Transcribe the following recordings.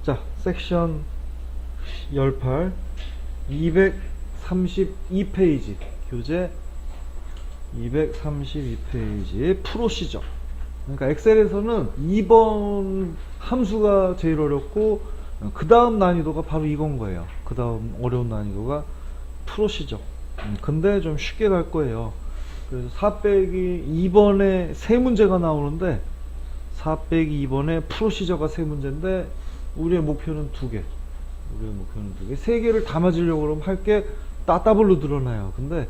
자, 섹션 18 232페이지 교재 232페이지 프로시저. 그러니까 엑셀에서는 2번 함수가 제일 어렵고 그 다음 난이도가 바로 이건 거예요. 그 다음 어려운 난이도가 프로시저. 근데 좀 쉽게 갈 거예요. 그래서 4 빼기 2번에 세 문제가 나오는데 4 빼기 2번에 프로시저가 세 문제인데 우리의 목표는 두 개. 우리의 목표는 두 개. 세 개를 다 맞으려고 그러면 할 게 따따블로 늘어나요. 근데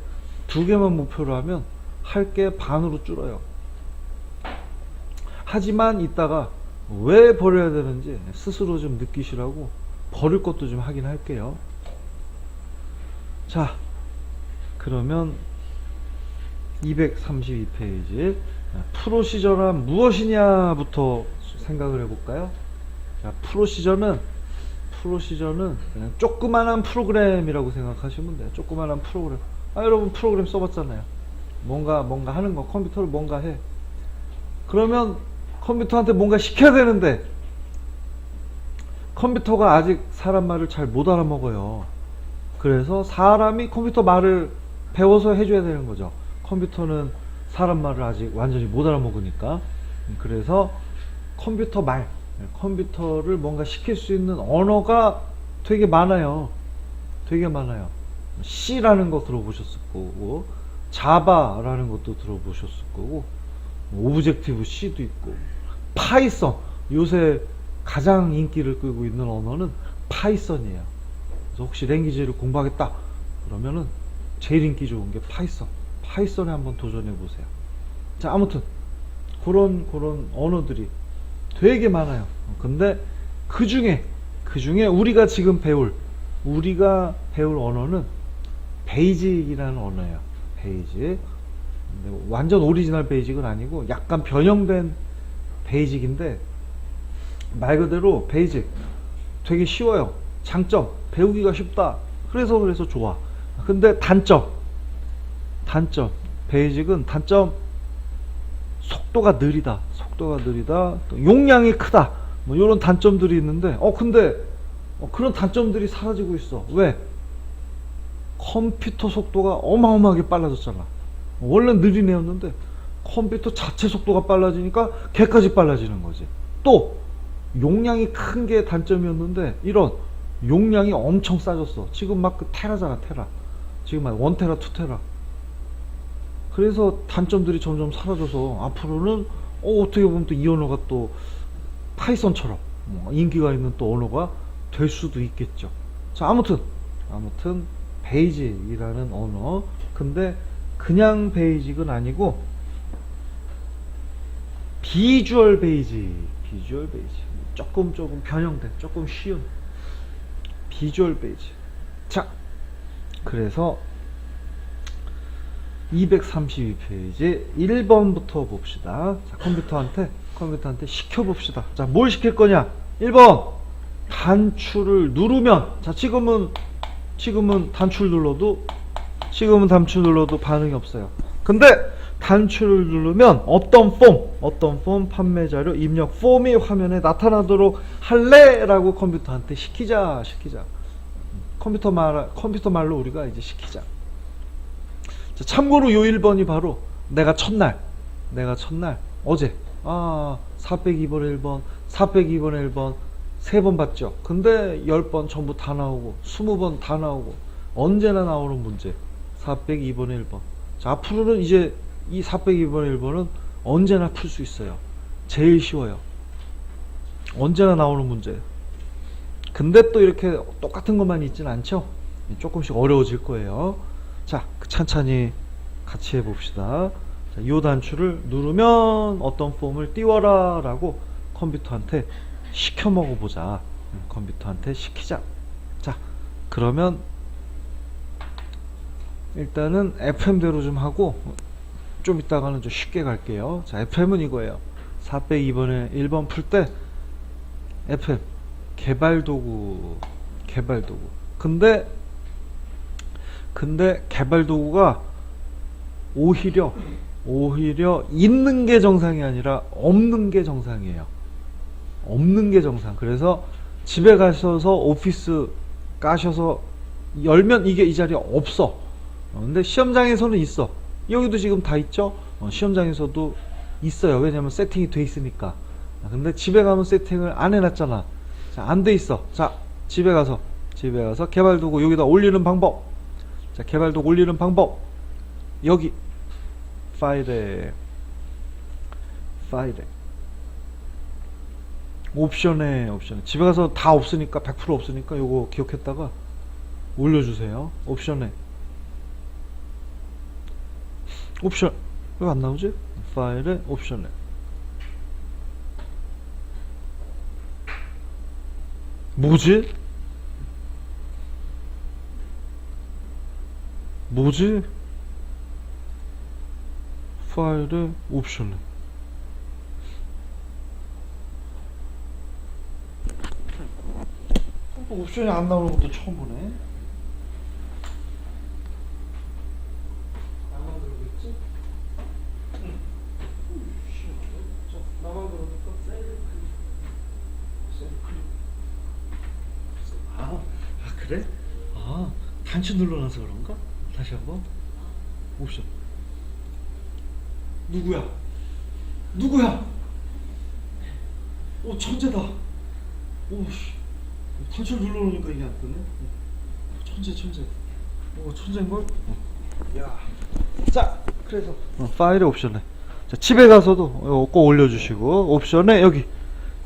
두 개만 목표로 하면 할 게 반으로 줄어요. 하지만 이따가 왜 버려야 되는지 스스로 좀 느끼시라고 버릴 것도 좀 하긴 할게요. 자, 그러면 232페이지 프로시저란 무엇이냐부터 생각을 해볼까요? 자, 프로시저는 그냥 조그만한 프로그램이라고 생각하시면 돼요. 조그만한 프로그램. 여러분 프로그램 써봤잖아요. 뭔가 하는 거, 컴퓨터를 뭔가 해. 그러면 컴퓨터한테 뭔가 시켜야 되는데 컴퓨터가 아직 사람 말을 잘 못 알아먹어요. 그래서 사람이 컴퓨터 말을 배워서 해줘야 되는 거죠. 컴퓨터는 사람 말을 아직 완전히 못 알아먹으니까. 그래서 컴퓨터를 뭔가 시킬 수 있는 언어가 되게 많아요. 되게 많아요. C라는 거 들어보셨을 거고, 자바라는 것도 들어보셨을 거고, 오브젝티브 C도 있고, 파이썬, 요새 가장 인기를 끌고 있는 언어는 파이썬이에요. 그래서 혹시 랭귀지를 공부하겠다 그러면은 제일 인기 좋은 게 파이썬에 한번 도전해 보세요. 자, 아무튼 그런 언어들이 되게 많아요. 근데 그 중에 우리가 지금 배울 언어는 베이직이라는 언어예요. 베이직. 완전 오리지널 베이직은 아니고 약간 변형된 베이직인데 말 그대로 베이직 되게 쉬워요. 장점, 배우기가 쉽다. 그래서 좋아. 근데 단점, 베이직은 단점, 속도가 느리다. 또 용량이 크다. 뭐 이런 단점들이 있는데, 근데 그런 단점들이 사라지고 있어. 왜? 컴퓨터 속도가 어마어마하게 빨라졌잖아. 원래 느린 애였는데 컴퓨터 자체 속도가 빨라지니까 걔까지 빨라지는 거지. 또 용량이 큰 게 단점이었는데 이런 용량이 엄청 싸졌어. 지금 막 그 테라잖아, 테라. 지금 막 1테라, 2테라. 그래서 단점들이 점점 사라져서 앞으로는 어떻게 보면 또 이 언어가 또 파이썬처럼 인기가 있는 또 언어가 될 수도 있겠죠. 자, 아무튼 베이직이라는 언어. 근데 그냥 베이직은 아니고 비주얼 베이직. 조금 변형된, 조금 쉬운 비주얼 베이직. 자, 그래서 232페이지 1번부터 봅시다. 자, 컴퓨터한테 시켜봅시다. 자, 뭘 시킬 거냐? 1번 단추를 누르면, 자, 지금은 단추를 눌러도 반응이 없어요. 근데 단추를 누르면 어떤 폼 판매자료 입력 폼이 화면에 나타나도록 할래? 라고 컴퓨터한테 시키자. 컴퓨터 말로 우리가 이제 시키자. 자, 참고로 요 1번이 바로 내가 첫날 어제 4 빼기 2번에 1번 4 빼기 2번에 1번 3번 봤죠. 근데 10번 전부 다 나오고 20번 다 나오고 언제나 나오는 문제 4 빼기 2번에 1번. 자, 앞으로는 이제 이 4 빼기 2번에 1번은 언제나 풀 수 있어요. 제일 쉬워요. 언제나 나오는 문제. 근데 또 이렇게 똑같은 것만 있진 않죠. 조금씩 어려워질 거예요. 자, 찬찬히 같이 해봅시다. 자, 요 단추를 누르면 어떤 폼을 띄워라 라고 컴퓨터한테 시켜 먹어보자. 컴퓨터한테 시키자. 자, 그러면 일단은 FM대로 좀 하고 좀 이따가는 좀 쉽게 갈게요. 자, FM은 이거예요. 4 빼기 2번에 1번 풀 때 FM 개발도구. 근데 개발도구가 오히려 있는 게 정상이 아니라 없는 게 정상이에요. 그래서 집에 가셔서 오피스 까셔서 열면 이게 이 자리에 없어. 근데 시험장에서는 있어. 여기도 지금 다 있죠? 시험장에서도 있어요. 왜냐면 세팅이 돼 있으니까. 근데 집에 가면 세팅을 안 해놨잖아. 자, 안 돼 있어. 자, 집에 가서 개발도구 여기다 올리는 방법. 자, 개발도구 올리는 방법. 여기 파일에 옵션에 집에 가서 다 없으니까 100% 없으니까 요거 기억했다가 올려주세요. 옵션에 옵션 왜 안 나오지? 파일에 옵션에 뭐지? 파일에 옵션에 옵션이 안 나오는 것도 처음 보네. 나만 그러겠지? 응. 나만 그러니까 셀 클릭. 그래? 단추 눌러놔서 그런가? 다시 한번. 옵션. 누구야? 천재다. 오씨. 단추 눌러놓으니까 이게 안 뜨네. 천재. 천재인걸? 야. 자, 그래서 파일의 옵션에. 자, 집에 가서도 꼭 올려주시고 옵션에 여기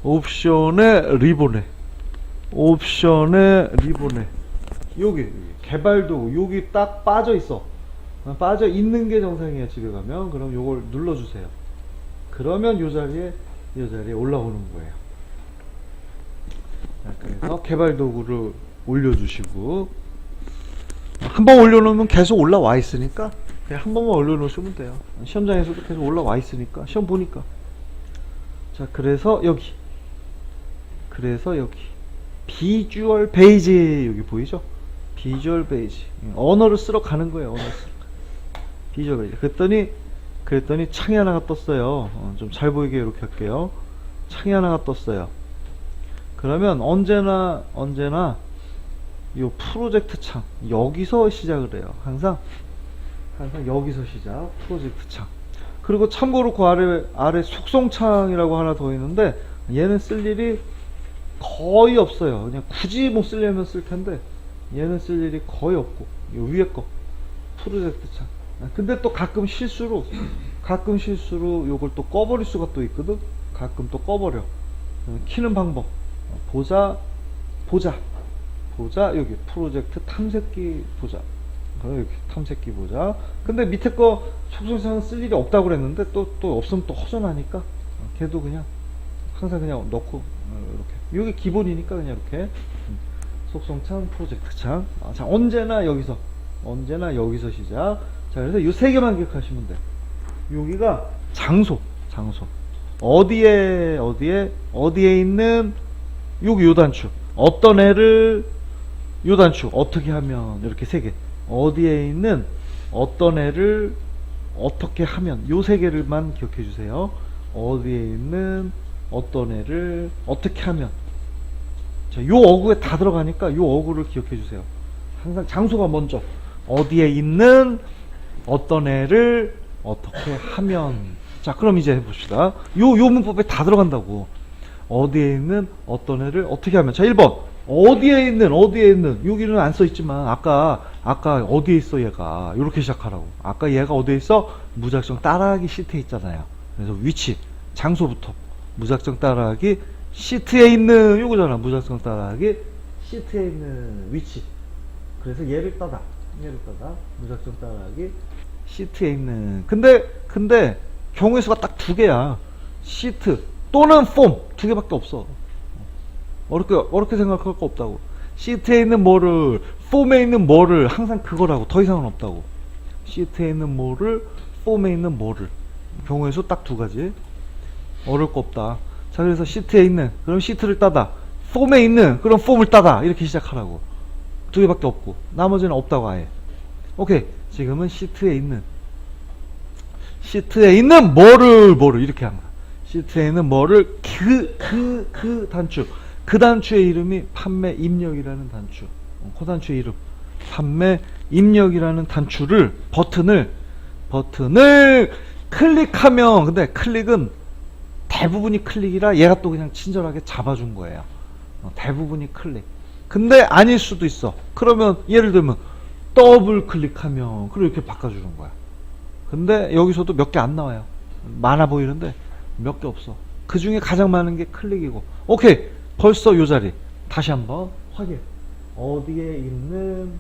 옵션에 리본에 여기 개발도구 여기 딱 빠져 있어. 빠져 있는 게 정상이야. 집에 가면 그럼 요걸 눌러주세요. 그러면 요 자리에 올라오는 거예요. 자, 그래서 개발도구를 올려주시고 한 번 올려놓으면 계속 올라와 있으니까 그냥 한 번만 올려놓으시면 돼요. 시험장에서도 계속 올라와 있으니까 시험 보니까. 자, 그래서 여기 비주얼 베이지 여기 보이죠? 비주얼 베이지 언어를 쓰러 가는 거예요. 비주얼 베이지 그랬더니 창이 하나가 떴어요. 좀 잘 보이게 이렇게 할게요. 창이 하나가 떴어요. 그러면 언제나 요 프로젝트 창 여기서 시작을 해요. 항상 여기서 시작. 프로젝트 창. 그리고 참고로 그 아래 속성 창이라고 하나 더 있는데 얘는 쓸 일이 거의 없어요. 그냥 굳이 뭐 쓰려면 쓸 텐데 얘는 쓸 일이 거의 없고 요 위에 거 프로젝트 창. 근데 또 가끔 실수로 요걸 또 꺼버릴 수가 또 있거든. 가끔 또 꺼버려. 키는 방법 보자 여기 프로젝트 탐색기 보자. 여기 탐색기 보자. 근데 밑에 거 속성창은 쓸 일이 없다고 그랬는데 또 없으면 또 허전하니까 걔도 그냥 항상 그냥 넣고 이렇게 이게 기본이니까 그냥 이렇게 속성창 프로젝트 창. 자, 언제나 여기서 시작. 자, 그래서 이 세 개만 기억하시면 돼. 여기가 장소 어디에 있는 여기 요 단추 어떤 애를 요 단추 어떻게 하면 이렇게 세 개 어디에 있는 어떤 애를 어떻게 하면 요 세 개를만 기억해 주세요. 어디에 있는 어떤 애를 어떻게 하면. 자, 요 어구에 다 들어가니까 요 어구를 기억해 주세요. 항상 장소가 먼저 어디에 있는 어떤 애를 어떻게 하면. 자, 그럼 이제 해봅시다. 요 문법에 다 들어간다고. 어디에 있는 어떤 애를 어떻게 하면. 자, 1번 어디에 있는 여기는 안 써있지만 아까 어디에 있어 얘가 이렇게 시작하라고. 아까 얘가 어디에 있어? 무작정 따라하기 시트에 있잖아요. 그래서 위치 장소부터 무작정 따라하기 시트에 있는 요거잖아. 무작정 따라하기 시트에 있는 위치. 그래서 얘를 따다 무작정 따라하기 시트에 있는. 근데 경우의 수가 딱 두 개야. 시트 또는 폼 두 개밖에 없어. 어렵게 생각할 거 없다고. 시트에 있는 뭐를 폼에 있는 뭐를 항상 그거라고. 더 이상은 없다고. 시트에 있는 뭐를 폼에 있는 뭐를. 경우의 수 딱 두 가지. 어려울 거 없다. 자, 그래서 시트에 있는 그럼 시트를 따다. 폼에 있는 그럼 폼을 따다. 이렇게 시작하라고. 두 개밖에 없고 나머지는 없다고 아예. 오케이. 지금은 시트에 있는 뭐를 이렇게 한 거야. 시트에 있는 뭐를 그 단추 그 단추의 이름이 판매 입력이라는 단추. 그 단추의 이름. 판매 입력이라는 단추를, 버튼을 클릭하면, 근데 클릭은 대부분이 클릭이라 얘가 또 그냥 친절하게 잡아준 거예요. 대부분이 클릭. 근데 아닐 수도 있어. 그러면 예를 들면 더블 클릭하면 그렇게 바꿔주는 거야. 근데 여기서도 몇 개 안 나와요. 많아 보이는데 몇 개 없어. 그 중에 가장 많은 게 클릭이고. 오케이, 벌써 요 자리 다시 한번 확인. 어디에 있는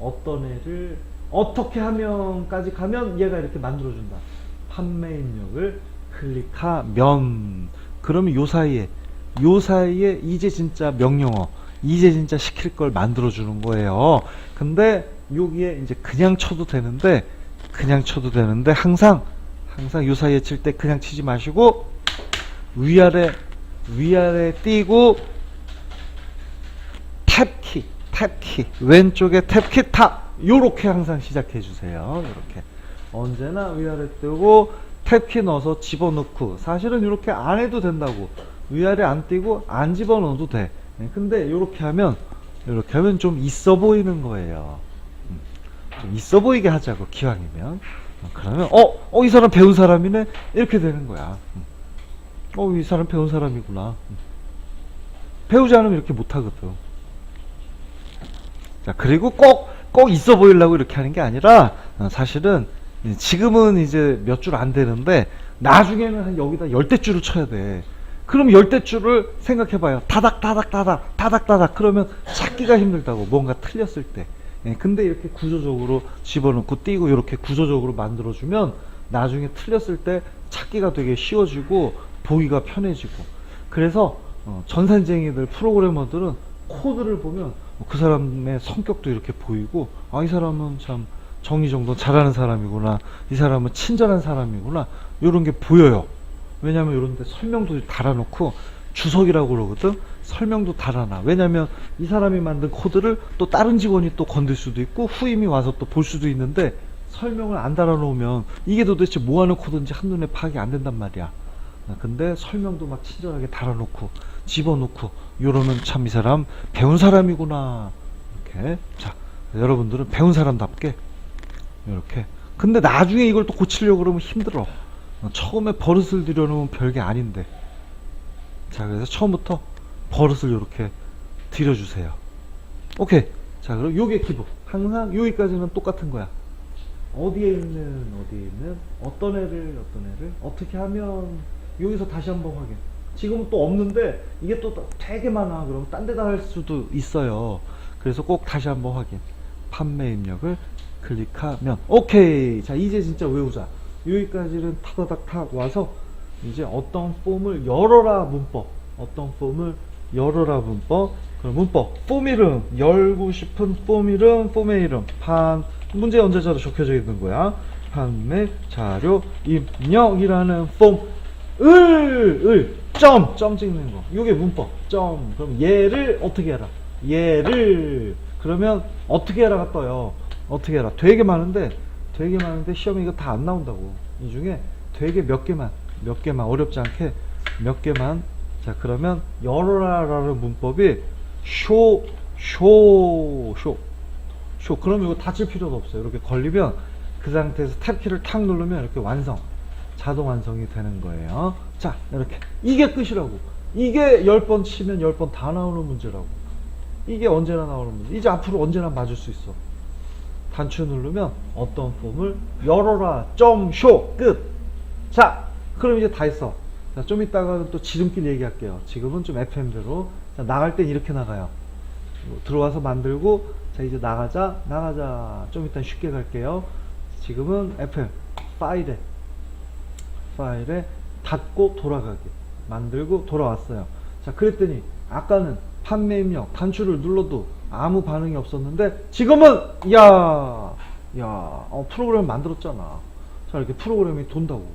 어떤 애를 어떻게 하면까지 가면 얘가 이렇게 만들어준다. 판매 입력을 클릭하면, 그러면 요 사이에 이제 진짜 명령어, 이제 진짜 시킬 걸 만들어주는 거예요. 근데 여기에 이제 그냥 쳐도 되는데 항상 요 사이에 칠 때 그냥 치지 마시고 위아래 띄고 탭키 왼쪽에 탭키 탑, 요렇게 항상 시작해 주세요. 요렇게 언제나 위아래 뜨고 탭키 넣어서 집어넣고, 사실은 이렇게 안 해도 된다고. 위아래 안 띄고 안 집어넣어도 돼. 근데 요렇게 하면 좀 있어 보이는 거예요. 좀 있어 보이게 하자고, 기왕이면. 그러면 이 사람 배운 사람이네, 이렇게 되는 거야. 이 사람 배운 사람이구나. 배우지 않으면 이렇게 못하거든. 자, 그리고 꼭 있어 보이려고 이렇게 하는 게 아니라, 사실은 지금은 이제 몇 줄 안 되는데 나중에는 한 여기다 열대줄을 쳐야 돼. 그럼 열대줄을 생각해봐요. 다닥 그러면 찾기가 힘들다고, 뭔가 틀렸을 때. 근데 이렇게 구조적으로 집어넣고 띄고 이렇게 구조적으로 만들어주면 나중에 틀렸을 때 찾기가 되게 쉬워지고 보기가 편해지고. 그래서 전산쟁이들, 프로그래머들은 코드를 보면 그 사람의 성격도 이렇게 보이고, 이 사람은 참 정리정돈 잘하는 사람이구나, 이 사람은 친절한 사람이구나, 요런 게 보여요. 왜냐면 요런 데 설명도 달아놓고, 주석이라고 그러거든. 설명도 달아놔. 왜냐면 이 사람이 만든 코드를 또 다른 직원이 또 건들 수도 있고 후임이 와서 또 볼 수도 있는데, 설명을 안 달아놓으면 이게 도대체 뭐 하는 코드인지 한눈에 파악이 안 된단 말이야. 근데 설명도 막 친절하게 달아놓고 집어넣고, 요러면 참 이 사람 배운 사람이구나. 이렇게. 자, 여러분들은 배운 사람답게 이렇게. 근데 나중에 이걸 또 고치려고 그러면 힘들어. 처음에 버릇을 들여놓으면 별게 아닌데. 자, 그래서 처음부터 버릇을 이렇게 들여주세요. 오케이. 자, 그럼 요게 기본. 항상 여기까지는 똑같은 거야. 어디에 있는 어떤 애를 어떻게 하면, 여기서 다시 한번 확인. 지금은 또 없는데 이게 또 되게 많아. 그럼 딴 데다 할 수도 있어요. 그래서 꼭 다시 한번 확인. 판매 입력을 클릭하면 오케이. 자, 이제 진짜 외우자. 여기까지는 타다닥 와서 이제 어떤 폼을 열어라 문법. 그럼 문법. 폼 이름, 열고 싶은 폼 이름, 폼의 이름. 문제 연재자로 적혀져 있는 거야. 판매 자료 입력이라는 폼을 점 찍는 거. 이게 문법. 그럼 얘를 어떻게 해라. 그러면 어떻게 해라가 떠요. 어떻게 해라. 되게 많은데 시험에 이거 다 안 나온다고. 이 중에 되게 몇 개만 어렵지 않게 몇 개만. 자, 그러면 열어라라는 문법이 그럼 이거 닫힐 필요도 없어요. 이렇게 걸리면 그 상태에서 탭키를 탁 누르면 이렇게 자동 완성이 되는 거예요. 자, 이렇게. 이게 끝이라고. 이게 10번 치면 10번 다 나오는 문제라고. 이게 언제나 나오는 문제. 이제 앞으로 언제나 맞을 수 있어. 단추 누르면 어떤 폼을 열어라. 끝. 자, 그럼 이제 다 했어. 자, 좀 이따가는 또 지름길 얘기할게요. 지금은 좀 FM대로. 자, 나갈 땐 이렇게 나가요. 들어와서 만들고, 자, 이제 나가자. 좀 이따 쉽게 갈게요. 지금은 FM 파일에 닫고 돌아가기. 만들고 돌아왔어요. 자, 그랬더니 아까는 판매 입력 단추를 눌러도 아무 반응이 없었는데, 지금은 프로그램을 만들었잖아. 자, 이렇게 프로그램이 돈다고.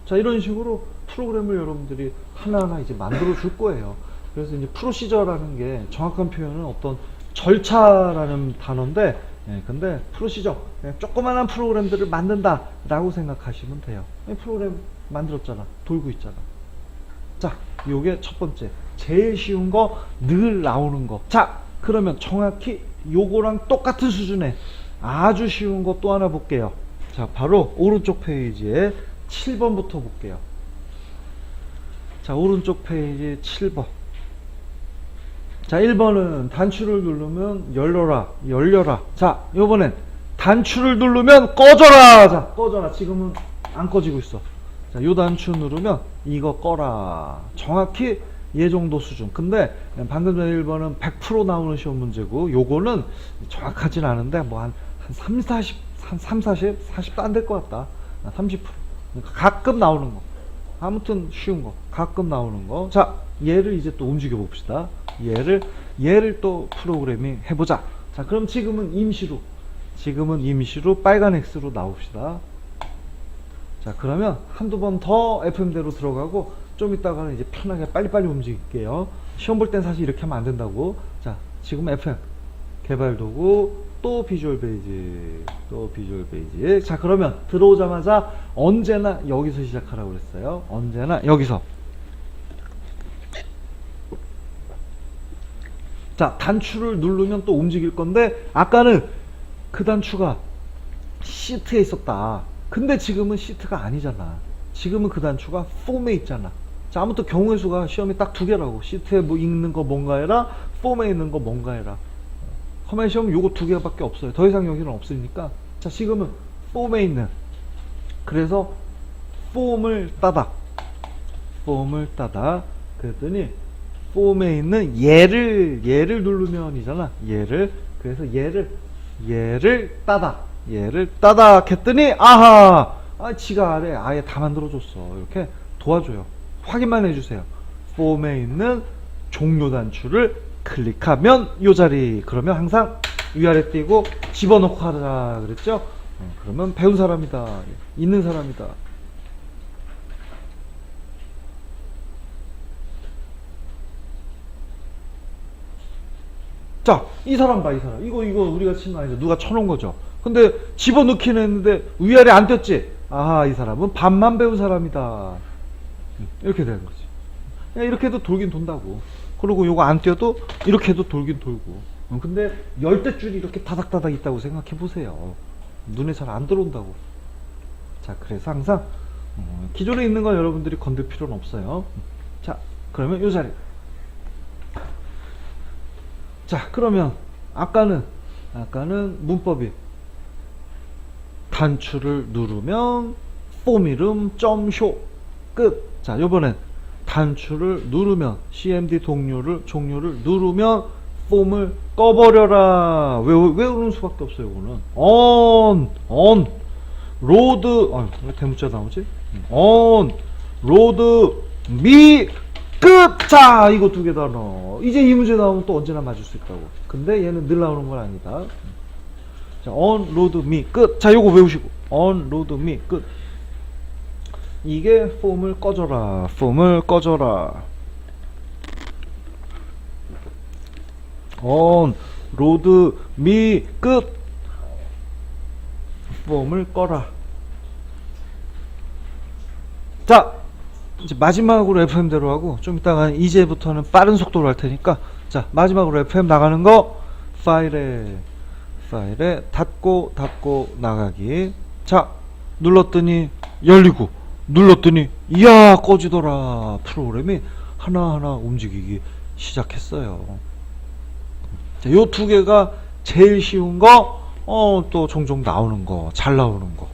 자, 이런 식으로 프로그램을 여러분들이 하나하나 이제 만들어 줄 거예요. 그래서 이제 프로시저라는 게 정확한 표현은 어떤 절차라는 단어인데, 근데 프로시저, 조그만한 프로그램들을 만든다 라고 생각하시면 돼요. 프로그램 만들었잖아. 돌고 있잖아. 자, 요게 첫 번째. 제일 쉬운 거, 늘 나오는 거. 자, 그러면 정확히 요거랑 똑같은 수준의 아주 쉬운 거 또 하나 볼게요. 자, 바로 오른쪽 페이지에 7번부터 볼게요. 자, 오른쪽 페이지 7번. 자, 1번은 단추를 누르면 열려라. 자, 요번엔 단추를 누르면 꺼져라. 자, 꺼져라. 지금은 안 꺼지고 있어. 자, 요 단추 누르면 이거 꺼라. 정확히 얘 정도 수준. 근데 방금 전에 1번은 100% 나오는 시험 문제고, 요거는 정확하진 않은데 뭐 한 3, 40, 40도 안 될 것 같다. 30%. 그러니까 가끔 나오는 거. 아무튼 쉬운 거. 가끔 나오는 거. 자, 얘를 이제 또 움직여 봅시다. 얘를 또 프로그래밍 해보자. 자, 그럼 지금은 임시로 빨간 X로 나옵시다. 자, 그러면 한두 번 더 FM대로 들어가고 좀 이따가는 이제 편하게 빨리빨리 움직일게요. 시험 볼 땐 사실 이렇게 하면 안 된다고. 자, 지금 FM 개발 도구, 또 비주얼 베이직. 자, 그러면 들어오자마자 언제나 여기서 시작하라고 그랬어요. 언제나 여기서. 자, 단추를 누르면 또 움직일 건데, 아까는 그 단추가 시트에 있었다. 근데 지금은 시트가 아니잖아. 지금은 그 단추가 폼에 있잖아. 자, 아무튼 경우의 수가 시험이 딱 두 개라고. 시트에 뭐 읽는 거 뭔가 해라, 폼에 있는 거 뭔가 해라. 커맨 시험 요거 두 개밖에 없어요. 더 이상 여기는 없으니까. 자, 지금은 폼에 있는, 그래서 폼을 따다. 그랬더니 폼에 있는 얘를 누르면이잖아. 그래서 얘를 따다 했더니 아하, 지가 아예 다 만들어줬어. 이렇게 도와줘요. 확인만 해주세요. 폼에 있는 종료 단추를 클릭하면 요 자리. 그러면 항상 위아래 띄고 집어넣고 하자 그랬죠. 그러면 배운 사람이다, 있는 사람이다. 자, 이 사람 봐, 이 사람. 이거 우리가 친 거 아니죠. 누가 쳐놓은 거죠. 근데 집어넣기는 했는데 위아래 안 떴지. 아하, 이 사람은 반만 배운 사람이다. 이렇게 되는 거지. 이렇게 해도 돌긴 돈다고. 그리고 요거 안 띄어도 이렇게 해도 돌긴 돌고. 근데 열댓줄이 이렇게 다닥다닥 있다고 생각해 보세요. 눈에 잘 안 들어온다고. 자, 그래서 항상 기존에 있는 건 여러분들이 건들 필요는 없어요. 자, 그러면 요 자리. 자, 그러면 아까는 문법이 단추를 누르면 폼 이름 점쇼 끝. 자, 요번엔 단추를 누르면 CMD 종료를 누르면 폼을 꺼버려라. 외우는 수밖에 없어요. 이거는 on 로드, 왜 대문자 나오지? on 로드 미 끝. 자, 이거 두 개 다 넣어. 이제 이 문제 나오면 또 언제나 맞을 수 있다고. 근데 얘는 늘 나오는 건 아니다. 자, on 로드 미 끝. 자, 요거 외우시고 on 로드 미 끝. 이게 폼을 꺼져라. on 로드 미 끝. 폼을 꺼라. 자, 이제 마지막으로 FM대로 하고 좀 이따가 이제부터는 빠른 속도로 할 테니까, 자, 마지막으로 FM 나가는 거 파일에 닫고 나가기. 자, 눌렀더니 열리고, 눌렀더니 이야 꺼지더라. 프로그램이 하나하나 움직이기 시작했어요. 자, 요 두 개가 제일 쉬운 거, 또 종종 나오는 거, 잘 나오는 거.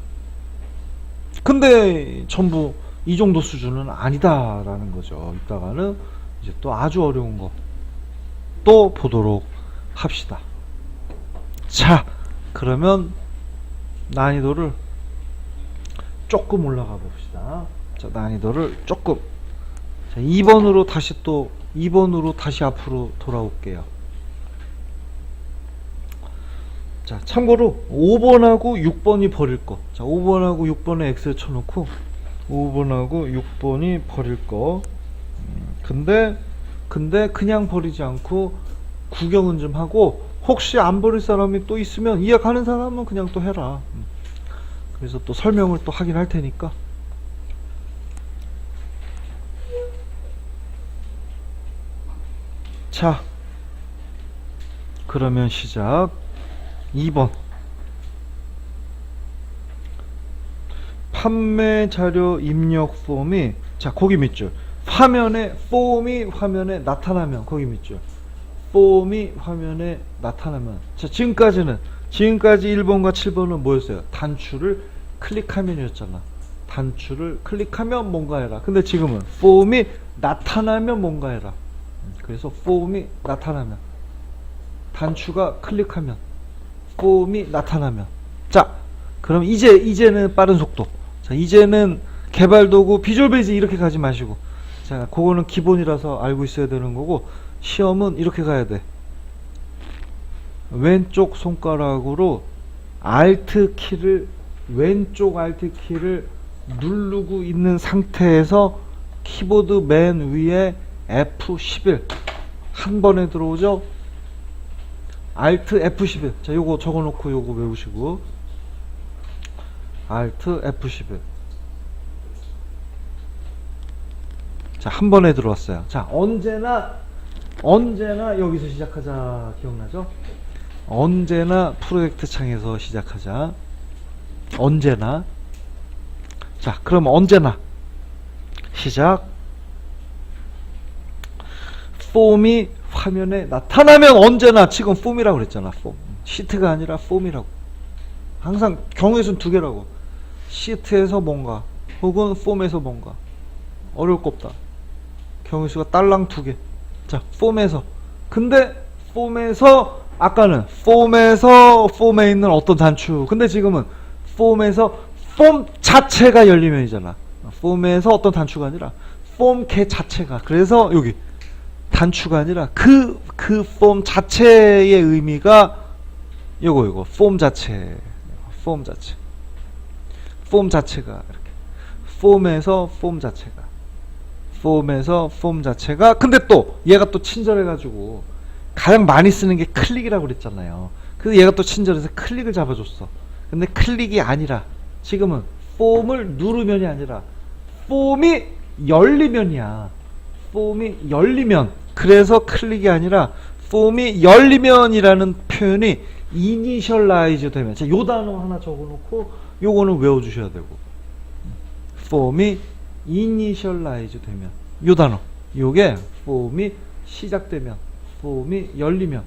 근데 전부 이 정도 수준은 아니다라는 거죠. 이따가는 이제 또 아주 어려운 거 또 보도록 합시다. 자, 그러면 난이도를 조금 올라가 봅시다. 자, 난이도를 조금. 자, 2번으로 다시 앞으로 돌아올게요. 자, 참고로 5번하고 6번이 버릴 거. 자, 5번하고 6번에 X를 쳐놓고 5번하고 6번이 버릴 거. 근데 그냥 버리지 않고 구경은 좀 하고, 혹시 안 버릴 사람이 또 있으면 이해가는 사람은 그냥 또 해라. 그래서 또 설명을 또 하긴 할 테니까. 자, 그러면 시작. 2번. 판매 자료 입력 폼이, 자, 거기 밑줄. 화면에, 폼이 화면에 나타나면, 거기 밑줄. 폼이 화면에 나타나면. 자, 지금까지 1번과 7번은 뭐였어요? 단추를 클릭하면이었잖아. 단추를 클릭하면 뭔가 해라. 근데 지금은 폼이 나타나면 뭔가 해라. 그래서 폼이 나타나면, 단추가 클릭하면, 폼이 나타나면. 자, 그럼 이제는 빠른 속도. 자, 이제는 개발 도구 비주얼 베이직 이렇게 가지 마시고, 자, 그거는 기본이라서 알고 있어야 되는 거고, 시험은 이렇게 가야 돼. 왼쪽 손가락으로 Alt 키를, 왼쪽 Alt 키를 누르고 있는 상태에서 키보드 맨 위에 F11 한 번에 들어오죠. Alt F11. 자, 요거 적어 놓고 요거 외우시고, Alt F11. 자, 한 번에 들어왔어요. 자, 언제나 여기서 시작하자. 기억나죠? 언제나 프로젝트 창에서 시작하자. 언제나. 자, 그럼 언제나 시작. 폼이 화면에 나타나면 언제나, 지금 폼이라고 그랬잖아. 폼. 시트가 아니라 폼이라고. 항상 경우의 수는 두 개라고. 시트에서 뭔가 혹은 폼에서 뭔가. 어려울 거 없다. 경우의 수가 딸랑 두 개. 자, 폼에서. 근데 폼에서, 아까는 폼에 있는 어떤 단추. 근데 지금은 폼에서 폼 자체가 열리면이잖아. 폼에서 어떤 단추가 아니라 폼 개 자체가. 그래서 여기 단추가 아니라 그 폼 자체의 의미가 요거 폼 자체가 이렇게. 폼에서 폼 자체가. 근데 또 얘가 또 친절해가지고 가장 많이 쓰는 게 클릭이라고 그랬잖아요. 그래서 얘가 또 친절해서 클릭을 잡아줬어. 근데 클릭이 아니라 지금은 폼을 누르면이 아니라 폼이 열리면이야. 폼이 열리면. 그래서 클릭이 아니라 폼이 열리면이라는 표현이 이니셜라이즈 되면. 자, 요 단어 하나 적어놓고 요거는 외워주셔야 되고, 폼이 이니셜라이즈 되면, 요 단어, 요게 폼이 시작되면, 폼이 열리면.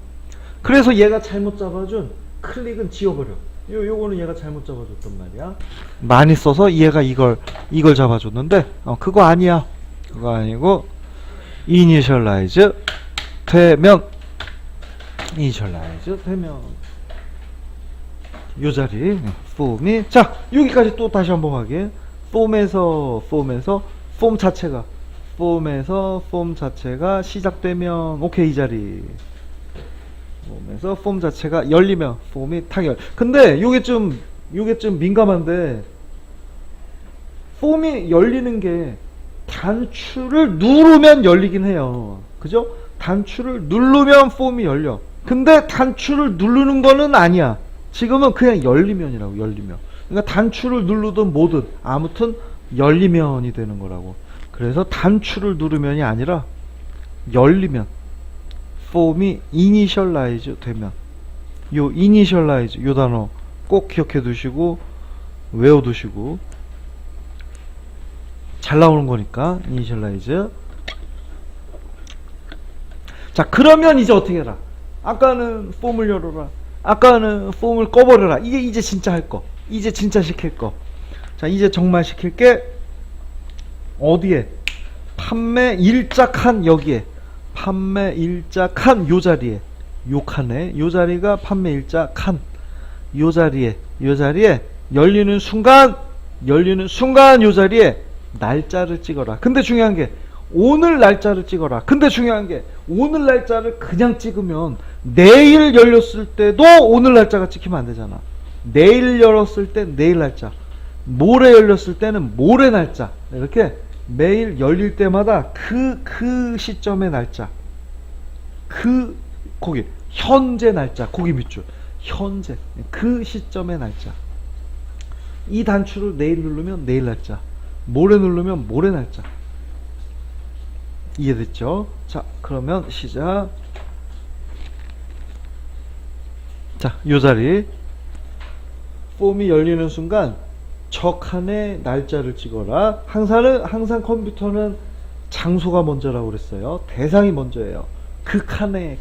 그래서 얘가 잘못 잡아준 클릭은 지워버려. 요거는 얘가 잘못 잡아줬단 말이야. 많이 써서 얘가 이걸 잡아줬는데, 그거 아니야. 그거 아니고, 이니셜라이즈 되면, 요 자리 폼이. 자, 여기까지 또 다시 한번 하게. 폼에서 폼 자체가 시작되면, 오케이. 이 자리 폼에서 폼 자체가 열리면 폼이 탁 근데 요게 좀 민감한데, 폼이 열리는 게 단추를 누르면 열리긴 해요. 그죠? 단추를 누르면 폼이 열려. 근데 단추를 누르는 거는 아니야. 지금은 그냥 열리면이라고. 열리면. 그러니까 단추를 누르든 뭐든 아무튼 열리면이 되는 거라고. 그래서 단추를 누르면이 아니라 열리면, 폼이 이니셜라이즈 되면. 요 이니셜라이즈 요 단어 꼭 기억해 두시고 외워 두시고, 잘 나오는 거니까. 이니셜라이즈. 자, 그러면 이제 어떻게 해라. 아까는 폼을 열어라, 아까는 폼을 꺼버려라. 이게 이제 진짜 할 거. 이제 진짜 시킬 거. 자, 이제 정말 시킬 게 어디에? 판매 일자 칸. 여기에 판매 일자 칸. 요 자리에, 요 칸에, 요 자리가 판매 일자 칸. 요 자리에 열리는 순간 요 자리에 날짜를 찍어라. 근데 중요한 게 오늘 날짜를 찍어라. 근데 중요한 게 오늘 날짜를 그냥 찍으면 내일 열렸을 때도 오늘 날짜가 찍히면 안 되잖아. 내일 열었을 때 내일 날짜, 모레 열렸을 때는 모레 날짜. 이렇게 매일 열릴 때마다 그 시점의 날짜, 거기 현재 날짜, 거기 밑줄 현재, 그 시점의 날짜. 이 단추를 내일 누르면 내일 날짜, 모레 누르면 모레 날짜. 이해됐죠? 자, 그러면 시작. 자, 요 자리 폼이 열리는 순간 저 칸에 날짜를 찍어라. 항상 컴퓨터는 장소가 먼저라고 그랬어요. 대상이 먼저예요. 그 칸에.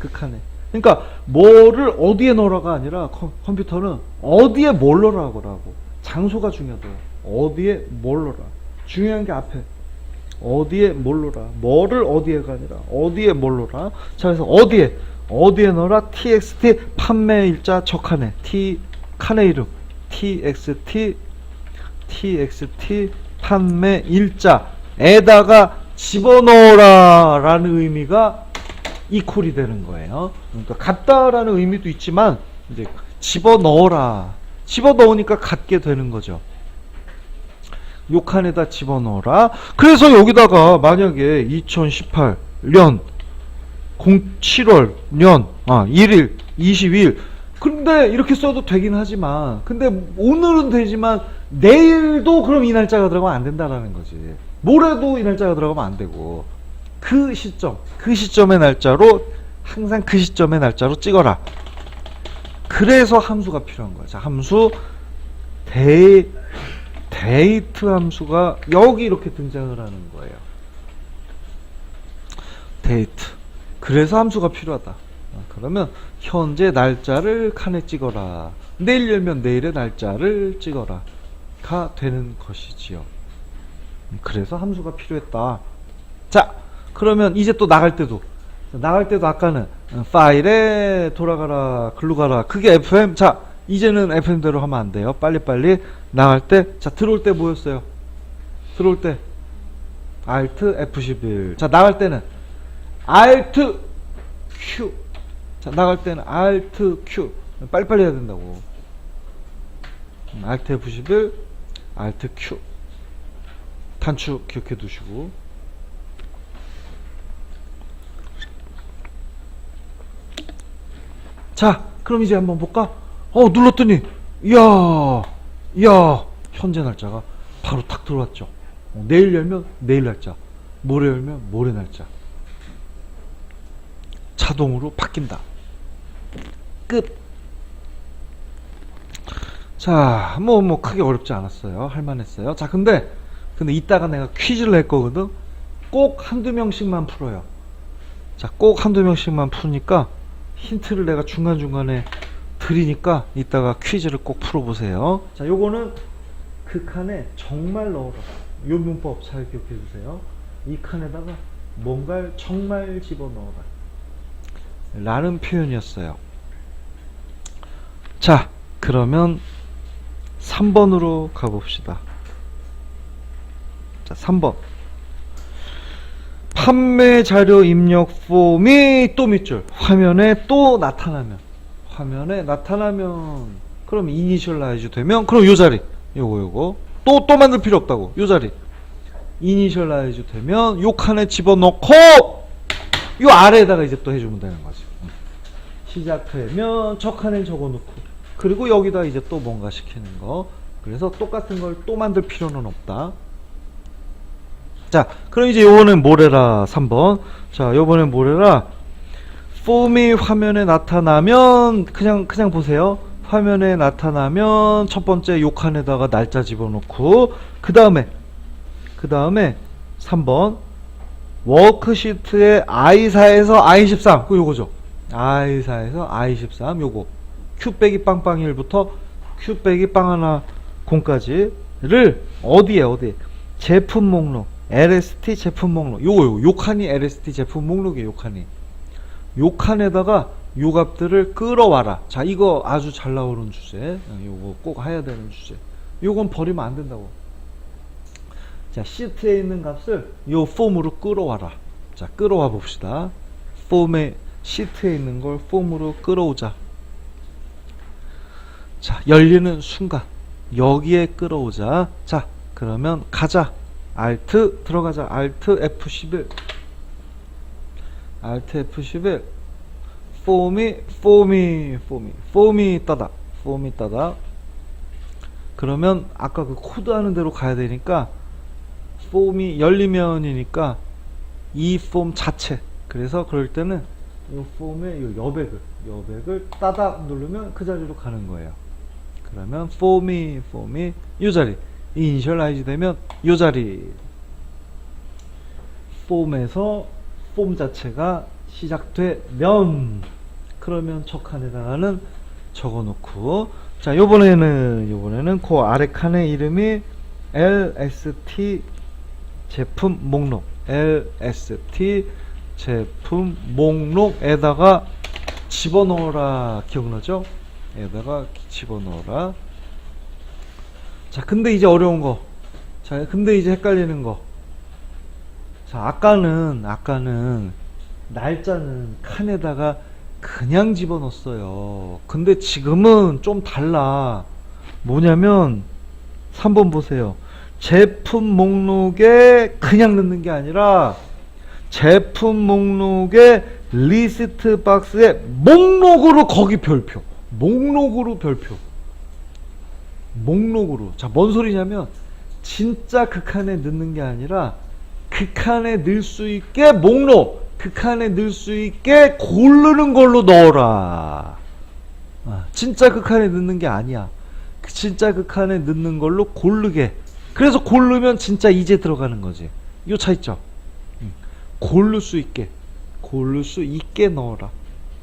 그러니까 뭐를 어디에 넣으라가 아니라 컴퓨터는 어디에 뭘 넣으라고. 장소가 중요하대요. 어디에 뭘 넣으라. 중요한 게 앞에. 어디에 뭘 넣으라. 뭐를 어디에가 아니라 어디에 뭘 넣으라. 자, 그래서 어디에 넣어라. txt 판매 일자 저 칸에. 칸의 이름 txt 판매 일자에다가 집어넣어라 라는 의미가 이퀄이 되는 거예요. 그러니까 같다라는 의미도 있지만 이제 집어넣으니까 같게 되는 거죠. 요 칸에다 집어넣어라. 그래서 여기다가 만약에 2018년 07월 년 1일 22일 근데 이렇게 써도 되긴 하지만 근데 오늘은 되지만 내일도 그럼 이 날짜가 들어가면 안 된다라는 거지. 모레도 이 날짜가 들어가면 안 되고 그 시점의 날짜로 항상 그 시점의 날짜로 찍어라. 그래서 함수가 필요한 거야. 자, 함수 데이트 함수가 여기 이렇게 등장을 하는 거예요. 데이트. 그래서 함수가 필요하다. 그러면 현재 날짜를 칸에 찍어라. 내일 열면 내일의 날짜를 찍어라. 가 되는 것이지요. 그래서 함수가 필요했다. 자, 그러면 이제 또 나갈 때도 아까는 파일에 돌아가라, 글로 가라. 그게 FM. 자, 이제는 FM대로 하면 안 돼요. 빨리빨리 나갈 때. 자, 들어올 때 뭐였어요? 들어올 때 Alt F11. 자, 나갈 때는 Alt Q. 자, 나갈 때는 Alt Q. 빨리빨리 해야 된다고. Alt F11, Alt Q. 단축 기억해 두시고. 자, 그럼 이제 한번 볼까? 눌렀더니, 이야, 현재 날짜가 바로 탁 들어왔죠. 내일 열면 내일 날짜, 모레 열면 모레 날짜. 자동으로 바뀐다. 끝. 자, 뭐 크게 어렵지 않았어요. 할만했어요. 자, 근데 이따가 내가 퀴즈를 낼 거거든. 꼭 한두 명씩만 풀어요. 자, 꼭 한두 명씩만 푸니까 힌트를 내가 중간중간에 드리니까 이따가 퀴즈를 꼭 풀어보세요. 자, 요거는 그 칸에 정말 넣어라. 요 문법 잘 기억해 주세요. 이 칸에다가 뭔가를 정말 집어넣어라 라는 표현이었어요. 자, 그러면 3번으로 가봅시다. 자, 3번. 판매 자료 입력 폼이 또 밑줄. 화면에 나타나면. 그럼 이니셜라이즈 되면, 그럼 요 자리. 요거. 또 만들 필요 없다고. 요 자리. 이니셜라이즈 되면, 요 칸에 집어넣고, 요 아래에다가 이제 또 해주면 되는 거지. 시작되면, 저 칸에 적어놓고. 그리고 여기다 이제 또 뭔가 시키는 거. 그래서 똑같은 걸 또 만들 필요는 없다. 자, 그럼 이제 요번엔 뭐래라? 3번. 자, 요번엔 뭐래라? 폼이 화면에 나타나면 그냥 보세요. 화면에 나타나면 첫 번째 요 칸에다가 날짜 집어넣고 그 다음에 3번 워크시트에 I4에서 I13 그 요거죠. I4에서 I13 요거 Q 빼기 빵빵 1부터 Q 빼기 빵 하나 0까지를 어디에 제품 목록 LST 제품 목록 요 칸이 LST 제품 목록이에요. 요 칸에다가 요 값들을 끌어와라. 자, 이거 아주 잘 나오는 주제. 요거 꼭 해야 되는 주제. 요건 버리면 안 된다고. 자, 시트에 있는 값을 요 폼으로 끌어와라. 자, 끌어와 봅시다. 폼에 시트에 있는 걸 폼으로 끌어오자. 자, 열리는 순간 여기에 끌어오자. 자, 그러면 가자. Alt 들어가자. Alt F11 폼이 따다. 그러면 아까 그 코드 하는 대로 가야 되니까 폼이 열리면이니까 이 폼 자체 그래서 그럴 때는 이 폼의 이 여백을 따닥 누르면 그 자리로 가는 거예요. 그러면 폼이 이 자리, 이니셜라이즈 되면 이 자리. 폼에서 폼 자체가 시작되면, 그러면 저 칸에다가는 적어놓고, 자, 요번에는 그 아래 칸의 이름이 LST 제품 목록, LST 제품 목록에다가 집어넣어라. 기억나죠? 에다가 집어넣어라. 자, 근데 이제 어려운 거. 자, 근데 이제 헷갈리는 거. 자, 아까는 날짜는 칸에다가 그냥 집어넣었어요. 근데 지금은 좀 달라. 뭐냐면 3번 보세요. 제품 목록에 그냥 넣는 게 아니라 제품 목록에 리스트 박스에 목록으로 거기 별표. 목록으로 별표. 목록으로. 자, 뭔 소리냐면 진짜 그 칸에 넣는 게 아니라 그 칸에 넣을 수 있게 목록, 그 칸에 넣을 수 있게 고르는 걸로 넣어라. 진짜 그 칸에 넣는 게 아니야. 진짜 그 칸에 넣는 걸로 고르게. 그래서 고르면 진짜 이제 들어가는 거지. 요 차이점. 고를 수 있게 넣어라.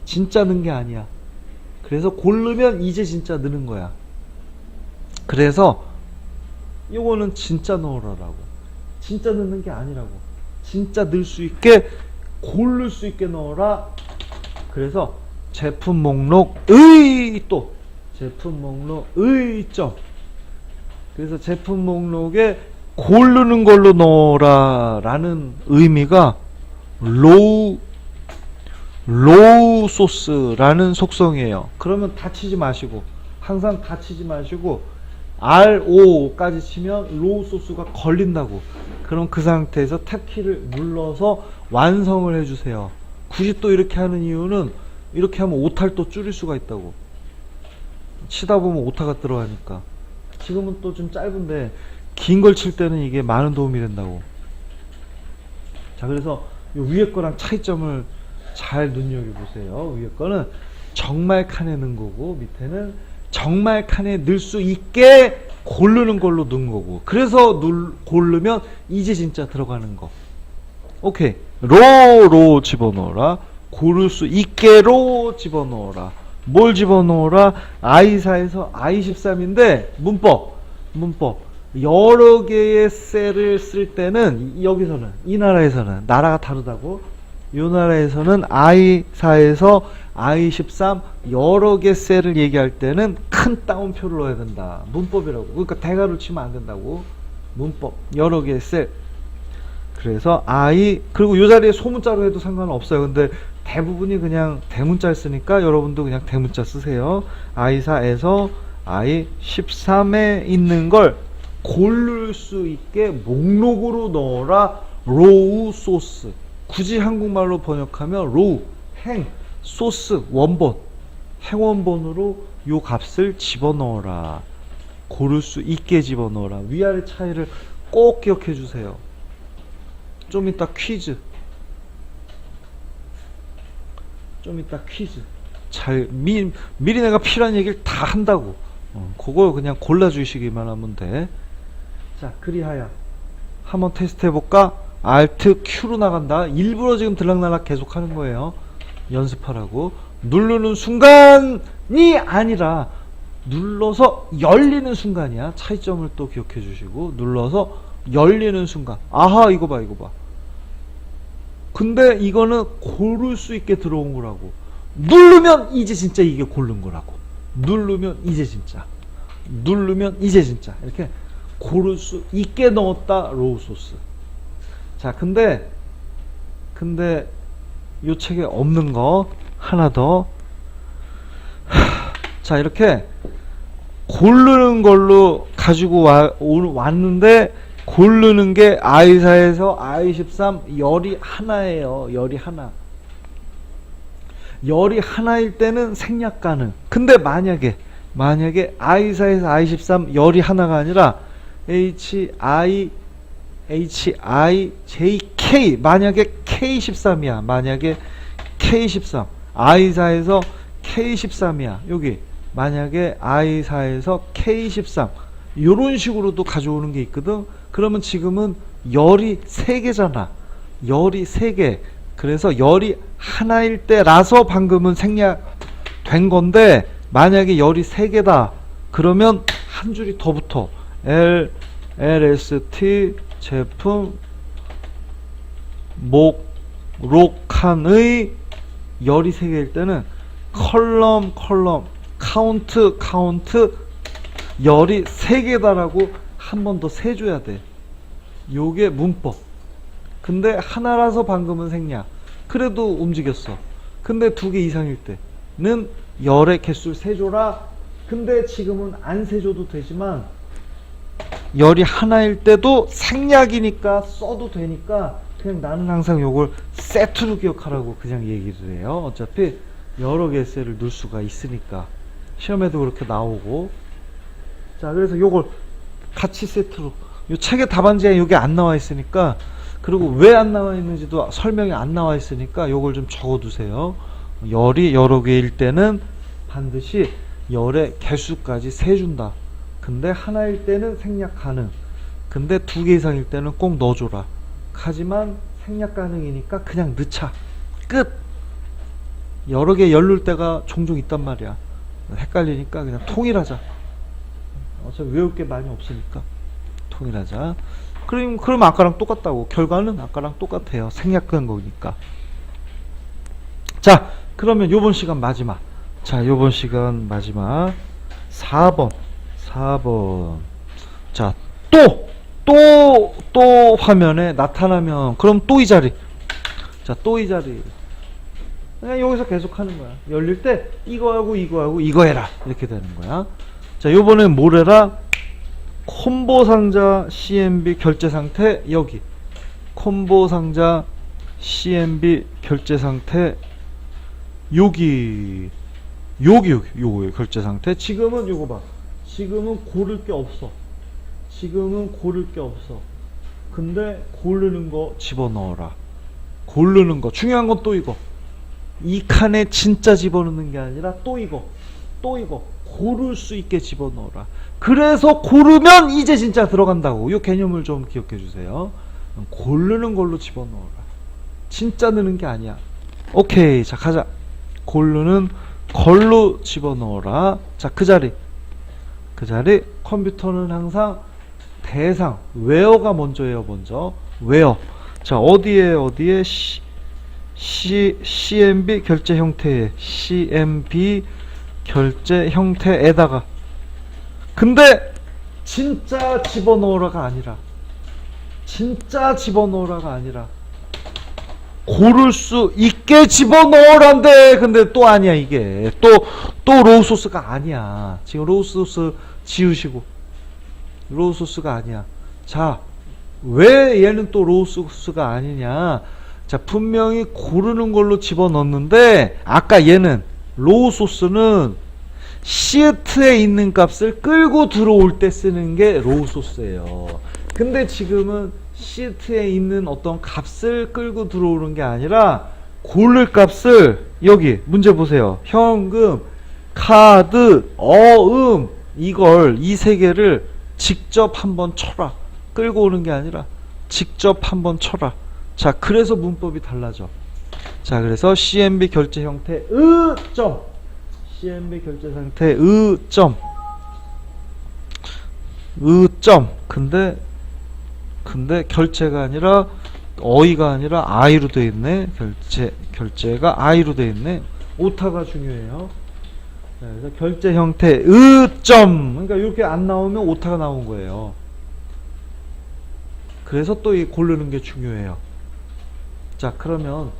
진짜 넣은 게 아니야. 그래서 고르면 이제 진짜 넣는 거야. 그래서 요거는 진짜 넣어라라고. 진짜 넣는 게 아니라고. 진짜 넣을 수 있게, 고를 수 있게 넣어라. 그래서 제품 목록의 또 제품 목록의 점. 그래서 제품 목록에 고르는 걸로 넣어라 라는 의미가 로우 소스라는 속성이에요. 그러면 다치지 마시고, 항상 다치지 마시고, RO까지 치면 로우 소스가 걸린다고. 그럼 그 상태에서 탭키를 눌러서 완성을 해주세요. 굳이 또 이렇게 하는 이유는 이렇게 하면 오타를 또 줄일 수가 있다고. 치다 보면 오타가 들어가니까. 지금은 또 좀 짧은데 긴 걸 칠 때는 이게 많은 도움이 된다고. 자, 그래서 이 위에 거랑 차이점을 잘 눈여겨보세요. 위에 거는 정말 칸에 넣은 거고, 밑에는 정말 칸에 넣을 수 있게 고르는 걸로 넣은 거고. 그래서 고르면 이제 진짜 들어가는 거. 오케이. 로 집어넣어라. 고를 수 있게로 집어넣어라. 뭘 집어넣어라? I4에서 I13인데 문법. 여러 개의 셀을 쓸 때는 여기서는, 이 나라에서는 나라가 다르다고. 이 나라에서는 I4에서 I13 여러 개 셀을 얘기할 때는 큰 따옴표를 넣어야 된다. 문법이라고. 그러니까 대괄호 치면 안 된다고. 문법. 여러 개의 셀. 그래서 그리고 이 자리에 소문자로 해도 상관없어요. 근데 대부분이 그냥 대문자 쓰니까 여러분도 그냥 대문자 쓰세요. I4에서 I13에 있는 걸 고를 수 있게 목록으로 넣어라. 로우 소스. 굳이 한국말로 번역하면 로우, 행, 소스, 원본, 행원본으로 요 값을 집어넣어라. 고를 수 있게 집어넣어라. 위아래 차이를 꼭 기억해 주세요. 좀 이따 퀴즈. 미리 내가 필요한 얘기를 다 한다고. 그걸 그냥 골라주시기만 하면 돼. 자, 그리하여 한번 테스트 해볼까? Alt Q로 나간다. 일부러 지금 들락날락 계속 하는 거예요. 연습하라고. 누르는 순간이 아니라 눌러서 열리는 순간이야. 차이점을 또 기억해 주시고, 눌러서 열리는 순간. 아하, 이거 봐. 근데 이거는 고를 수 있게 들어온 거라고. 누르면 이제 진짜 이게 고른 거라고. 누르면 이제 진짜. 이렇게 고를 수 있게 넣었다. 로우 소스. 자, 근데 요 책에 없는 거 하나 더. 자, 이렇게 고르는 걸로 가지고 왔는데, 고르는 게 I4에서 I13 열이 하나예요. 열이 하나일 때는 생략 가능. 근데 만약에 I4에서 I13 열이 하나가 아니라 HIJK K, 만약에 K13이야. 만약에 K13, I4에서 K13이야. 여기 만약에 I4에서 K13 요런 식으로도 가져오는 게 있거든. 그러면 지금은 열이 3개잖아. 열이 3개. 그래서 열이 하나일 때라서 방금은 생략된 건데, 만약에 열이 3개다 그러면 한 줄이 더 붙어. LST 제품 목록칸의 열이 3개일 때는 컬럼 카운트 열이 3개다라고 한 번 더 세줘야 돼. 요게 문법. 근데 하나라서 방금은 생략. 그래도 움직였어. 근데 2개 이상일 때는 열의 개수를 세줘라. 근데 지금은 안 세줘도 되지만 열이 하나일 때도 생략이니까 써도 되니까 그냥 나는 항상 요걸 세트로 기억하라고 그냥 얘기를 해요. 어차피 여러 개의 셀을 넣을 수가 있으니까 시험에도 그렇게 나오고. 자, 그래서 요걸 같이 세트로, 요 책의 답안지에 요게 안 나와 있으니까, 그리고 왜 안 나와 있는지도 설명이 안 나와 있으니까 요걸 좀 적어 두세요. 열이 여러 개일 때는 반드시 열의 개수까지 세준다. 근데 하나일 때는 생략 가능. 근데 2개 이상일 때는 꼭 넣어줘라. 하지만 생략 가능이니까 그냥 넣자. 끝. 여러 개 열 넣을 때가 종종 있단 말이야. 헷갈리니까 그냥 통일하자. 어차피 외울 게 많이 없으니까 통일하자. 그럼 아까랑 똑같다고. 결과는 아까랑 똑같아요. 생략한 거니까. 자, 그러면 요번 시간 마지막. 자, 요번 시간 마지막 4번. 자, 또 화면에 나타나면 그럼 또 이 자리. 자, 또 이 자리. 그냥 여기서 계속 하는 거야. 열릴 때 이거하고 이거 해라. 이렇게 되는 거야. 자, 요번엔 뭘 해라? 콤보 상자 CMB 결제 상태 여기. 콤보 상자 CMB 결제 상태 여기 요거 결제 상태. 지금은 요거 봐. 지금은 고를 게 없어. 근데 고르는 거 집어넣어라. 고르는 거 중요한 건 또 이거. 이 칸에 진짜 집어넣는 게 아니라 또 이거 고를 수 있게 집어넣어라. 그래서 고르면 이제 진짜 들어간다고. 이 개념을 좀 기억해 주세요. 고르는 걸로 집어넣어라. 진짜 넣는 게 아니야. 오케이, 자 가자. 고르는 걸로 집어넣어라. 자, 그 자리 컴퓨터는 항상 대상 웨어가 먼저예요. 먼저 웨어. 자, 어디에 CMB 결제 형태에 CMB 결제 형태에다가. 근데 진짜 집어넣으라가 아니라 고를 수 있게 집어넣으란데. 근데 또 아니야. 이게 또 로우 소스가 아니야. 지금 로우 소스 지우시고 로우 소스가 아니야. 자, 왜 얘는 또 로우 소스가 아니냐. 자, 분명히 고르는 걸로 집어넣는데 아까 얘는 로우 소스는 시트에 있는 값을 끌고 들어올 때 쓰는 게 로우 소스예요. 근데 지금은 시트에 있는 어떤 값을 끌고 들어오는 게 아니라 고를 값을 여기 문제 보세요. 현금, 카드, 어음 이걸 이 세 개를 직접 한번 쳐라. 끌고 오는 게 아니라 직접 한번 쳐라. 자, 그래서 문법이 달라져. 자, 그래서 CMB 결제 형태 점 CMB 결제 상태 점 근데 결제가 아니라 어이가 아니라 I로 되어 있네. 결제가 I로 되어 있네. 오타가 중요해요. 자, 그래서 결제 형태 점 그러니까 이렇게 안 나오면 오타가 나온 거예요. 그래서 또 이 고르는 게 중요해요. 자, 그러면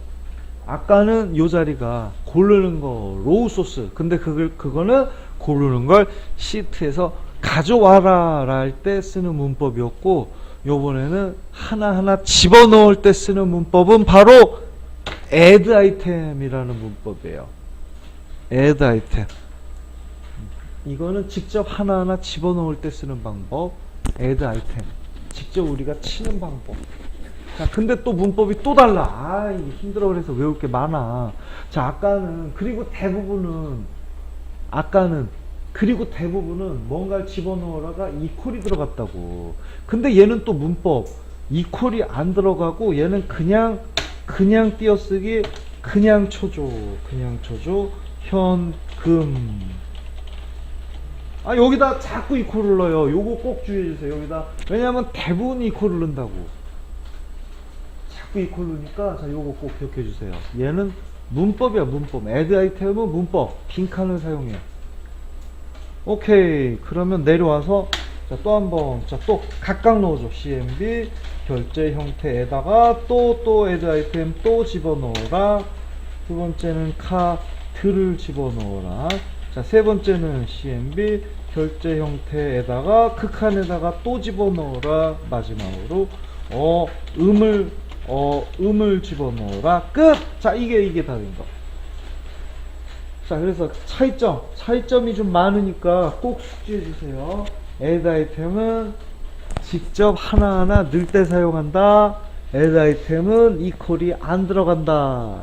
아까는 요 자리가 고르는 거 로우 소스. 근데 그거는 고르는 걸 시트에서 가져와라 할 때 쓰는 문법이었고, 요번에는 하나하나 집어넣을 때 쓰는 문법은 바로 add 아이템이라는 문법이에요. add 아이템. 이거는 직접 하나하나 집어넣을 때 쓰는 방법. add 아이템. 직접 우리가 치는 방법. 자, 근데 또 문법이 또 달라. 아, 이게 힘들어 그래서 외울 게 많아. 자, 아까는 그리고 대부분은 뭔가를 집어넣으라가 이퀄이 들어갔다고. 근데 얘는 또 문법 이퀄이 안 들어가고 얘는 그냥 띄어쓰기 그냥 쳐줘. 현금. 아, 여기다 자꾸 이퀄을 넣어요. 요거 꼭 주의해주세요. 여기다. 왜냐면 대부분 이퀄을 넣는다고. 자꾸 이퀄 넣으니까, 자, 요거 꼭 기억해주세요. 얘는 문법이야, 문법. add 아이템은 문법. 빈칸을 사용해. 오케이. 그러면 내려와서, 자, 또 한 번, 자, 또 각각 넣어줘. CMB, 결제 형태에다가 또 add 아이템 또 집어넣어라. 두 번째는 카드를 집어넣어라. 자, 세 번째는 CMB 결제 형태에다가 극한에다가 또 집어넣어라. 마지막으로 음을 집어넣어라. 끝. 자, 이게 다 된 거. 자, 그래서 차이점이 좀 많으니까 꼭 숙지해 주세요. add 아이템은 직접 하나하나 넣을 때 사용한다. add 아이템은 이퀄이 안 들어간다.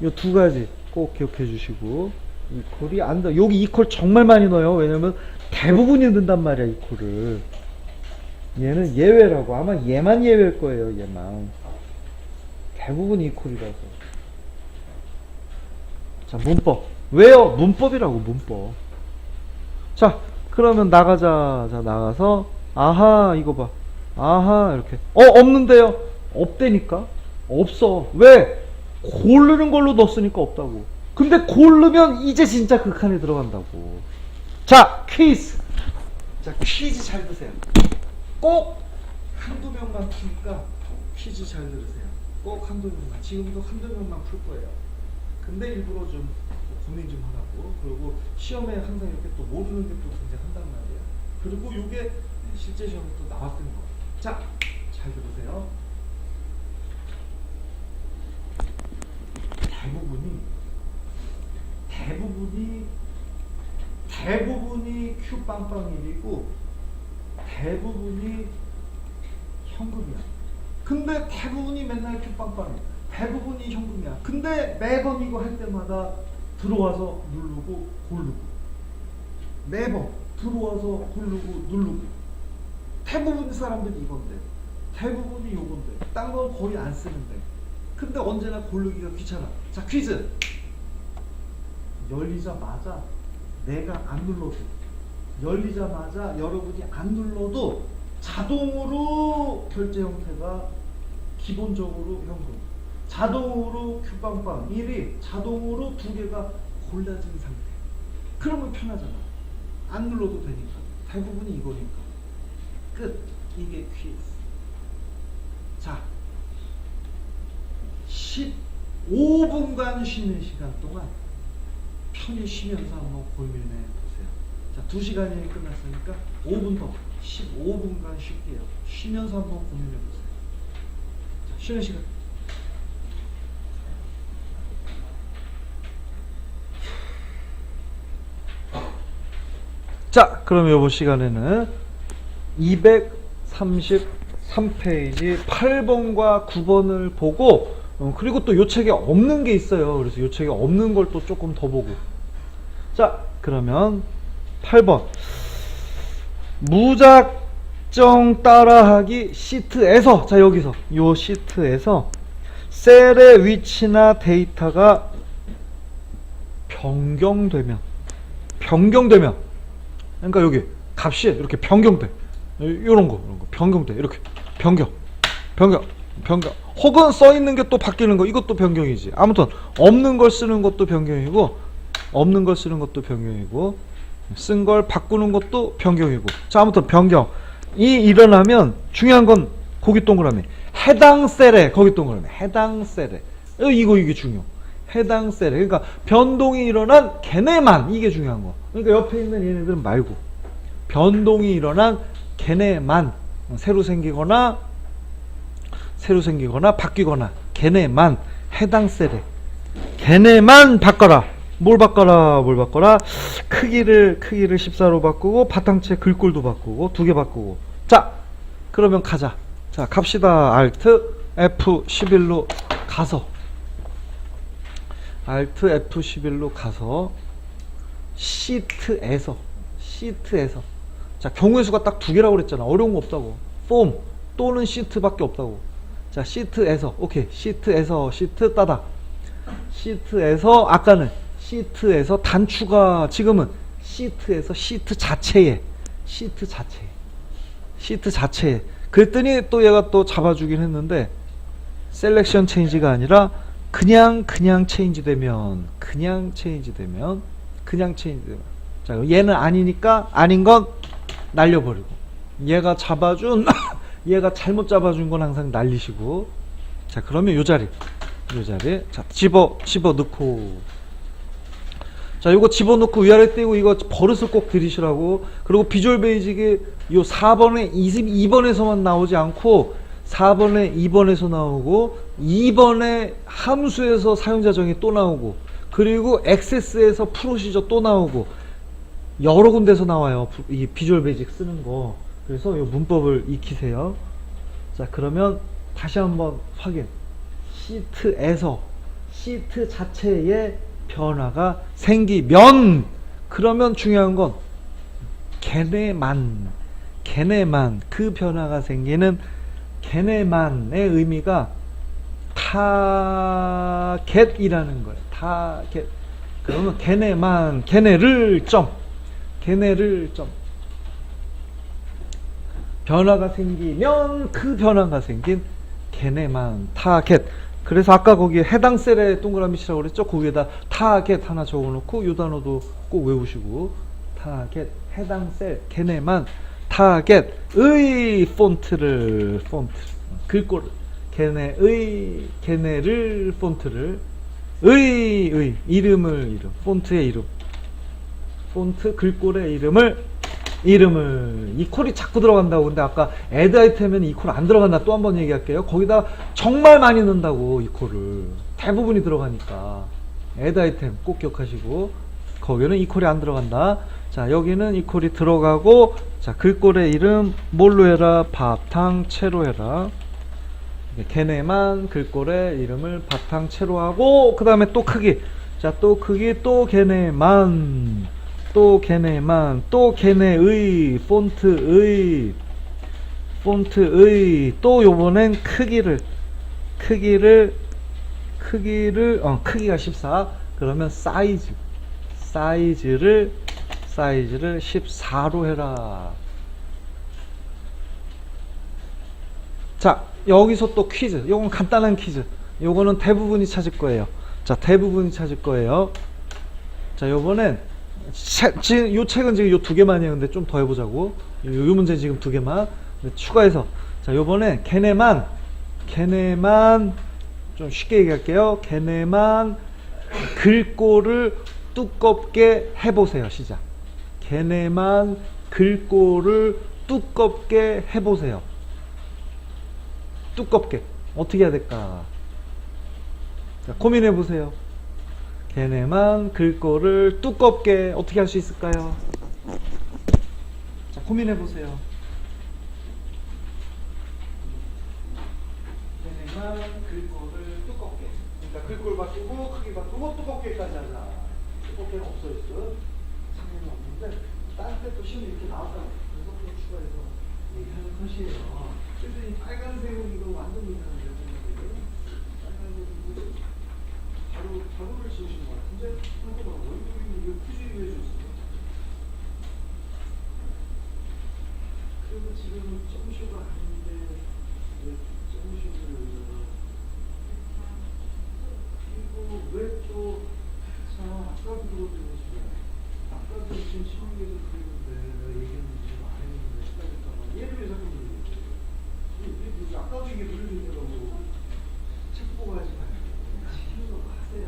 요 두 가지 꼭 기억해 주시고, 이퀄이 안 들어. 여기 이퀄 정말 많이 넣어요. 왜냐면 대부분이 넣는단 말이야, 이퀄을. 얘는 예외라고. 아마 얘만 예외일 거예요, 얘만. 대부분 이퀄이라서. 자, 문법. 왜요? 문법이라고, 문법. 자, 그러면 나가자. 자, 나가서, 아하, 이거 봐. 아하, 이렇게. 없는데요? 없다니까? 없어. 왜? 고르는 걸로 넣었으니까 없다고. 근데 고르면 이제 진짜 극한에 들어간다고. 자, 퀴즈. 자, 퀴즈 잘 드세요. 꼭 한두 명만 푸니까 퀴즈 잘 들으세요. 꼭 한두 명만. 지금도 한두 명만 풀 거예요. 근데 일부러 좀 고민 좀 하라고. 그리고 시험에 항상 이렇게 또 모르는 게 또 존재한단 말이에요. 그리고 이게 실제 시험에 또 나왔던 거. 자, 잘 들으세요. 대부분이 Q빵빵1이고 대부분이 현금이야. 근데 대부분이 맨날 Q빵빵이야. 대부분이 현금이야. 근데 매번 이거 할 때마다 들어와서 누르고 고르고, 매번 들어와서 고르고 누르고. 대부분 사람들이 이건데, 대부분이 요건데, 딴 건 거의 안 쓰는데, 근데 언제나 고르기가 귀찮아. 자, 퀴즈. 열리자마자 내가 안 눌러도, 열리자마자 여러분이 안 눌러도 자동으로 결제 형태가 기본적으로 현금, 자동으로 Q빵빵 1이 자동으로 두 개가 골라진 상태. 그러면 편하잖아. 안 눌러도 되니까. 대부분이 이거니까. 끝. 이게 퀴즈. 자, 15분간 쉬는 시간 동안 편히 쉬면서 한번 고민해 보세요. 자, 2시간이 끝났으니까 5분 더, 15분간 쉴게요. 쉬면서 한번 고민해 보세요. 자, 쉬는 시간. 자, 그럼 이번 시간에는 233페이지 8번과 9번을 보고, 그리고 또 요 책에 없는 게 있어요. 그래서 요 책에 없는 걸 또 조금 더 보고. 자, 그러면 8번 무작정 따라하기 시트에서, 자, 여기서 요 시트에서 셀의 위치나 데이터가 변경되면, 그러니까 여기 값이 이렇게 변경돼. 요런 거 변경돼. 이렇게 변경. 혹은 써 있는 게 또 바뀌는 거, 이것도 변경이지. 아무튼 없는 걸 쓰는 것도 변경이고, 없는 걸 쓰는 것도 변경이고, 쓴 걸 바꾸는 것도 변경이고. 자, 아무튼 변경이 일어나면 중요한 건 거기 동그라미, 해당 셀에, 거기 동그라미, 해당 셀에. 이게 중요. 해당 셀에. 그러니까 변동이 일어난 걔네만, 이게 중요한 거. 그러니까 옆에 있는 얘네들은 말고, 변동이 일어난 걔네만, 새로 생기거나 바뀌거나 걔네만, 해당 셀에 걔네만 바꿔라. 뭘 바꿔라? 크기를 14로 바꾸고, 바탕체 글꼴도 바꾸고, 2개 바꾸고. 자, 그러면 가자. 자, 갑시다. Alt F11로 가서 Alt F11로 가서 시트에서 자, 경우의 수가 딱 두 개라고 그랬잖아. 어려운 거 없다고. 폼 또는 시트밖에 없다고. 자, 시트에서 오케이. 시트에서 시트 따다. 시트에서 아까는 시트에서 단추가 지금은 시트에서 시트 자체에 그랬더니 또 얘가 또 잡아주긴 했는데 셀렉션 체인지가 아니라 그냥 체인지 되면 자, 얘는 아니니까 아닌 건 날려버리고 얘가 잡아준 얘가 잘못 잡아준 건 항상 날리시고 자, 그러면 요 자리 자, 집어 넣고 자, 요거 집어넣고 위아래 떼고 이거 버릇을 꼭 들이시라고. 그리고 비주얼 베이직이 요 4번에 22번에서만 나오지 않고 4번에 2번에서 나오고 2번에 함수에서 사용자 정의 또 나오고 그리고 액세스에서 프로시저 또 나오고 여러 군데서 나와요. 이 비주얼 베이직 쓰는 거. 그래서 요 문법을 익히세요. 자, 그러면 다시 한번 확인. 시트에서 시트 자체에 변화가 생기면 그러면 중요한 건 걔네만 그 변화가 생기는 걔네만의 의미가 타겟이라는 거예요. 타겟. 그러면 걔네를 점 변화가 생기면 그 변화가 생긴 걔네만 타겟. 그래서 아까 거기에 해당 셀에 동그라미 치라고 그랬죠? 거기에다 타겟 하나 적어놓고 이 단어도 꼭 외우시고 타겟 해당 셀 걔네만 타겟의 폰트 글꼴 걔네를 폰트를 이름 폰트의 이름 폰트 글꼴의 이름을 이퀄이 자꾸 들어간다고. 근데 아까 add 아이템에는 이퀄 안 들어간다. 또 한번 얘기할게요. 거기다 정말 많이 넣는다고. 이퀄을 대부분이 들어가니까 add 아이템 꼭 기억하시고 거기는 이퀄이 안 들어간다. 자, 여기는 이퀄이 들어가고 자, 글꼴의 이름 뭘로 해라? 바탕채로 해라. 걔네만 글꼴의 이름을 바탕채로 하고 그 다음에 또 크기. 자, 또 크기 또 걔네만 또 걔네의 폰트의 또 요번엔 크기가 14 그러면 사이즈를 14로 해라. 자, 여기서 또 퀴즈. 요건 간단한 퀴즈. 요거는 대부분이 찾을 거예요. 자, 자, 요번엔 지금 요 책은 지금 요 두 개만이에요. 근데 좀 더 해보자고. 요 문제 지금 두 개만 추가해서. 자, 요번에 걔네만 좀 쉽게 얘기할게요. 걔네만 글꼴을 두껍게 해보세요. 시작. 걔네만 글꼴을 두껍게 해보세요. 두껍게 어떻게 해야 될까? 자, 고민해보세요. 걔네만 글꼴을 두껍게 어떻게 할 수 있을까요? 자, 고민해보세요. 걔네만 글꼴을 두껍게. 그러니까 글꼴 바꾸고 크기 바꾸고 두껍게까지 하자. 두껍게는 없어졌어. 상관이 없는데 다른 때또 시험이 이렇게 나왔다고. 그래서 그거 추가해서 얘기하는 것이에요. 그랬더니 빨간색은 이거 완전 이상한데요. 빨간색은 자료를 지으신 것 같은데 원격이 이거 퀴즈를 해줬어요. 그래서 지금은 점쇼가 아닌데 왜 점쇼를 여기다가 그리고 왜 또 자, 아까도 그러더니 아까도 지금 시험에서 그랬는데 얘기했는지 지금 안 했는데 헷갈릴까봐 얘를 왜 자꾸 그러지? 아까도 이게 누르더라고. 책 보고 하지 말고 시키는 거 하세요.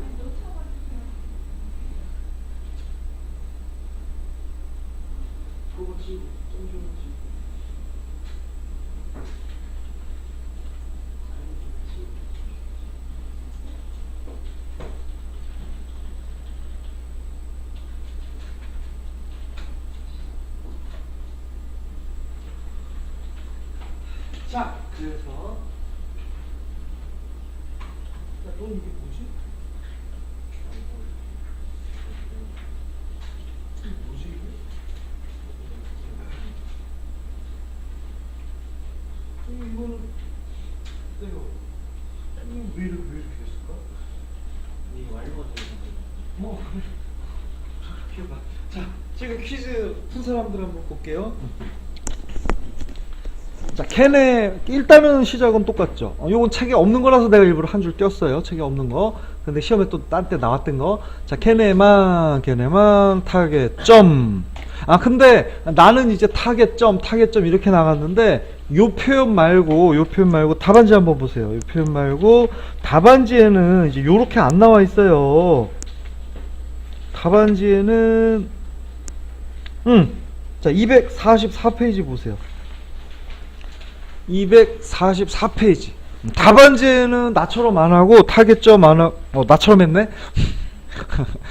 그거 지금 점점은 지금 자, 그래서 야, 넌 이게 뭐지? 이게 뭐지 이게? 이거는 내가 이거 왜 이렇게 됐을까? 이 완료가 되는 뭐 기억나. 자, 지금 퀴즈 푼 사람들 한번 볼게요. 자, 걔네 일단은 시작은 똑같죠. 요건 책에 없는 거라서 내가 일부러 한 줄 띄었어요. 책에 없는 거. 근데 시험에 또 딴 때 나왔던 거. 자, 걔네만 타겟점. 아, 근데 나는 이제 타겟점 이렇게 나갔는데 요 표현 말고 답안지 한번 보세요. 요 표현 말고 답안지에는 이제 요렇게 안 나와 있어요. 답안지에는 자, 244페이지 보세요. 244페이지. 답안지에는 나처럼 안 하고 타겟점 안 하고 나처럼 했네.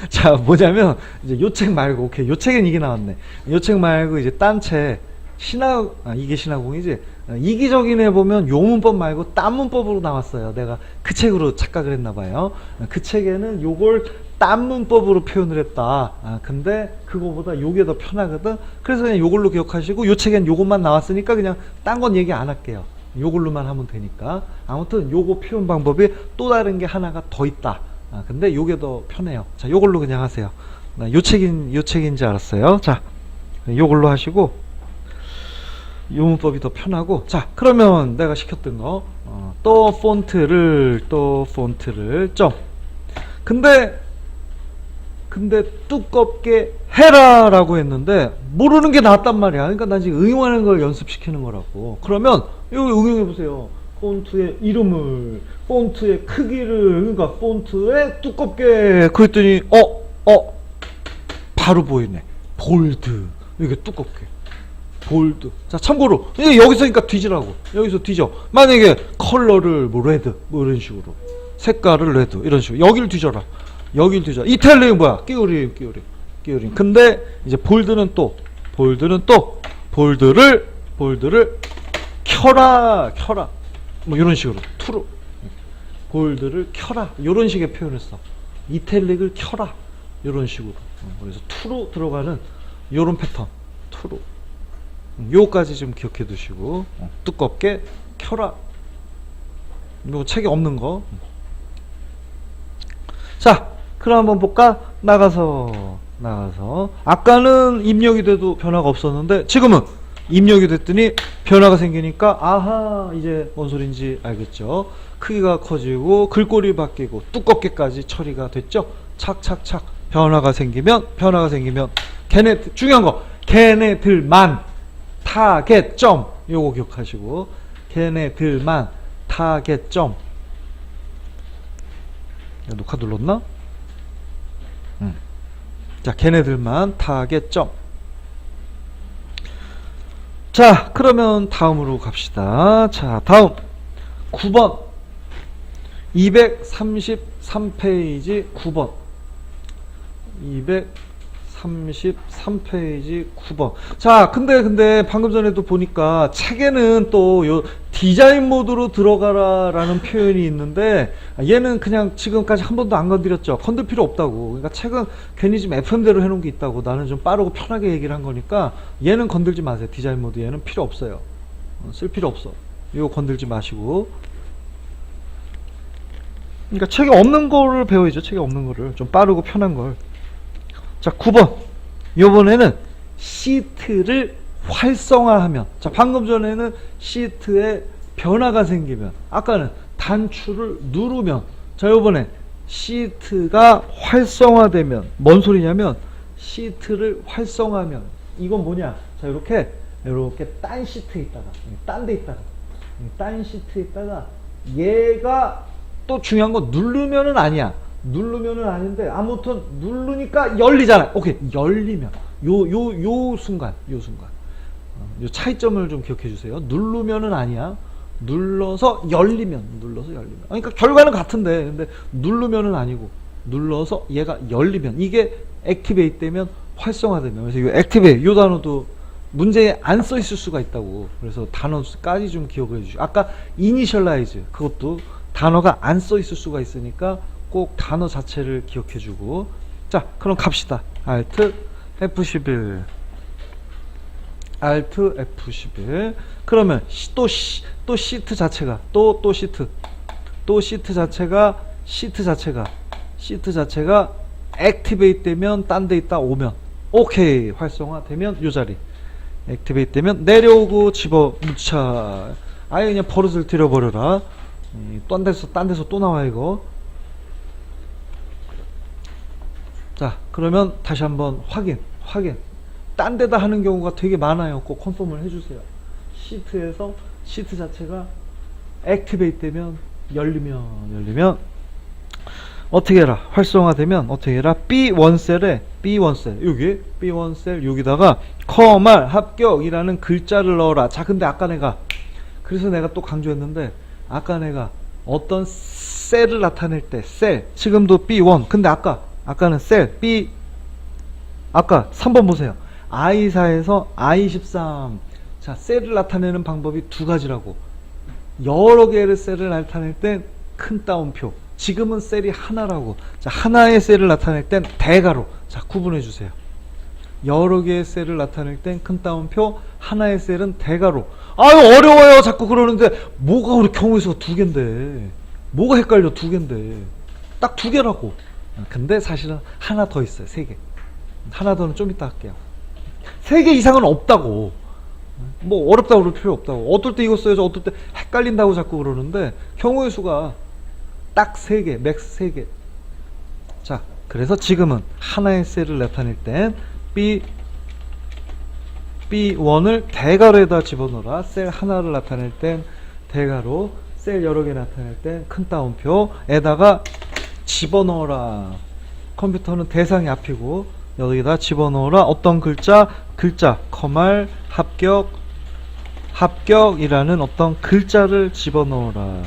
자, 뭐냐면 이제 요 책 말고, 오케이, 요 책엔 이게 나왔네. 요 책 말고 이제 딴 책 이게 신화공이지. 이기적인에 보면 요 문법 말고 딴 문법으로 나왔어요. 내가 그 책으로 착각을 했나봐요. 그 책에는 요걸 딴 문법으로 표현을 했다. 근데 그거보다 요게 더 편하거든. 그래서 그냥 요걸로 기억하시고, 요 책엔 요것만 나왔으니까 그냥 딴 건 얘기 안 할게요. 요걸로만 하면 되니까. 아무튼 요거 표현 방법이 또 다른 게 하나가 더 있다. 근데 요게 더 편해요. 자, 요걸로 그냥 하세요. 요 책인지 알았어요. 자, 요걸로 하시고, 요 문법이 더 편하고. 자, 그러면 내가 시켰던 거, 또 폰트를 점. 근데 두껍게 해라 라고 했는데 모르는 게 나왔단 말이야. 그러니까 난 지금 응용하는 걸 연습시키는 거라고. 그러면 여기 응용해 보세요. 폰트의 이름을, 폰트의 크기를, 그러니까 폰트에 두껍게. 그랬더니 바로 보이네. 볼드. 이게 두껍게. 볼드. 자, 참고로 여기서 그러니까 뒤지라고. 여기서 뒤져. 만약에 컬러를 뭐 레드 뭐 이런 식으로, 색깔을 레드 이런 식으로 여기를 뒤져라. 여기를 뒤져. 이탈리아는 뭐야? 끼우림. 근데 이제 볼드는 또 볼드를 켜라. 뭐 이런 식으로 투로 볼드를 켜라. 이런 식의 표현을 써. 이탈릭을 켜라. 이런 식으로. 그래서 투로 들어가는 이런 패턴. 투로. 요까지 좀 기억해 두시고, 두껍게 켜라. 뭐 책에 없는 거. 자, 그럼 한번 볼까? 나가서 아까는 입력이 돼도 변화가 없었는데 지금은 입력이 됐더니 변화가 생기니까 아하, 이제 뭔 소린지 알겠죠? 크기가 커지고 글꼴이 바뀌고 두껍게까지 처리가 됐죠? 착착착. 변화가 생기면 중요한 거, 걔네들만 타겟점. 요거 기억하시고, 걔네들만 타겟점. 녹화 눌렀나? 자, 걔네들만 타겟점. 자, 그러면 다음으로 갑시다. 자, 다음 9번 233페이지 9번 233페이지 9번. 자, 근데 방금 전에도 보니까 책에는 또 요 디자인 모드로 들어가라 라는 표현이 있는데, 얘는 그냥 지금까지 한 번도 안 건드렸죠. 건들 필요 없다고. 그러니까 책은 괜히 지금 FM대로 해놓은 게 있다고. 나는 좀 빠르고 편하게 얘기를 한 거니까 얘는 건들지 마세요. 디자인 모드 얘는 필요 없어요. 쓸 필요 없어. 이거 건들지 마시고. 그러니까 책에 없는 거를 배워야죠. 책에 없는 거를 좀 빠르고 편한 걸. 자, 9번. 요번에는 시트를 활성화하면. 자, 방금 전에는 시트에 변화가 생기면, 아까는 단추를 누르면. 자, 요번에 시트가 활성화되면. 뭔 소리냐면 시트를 활성화하면 이건 뭐냐? 자, 이렇게 딴 시트에 있다가, 딴 데 있다가, 딴 시트에 있다가, 얘가 또 중요한 건 누르면은 아니야. 누르면은 아닌데, 아무튼 누르니까 열리잖아. 오케이, 열리면 요 순간 요 차이점을 좀 기억해 주세요. 누르면은 아니야. 눌러서 열리면. 그러니까 결과는 같은데, 근데 누르면은 아니고 눌러서 얘가 열리면, 이게 액티베이트 되면, 활성화되면. 그래서 이 액티베이트, 요 단어도 문제에 안 써 있을 수가 있다고. 그래서 단어까지 좀 기억을 해주시고, 아까 이니셜라이즈 그것도 단어가 안 써 있을 수가 있으니까 꼭 단어 자체를 기억해주고. 자, 그럼 갑시다. Alt F11 Alt F11 그러면 또 시트 자체가 시트 자체가 액티베이트 되면 딴 데 있다 오면 오케이 활성화 되면 요 자리 액티베이트 되면 내려오고 집어넣자. 아예 그냥 버릇을 들여버려라. 딴 데서 또 나와 이거. 자, 그러면 다시 한번 확인 딴 데다 하는 경우가 되게 많아요. 꼭 컨펌을 해주세요. 시트에서 시트 자체가 액티베이트 되면 열리면 어떻게 해라. 활성화되면 어떻게 해라. B1셀에 여기 B1셀 여기다가 커말 합격이라는 글자를 넣어라. 자, 근데 아까 내가 그래서 내가 또 강조했는데, 아까 내가 어떤 셀을 나타낼 때 셀 지금도 B1 근데 아까는 셀 B 아까 3번 보세요. I4에서 I13. 자, 셀을 나타내는 방법이 두 가지라고. 여러 개의 셀을 나타낼 땐 큰 따옴표. 지금은 셀이 하나라고. 자, 하나의 셀을 나타낼 땐 대괄호. 자, 구분해 주세요. 여러 개의 셀을 나타낼 땐 큰 따옴표, 하나의 셀은 대괄호. 아유, 어려워요. 자꾸 그러는데 뭐가 우리 경우에서 두 개인데. 뭐가 헷갈려 두 개인데. 딱 두 개라고. 근데 사실은 하나 더 있어요. 세 개. 하나 더는 좀 이따 할게요. 세 개 이상은 없다고. 뭐 어렵다고 그럴 필요 없다고. 어떨 때 이거 써야죠. 어떨 때 헷갈린다고 자꾸 그러는데 경우의 수가 딱 3개, 맥스 3개. 자, 그래서 지금은 하나의 셀을 나타낼 땐 B1을 대괄호에다 집어넣어라. 셀 하나를 나타낼 땐 대괄호, 셀 여러 개 나타낼 땐 큰 따옴표에다가 집어넣어라. 컴퓨터는 대상이 앞이고 여기다 집어넣어라. 어떤 글자, 커말 합격이라는 어떤 글자를 집어넣어라.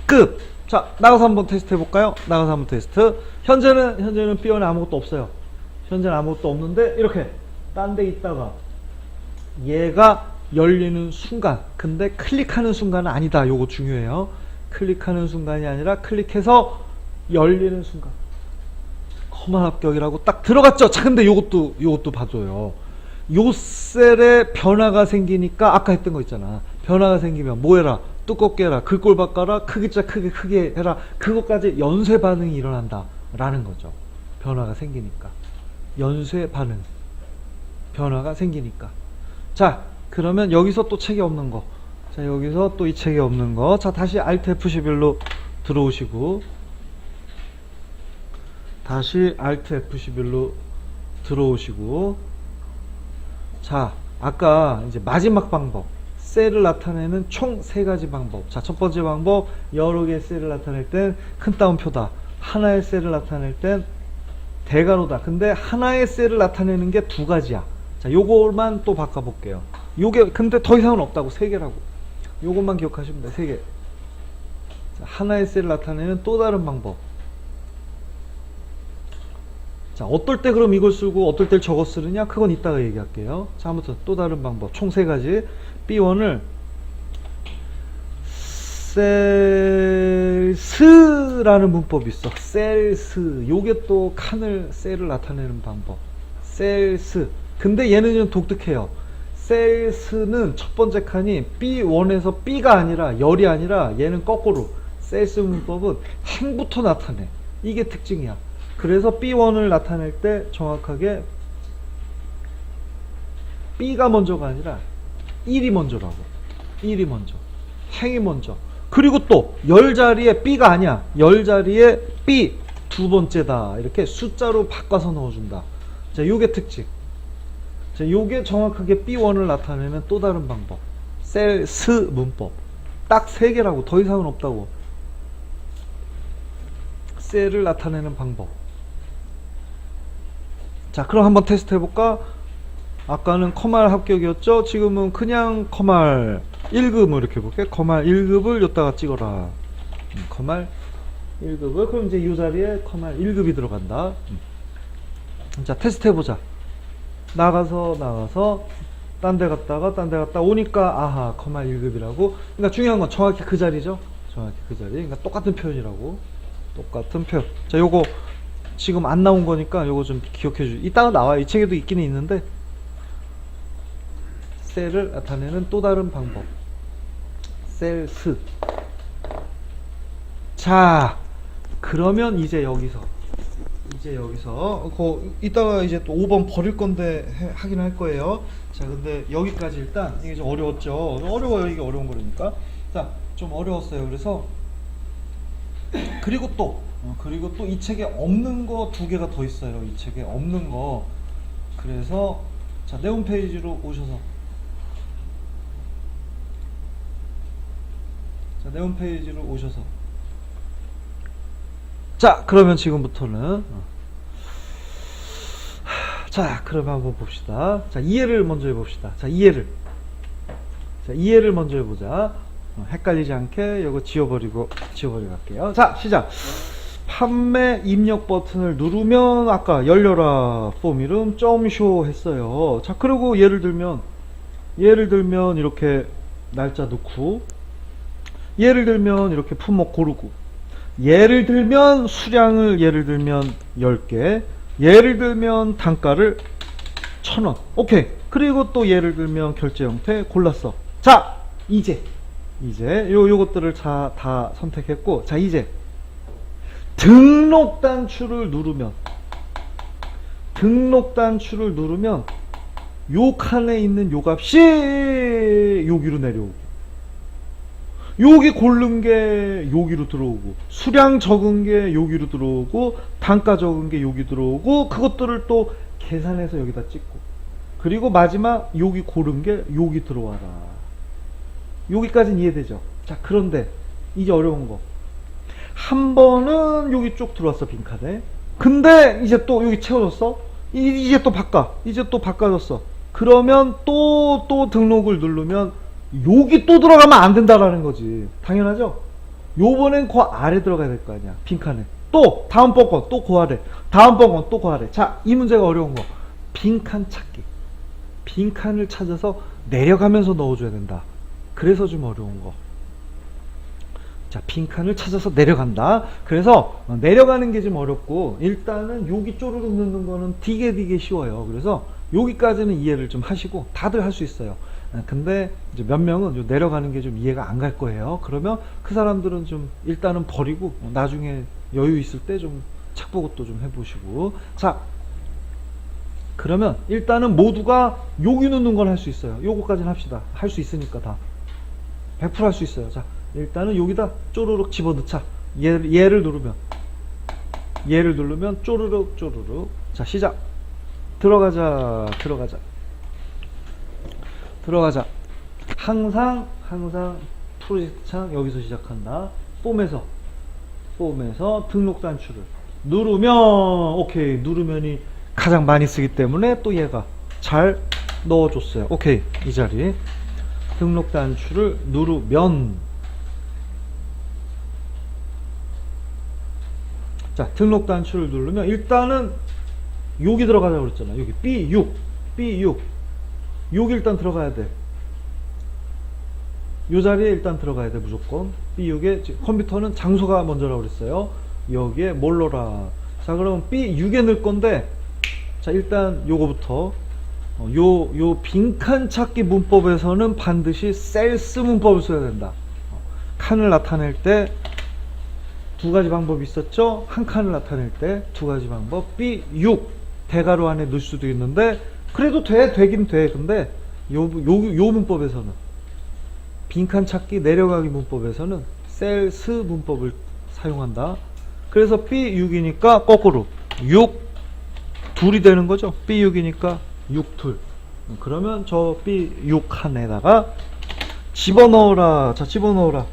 끝. 자, 나가서 한번 테스트 해볼까요? 나가서 한번 테스트. 현재는 B1에 아무것도 없어요. 현재는 아무것도 없는데 이렇게 딴 데 있다가 얘가 열리는 순간, 근데 클릭하는 순간은 아니다. 요거 중요해요. 클릭하는 순간이 아니라 클릭해서 열리는 순간. 커말 합격이라고 딱 들어갔죠. 자, 근데 요것도 봐줘요. 요 셀에 변화가 생기니까 아까 했던 거 있잖아. 변화가 생기면 뭐 해라. 두껍게 해라. 글꼴 바꿔라. 크기자 크게 해라. 그것까지 연쇄 반응이 일어난다 라는 거죠. 변화가 생기니까. 연쇄 반응. 변화가 생기니까. 자, 그러면 여기서 또 책이 없는 거. 자, 여기서 또 이 책이 없는 거. 자, 다시 Alt F11로 들어오시고, 다시 Alt F11로 들어오시고, 자, 아까 이제 마지막 방법. 셀을 나타내는 총 3가지 방법. 자, 첫 번째 방법. 여러 개의 셀을 나타낼 땐 큰 따옴표다. 하나의 셀을 나타낼 땐 대괄호다. 근데 하나의 셀을 나타내는 게 2가지야. 자, 요거만 또 바꿔볼게요. 요게 근데 더 이상은 없다고. 3개라고. 요것만 기억하시면 돼. 3개. 자, 하나의 셀을 나타내는 또 다른 방법. 자, 어떨 때 그럼 이걸 쓰고 어떨 때 저거 쓰느냐? 그건 이따가 얘기할게요. 자, 아무튼 또 다른 방법. 총 3가지. B1을 셀스라는 문법이 있어. 셀스. 요게 또 셀을 나타내는 방법. 셀스. 근데 얘는 좀 독특해요. 셀스는 첫 번째 칸이 B1에서 B가 아니라 열이 아니라 얘는 거꾸로. 셀스 문법은 행부터 나타내. 이게 특징이야. 그래서 B1을 나타낼 때 정확하게 B가 먼저가 아니라 1이 먼저라고. 1이 먼저. 행이 먼저. 그리고 또 열 자리에 B가 아니야. 열 자리에 B 두 번째다. 이렇게 숫자로 바꿔서 넣어준다. 자, 요게 특징. 자, 요게 정확하게 B1을 나타내는 또 다른 방법. 셀스 문법. 딱 3개라고. 더 이상은 없다고. 셀을 나타내는 방법. 자, 그럼 한번 테스트 해볼까? 아까는 커말 합격이었죠? 지금은 그냥 커말 1급 이렇게 해볼게. 커말 1급을 여기다가 찍어라. 커말 1급을. 그럼 이제 이 자리에 커말 1급이 들어간다. 자, 테스트 해보자. 나가서 딴 데 갔다 오니까 아하, 커마 1급이라고. 그러니까 중요한 건 정확히 그 자리죠. 정확히 그 자리. 그러니까 똑같은 표현이라고. 똑같은 표현. 자, 요거 지금 안 나온 거니까 요거 좀 기억해 주세요. 이따가 나와요. 이 책에도 있기는 있는데, 셀을 나타내는 또 다른 방법. 셀스. 자, 그러면 이제 여기서 이따가 이제 또 5번 버릴 건데 하긴 할 거예요. 자, 근데 여기까지 일단 이게 좀 어려웠죠. 어려워요. 이게 어려운 거니까. 자, 좀 어려웠어요. 그래서 그리고 또 이 책에 없는 거 2개가 더 있어요. 이 책에 없는 거. 그래서 자, 내 홈페이지로 오셔서, 자, 내 홈페이지로 오셔서, 자, 그러면 지금부터는 자, 그러면 한번 봅시다. 자, 이해를 먼저 해봅시다. 자, 이해를 먼저 해보자. 헷갈리지 않게 요거 지워버리고 갈게요. 자, 시작. 판매 입력 버튼을 누르면 아까 열려라 폼 이름 점쇼 했어요. 자, 그리고 예를 들면 이렇게 날짜 넣고, 예를 들면 이렇게 품목 고르고, 예를 들면 수량을 예를 들면 10개, 예를 들면 단가를 1,000원. 오케이. 그리고 또 예를 들면 결제 형태 골랐어. 자, 이제 요것들을 다 선택했고, 자, 이제 등록 단추를 누르면 요 칸에 있는 요 값이 여기로 내려오고, 여기 고른 게 여기로 들어오고, 수량 적은 게 여기로 들어오고, 단가 적은 게 여기 들어오고, 그것들을 또 계산해서 여기다 찍고, 그리고 마지막 여기 고른 게 여기 들어와라. 여기까지는 이해되죠? 자, 그런데 이제 어려운 거. 한 번은 여기 쭉 들어왔어, 빈칸에. 근데 이제 또 여기 채워졌어? 이제 또 바꿔줬어. 그러면 또 등록을 누르면 여기 또 들어가면 안 된다라는 거지. 당연하죠? 요번엔 그 아래 들어가야 될 거 아니야. 빈칸에. 또 다음번 건 또 그 아래. 다음번 건 또 그 아래. 자, 이 문제가 어려운 거. 빈칸 찾기. 빈칸을 찾아서 내려가면서 넣어줘야 된다. 그래서 좀 어려운 거. 자, 빈칸을 찾아서 내려간다. 그래서 내려가는 게 좀 어렵고, 일단은 여기 쪼르륵 넣는 거는 되게 쉬워요. 그래서 여기까지는 이해를 좀 하시고, 다들 할 수 있어요. 근데 이제 몇 명은 내려가는 게 좀 이해가 안 갈 거예요. 그러면 그 사람들은 좀 일단은 버리고 나중에 여유 있을 때 좀 책 보고 또 좀 해보시고. 자, 그러면 일단은 모두가 여기 넣는 건 할 수 있어요. 요거까지는 합시다. 할 수 있으니까 다 100% 할 수 있어요. 자, 일단은 여기다 쪼르륵 집어넣자. 얘를 누르면 쪼르륵. 자, 시작. 들어가자. 항상 프로젝트 창 여기서 시작한다. 폼에서 등록 단추를 누르면, 오케이. 누르면이 가장 많이 쓰기 때문에 또 얘가 잘 넣어줬어요. 오케이. 이 자리 등록 단추를 누르면, 자, 등록 단추를 누르면 일단은 여기 들어가자고 그랬잖아. 여기 B6 여기 일단 들어가야 돼. 요 자리에 일단 들어가야 돼, 무조건. B6에 컴퓨터는 장소가 먼저라고 그랬어요. 여기에 뭘 넣어라. 자, 그럼 B6에 넣을 건데, 자, 일단 요거부터 요 빈칸 찾기 문법에서는 반드시 셀스 문법을 써야 된다. 칸을 나타낼 때 두 가지 방법이 있었죠. 한 칸을 나타낼 때 두 가지 방법. B6 대괄호 안에 넣을 수도 있는데, 그래도 되긴 돼. 근데 요 문법에서는, 빈칸 찾기 내려가기 문법에서는 셀스 문법을 사용한다. 그래서 B6이니까 거꾸로 6 둘이 되는 거죠. B6이니까 6 둘. 그러면 저 B6 칸에다가 집어넣어라. 자, 집어넣어라.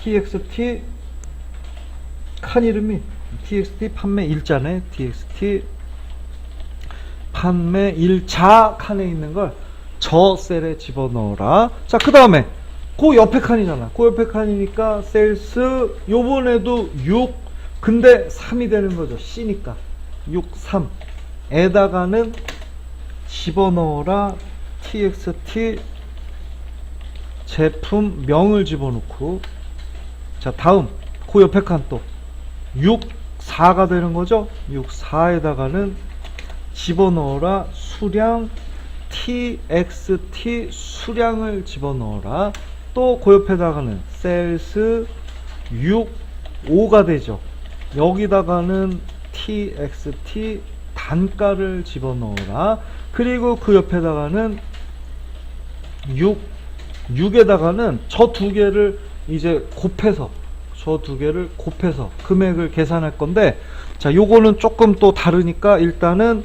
txt 칸 이름이 txt 판매 일자네. txt 판매 일자 칸에 있는 걸 저 셀에 집어넣어라. 자, 그 다음에 그 옆에 칸이잖아. 그 옆에 칸이니까 셀스 요번에도 6 근데 3이 되는 거죠. C니까 6, 3 에다가는 집어넣어라 txt 제품명을 집어넣고, 자 다음 그 옆에 칸 또 64가 되는 거죠. 64에다가는 집어넣어라 수량 txt 수량을 집어넣어라. 또 그 옆에다가는 셀스 65가 되죠. 여기다가는 txt 단가를 집어넣어라. 그리고 그 옆에다가는 6에다가는 저 두 개를 이제 곱해서, 저 두 개를 곱해서 금액을 계산할 건데, 자 요거는 조금 또 다르니까 일단은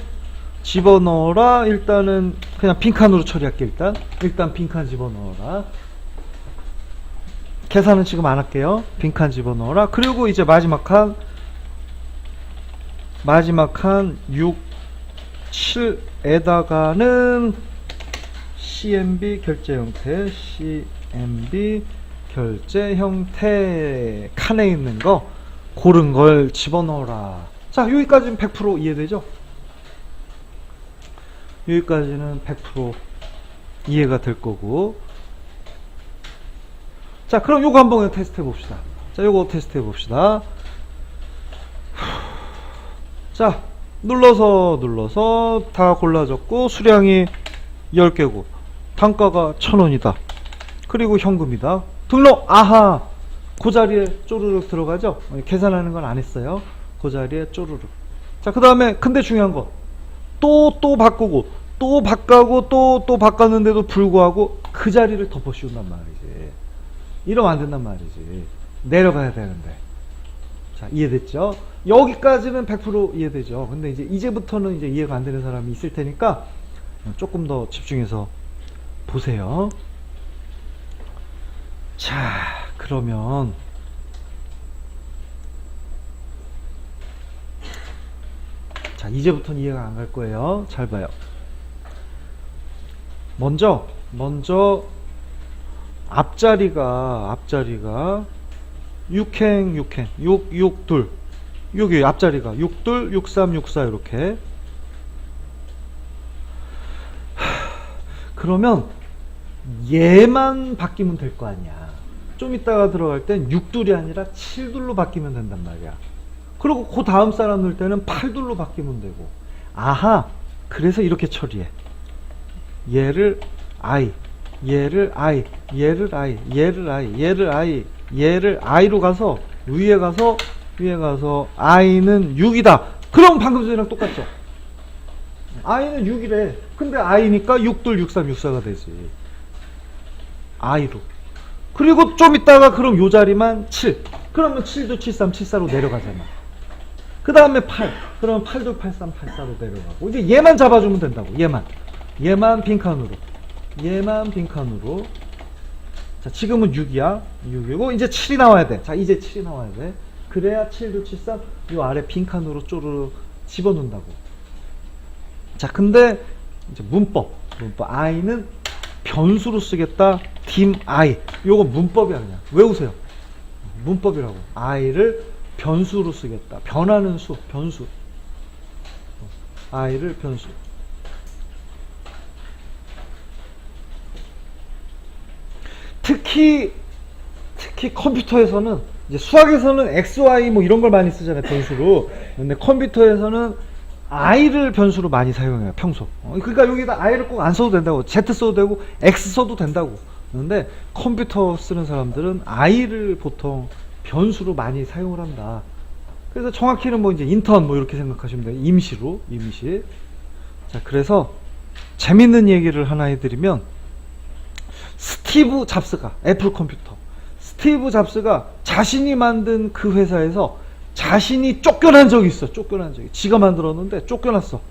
집어넣어라. 일단은 그냥 빈칸으로 처리할게. 일단 빈칸 집어넣어라. 계산은 지금 안 할게요. 빈칸 집어넣어라. 그리고 이제 마지막 칸 6, 7에다가는 CMB 결제 형태, CMB 결제 형태 칸에 있는 거 고른 걸 집어넣어라. 자 여기까지는 100% 이해되죠? 여기까지는 100% 이해가 될 거고, 자 그럼 요거 한번 테스트 해봅시다. 자 요거 테스트 해봅시다. 자 눌러서 다 골라졌고, 수량이 10개고 단가가 1000원이다. 그리고 현금이다. 등록. 아하, 그 자리에 쪼르륵 들어가죠. 계산하는 건 안 했어요. 그 자리에 쪼르륵. 자 그 다음에 근데 중요한 거 또 바꾸고 또 바꿨는데도 불구하고 그 자리를 덮어 씌운단 말이지. 이러면 안 된단 말이지. 내려가야 되는데. 자 이해됐죠? 여기까지는 100% 이해되죠. 근데 이제부터는 이제 이해가 안 되는 사람이 있을 테니까 조금 더 집중해서 보세요. 자 그러면 자 이제부터는 이해가 안 갈 거예요. 잘 봐요. 먼저 앞자리가 6행 6, 6이 앞자리가 6, 6, 3, 6, 4 이렇게. 그러면 얘만 바뀌면 될 거 아니야. 좀 이따가 들어갈 땐 6둘이 아니라 7둘로 바뀌면 된단 말이야. 그리고 그 다음 사람 넣을 때는 8둘로 바뀌면 되고. 아하, 그래서 이렇게 처리해. 얘를 I, 얘를 I, 얘를 I, 얘를 I, 얘를 I, 얘를 I로 가서 위에 가서 I는 6이다. 그럼 방금 전이랑 똑같죠? I는 6이래. 근데 I니까 6둘 6, 3, 6, 4가 되지. I로. 그리고 좀 있다가 그럼 요 자리만 7. 그러면 7도 7, 3, 7, 4로 내려가잖아. 그 다음에 8. 그러면 8도 8, 3, 8, 4로 내려가고. 이제 얘만 잡아주면 된다고. 얘만 빈칸으로. 자, 지금은 6이야. 6이고, 이제 7이 나와야 돼. 자, 이제 7이 나와야 돼. 그래야 7도 7, 3, 요 아래 빈칸으로 쪼르르 집어넣는다고. 자, 근데, 이제 문법. I는 변수로 쓰겠다. dim I. 요거 문법이야, 그냥. 외우세요. 문법이라고. I를 변수로 쓰겠다. 변하는 수, 변수. I를 변수. 특히 컴퓨터에서는, 이제 수학에서는 XY 뭐 이런 걸 많이 쓰잖아요, 변수로. 근데 컴퓨터에서는 I를 변수로 많이 사용해요, 평소. 그러니까 여기다 I를 꼭 안 써도 된다고. Z 써도 되고, X 써도 된다고. 그런데 컴퓨터 쓰는 사람들은 I를 보통 변수로 많이 사용을 한다. 그래서 정확히는 뭐 이제 인턴 뭐 이렇게 생각하시면 돼요. 임시. 자, 그래서 재밌는 얘기를 하나 해드리면, 스티브 잡스가, 애플 컴퓨터, 스티브 잡스가 자신이 만든 그 회사에서 자신이 쫓겨난 적이 있어. 지가 만들었는데 쫓겨났어.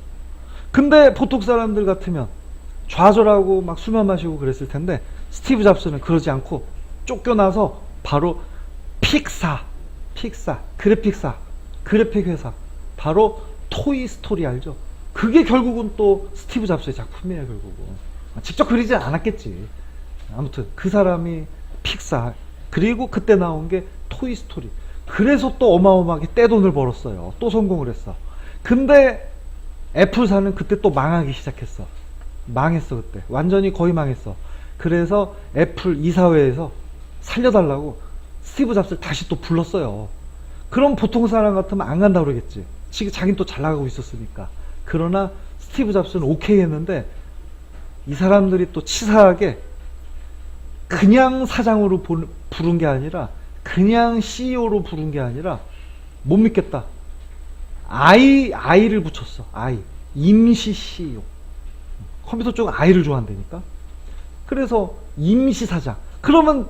근데 보통 사람들 같으면 좌절하고 막 술만 마시고 그랬을 텐데, 스티브 잡스는 그러지 않고 쫓겨나서 바로 픽사, 그래픽 회사, 바로 토이스토리 알죠? 그게 결국은 또 스티브 잡스의 작품이에요, 결국은. 직접 그리지 않았겠지. 아무튼 그 사람이 픽사, 그리고 그때 나온 게 토이스토리. 그래서 또 어마어마하게 떼돈을 벌었어요. 또 성공을 했어. 근데 애플사는 그때 또 망하기 시작했어. 망했어. 그때 완전히 거의 망했어. 그래서 애플 이사회에서 살려달라고 스티브 잡스를 다시 또 불렀어요. 그럼 보통 사람 같으면 안 간다고 그러겠지. 지금 자긴 또 잘 나가고 있었으니까. 그러나 스티브 잡스는 오케이 했는데 이 사람들이 또 치사하게 그냥 사장으로 부른 게 아니라, 그냥 CEO로 부른 게 아니라, 못 믿겠다, I를 붙였어. 임시 CEO. 컴퓨터 쪽은 I를 좋아한다니까. 그래서 임시 사장. 그러면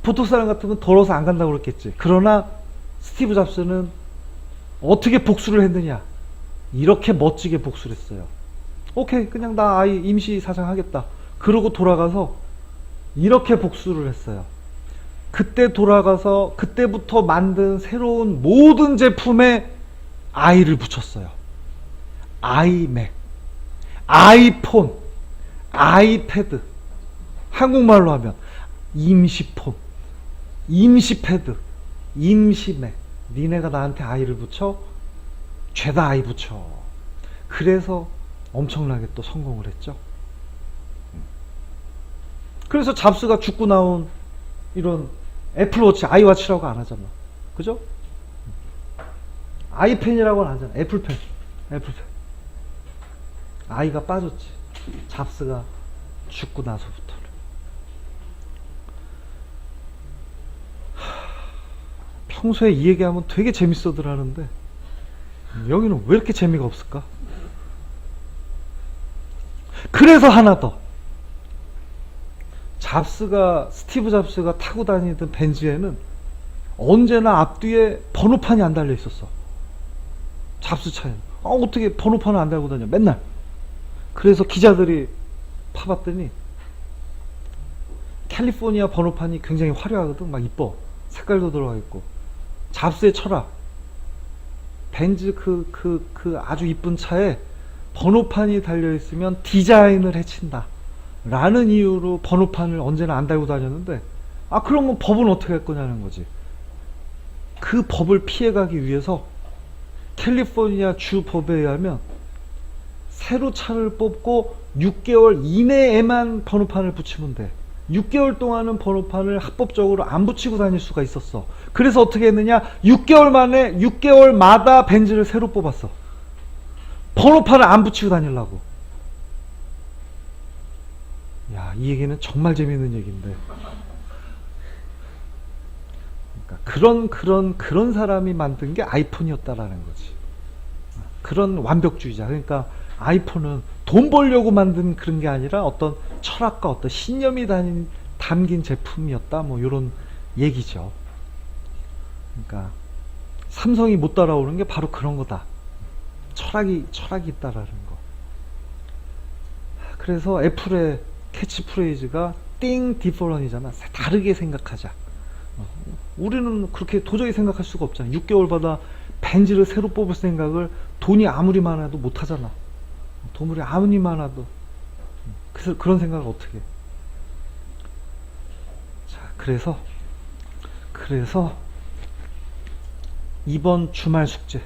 보통 사람 같으면 더러워서 안 간다고 그랬겠지. 그러나 스티브 잡스는 어떻게 복수를 했느냐, 이렇게 멋지게 복수를 했어요. 오케이, 그냥 나 임시 사장 하겠다. 그러고 돌아가서 이렇게 복수를 했어요. 그때 돌아가서 그때부터 만든 새로운 모든 제품에 I를 붙였어요. 아이맥, 아이폰, 아이패드, 한국말로 하면 임시폰, 임시패드, 임시맥. 니네가 나한테 I를 붙여? 죄다 I 붙여. 그래서 엄청나게 또 성공을 했죠. 그래서 잡스가 죽고 나온 이런 애플워치, 아이워치라고 안 하잖아. 그죠? 아이펜이라고는 안 하잖아. 애플펜. 아이가 빠졌지. 잡스가 죽고 나서부터는. 평소에 이 얘기하면 되게 재밌어들 하는데 여기는 왜 이렇게 재미가 없을까? 그래서 하나 더. 스티브 잡스가 타고 다니던 벤츠에는 언제나 앞뒤에 번호판이 안 달려 있었어. 잡스 차에는. 어떻게 번호판을 안 달고 다녀, 맨날. 그래서 기자들이 파봤더니 캘리포니아 번호판이 굉장히 화려하거든. 막 이뻐. 색깔도 들어가 있고. 잡스의 철학. 벤츠 그 아주 이쁜 차에 번호판이 달려 있으면 디자인을 해친다 라는 이유로 번호판을 언제나 안 달고 다녔는데, 그러면 법은 어떻게 할 거냐는 거지. 그 법을 피해가기 위해서 캘리포니아 주 법에 의하면 새로 차를 뽑고 6개월 이내에만 번호판을 붙이면 돼. 6개월 동안은 번호판을 합법적으로 안 붙이고 다닐 수가 있었어. 그래서 어떻게 했느냐, 6개월마다 벤츠를 새로 뽑았어. 번호판을 안 붙이고 다니려고. 야, 이 얘기는 정말 재밌는 얘기인데. 그러니까 그런 사람이 만든 게 아이폰이었다라는 거지. 그런 완벽주의자. 그러니까 아이폰은 돈 벌려고 만든 그런 게 아니라 어떤 철학과 어떤 신념이 담긴 제품이었다, 뭐 이런 얘기죠. 그러니까 삼성이 못 따라오는 게 바로 그런 거다. 철학이 있다라는 거. 그래서 애플의 캐치프레이즈가 think different이잖아. 다르게 생각하자. 우리는 그렇게 도저히 생각할 수가 없잖아. 6개월마다 벤츠를 새로 뽑을 생각을 돈이 아무리 많아도 못 하잖아. 돈이 아무리 많아도. 그래서 그런 생각을 어떻게 해. 자, 그래서 이번 주말 숙제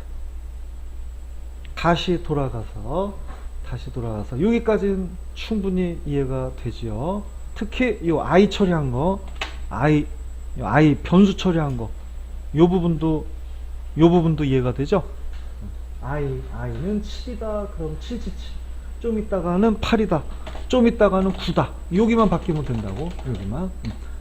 다시 돌아가서 여기까지는 충분히 이해가 되지요. 특히 이 I 처리한 거, I 변수 처리한 거, 요 부분도 이해가 되죠? I는 7이다. 그럼 777. 좀 있다가는 8이다. 좀 있다가는 9다. 여기만 바뀌면 된다고. 여기만.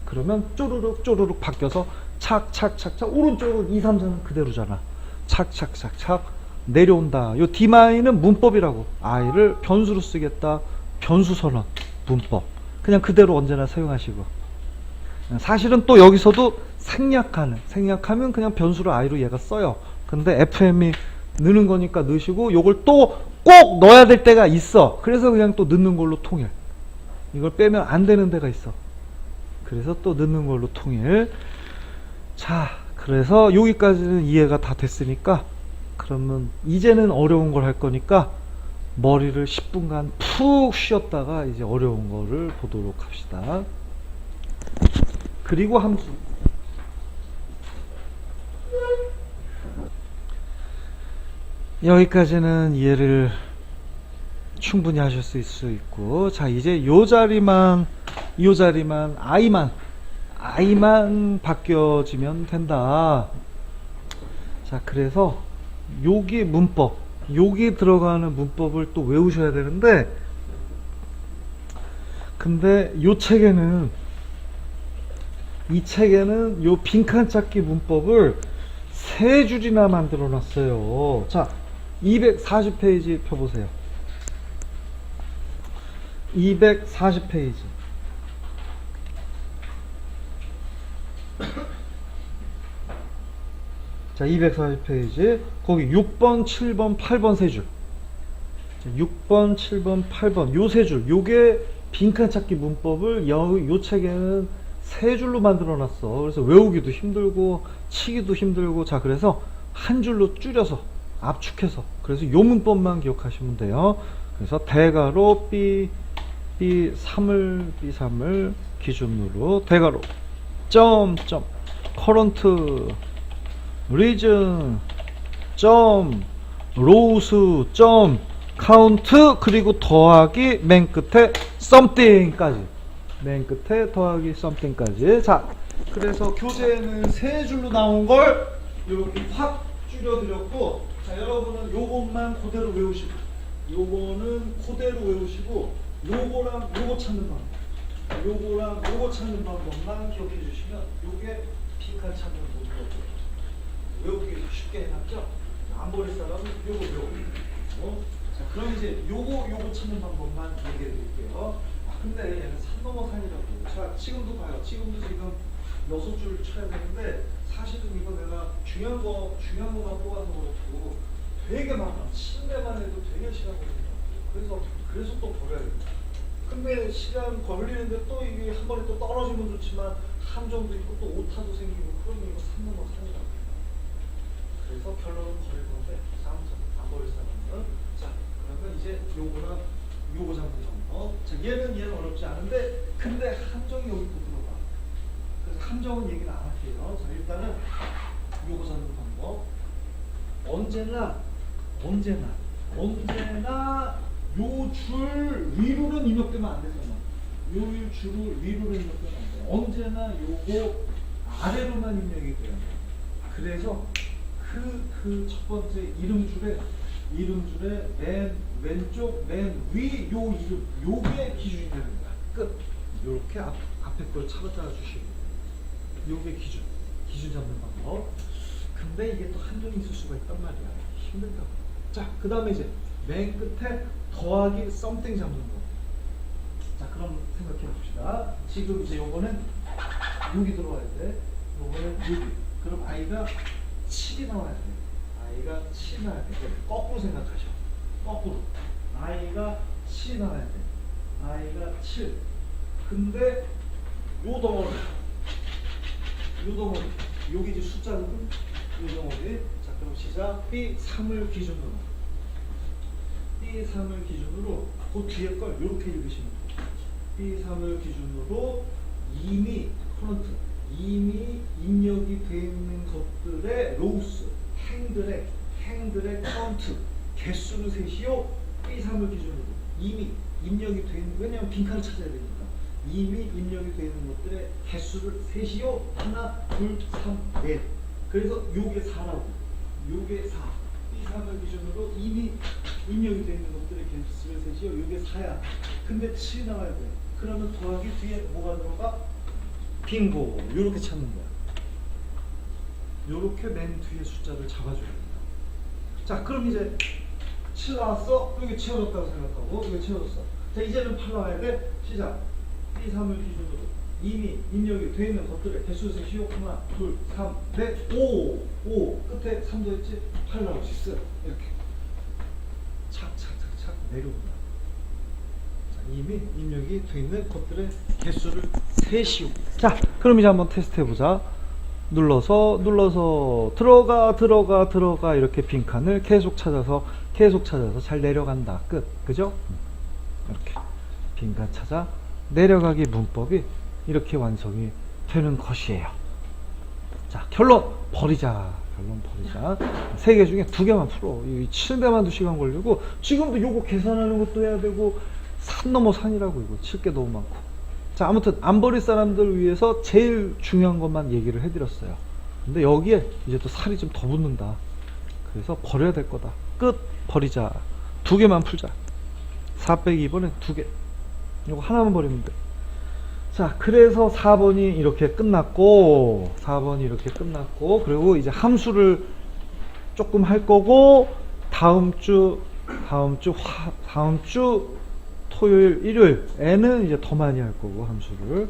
그러면 쪼르륵 바뀌어서 착착착착. 오른쪽은 2, 3, 4는 그대로잖아. 착착착착 내려온다. 요 D마이는 문법이라고. I를 변수로 쓰겠다. 변수 선언. 문법. 그냥 그대로 언제나 사용하시고. 사실은 또 여기서도 생략하면 그냥 변수로 I로 얘가 써요. 근데 FM이 넣는 거니까 넣으시고, 요걸 또 꼭 넣어야 될 때가 있어. 그래서 그냥 또 넣는 걸로 통일. 이걸 빼면 안 되는 데가 있어. 그래서 또 넣는 걸로 통일. 자, 그래서 여기까지는 이해가 다 됐으니까, 그러면 이제는 어려운 걸 할 거니까 머리를 10분간 푹 쉬었다가 이제 어려운 거를 보도록 합시다. 그리고 함수. 여기까지는 이해를 충분히 하실 수 있고, 자 이제 요 자리만 I만 바뀌어지면 된다. 자 그래서 여기 문법, 여기 들어가는 문법을 또 외우셔야 되는데, 근데 이 책에는 요 빈칸 찾기 문법을 3줄이나 만들어 놨어요. 자 240페이지 펴보세요. 240페이지. 자 240페이지 거기 6번 7번 8번 3줄. 6번 7번 8번 요 3줄, 요게 빈칸 찾기 문법을 요 책에는 3줄로 만들어 놨어. 그래서 외우기도 힘들고 치기도 힘들고, 자 그래서 한 줄로 줄여서 압축해서, 그래서 요 문법만 기억하시면 돼요. 그래서 대괄호 B3을 기준으로 대괄호 점점 커런트 리즌 점 로우스 점 카운트, 그리고 더하기 맨 끝에 something까지, 맨 끝에 더하기 something까지. 자 그래서 교재에는 3줄로 나온 걸 이렇게 확 줄여드렸고, 자 여러분은 요것만 그대로 외우시고, 요거는 그대로 외우시고, 요거랑 요거 찾는 방법, 요거랑 요거 찾는 방법만 기억해 주시면 요게 빈칸 찾는 방법이에요. 외우기 쉽게 해놨죠? 안 버릴 사람은 요거 외우고. 자 그럼 이제 요거 찾는 방법만 얘기해 드릴게요. 근데 얘는 산 넘어 산이라고. 자 지금도 봐요. 지금도 지금 6줄 쳐야 되는데, 사실은 이거 내가 중요한 거만 뽑아서 그렇고 되게 많아. 침대만 해도 되게 시간 걸린다. 그래서 또 버려야 된다. 근데 시간 걸리는데 또 이게 한 번에 또 떨어지면 좋지만 함정도 있고 또 오타도 생기고, 그러면 이거 산 넘어 산이라고. 그래서 결론은 버릴 건데, 안 버릴 사람은. 자 그러면 이제 요거랑 요거 잡는 방법. 자 얘는 어렵지 않은데, 근데 함정이 여기 또 들어가. 그래서 함정은 얘기는 안 할게요. 자 일단은 요거 잡는 방법. 언제나 요 줄 위로는 입력되면 안 되잖아. 요 줄을 위로는 입력되면 안 돼. 언제나 요거 아래로만 입력이 돼요. 그래서 그 첫 번째 이름줄에 맨 왼쪽 맨 위 요 이름, 요게 기준이 되는 거야. 끝. 요렇게 앞에 걸 찾아 주시고, 요게 기준 잡는 방법. 근데 이게 또 한정이 있을 수가 있단 말이야. 힘들다고. 자 그 다음에 이제 맨 끝에 더하기 something 잡는 거. 자 그럼 생각해 봅시다. 지금 이제 요거는 여기 들어와야 돼. 요거는 여기. 그럼 I가 7이 나와야 돼. I가 7이 나와야 돼. 거꾸로 생각하셔. 거꾸로. I가 7이 나와야 돼. I가 7. 근데 요 덩어리, 여기 이제 숫자거든. 요 덩어리. 자 그럼 시작. B3을 기준으로 그 뒤에 걸 이렇게 읽으시면 돼요. B3을 기준으로 이미 입력이 되어 있는 것들의 로우스, 행들의 카운트, 개수를 세시오. B3을 기준으로 이미 입력이 되어 있는, 왜냐하면 빈칸을 찾아야 되니까, 이미 입력이 되어 있는 것들의 개수를 세시오. 하나, 둘, 3, 넷. 그래서 요게 4라고. 요게 4. B3을 기준으로 이미 입력이 되어 있는 것들의 개수를 세시오. 요게 4야. 근데 7이 나와야 돼. 그러면 더하기 뒤에 뭐가 들어가? 빙고. 요렇게 찾는 거야. 요렇게 맨 뒤에 숫자를 잡아줘야 된다. 자 그럼 이제 7 나왔어. 여기 채워졌다고 생각하고, 여기 채워졌어. 자 이제는 8 나와야 돼. 시작. B3을 기준으로 이미 입력이 되어 있는 것들의 개수 세시오. 하나, 둘, 3, 넷, 5 끝에 3 더했지? 8 나올 수 있어. 이렇게 착착착착 내려온다. 자, 이미 입력이 되어 있는 것들의 개수를 세시오. 자 그럼 이제 한번 테스트 해보자. 눌러서 들어가 이렇게 빈칸을 계속 찾아서 잘 내려간다. 끝. 그죠? 이렇게 빈칸 찾아 내려가기 문법이 이렇게 완성이 되는 것이에요. 자 결론 버리자. 결론 버리자. 3개 중에 2개만 풀어. 이 7대만도 시간 걸리고, 지금도 요거 계산하는 것도 해야 되고, 산 넘어 산이라고 이거. 칠 게 너무 많고. 자, 아무튼 안 버릴 사람들 위해서 제일 중요한 것만 얘기를 해드렸어요. 근데 여기에 이제 또 살이 좀 더 붙는다. 그래서 버려야 될 거다. 끝. 버리자. 2개만 풀자. 4 빼기 2번에 2개. 이거 하나만 버리면 돼. 자, 그래서 4번이 이렇게 끝났고, 4번이 이렇게 끝났고, 그리고 이제 함수를 조금 할 거고, 다음 주 토요일, 일요일에는 이제 더 많이 할 거고, 함수를.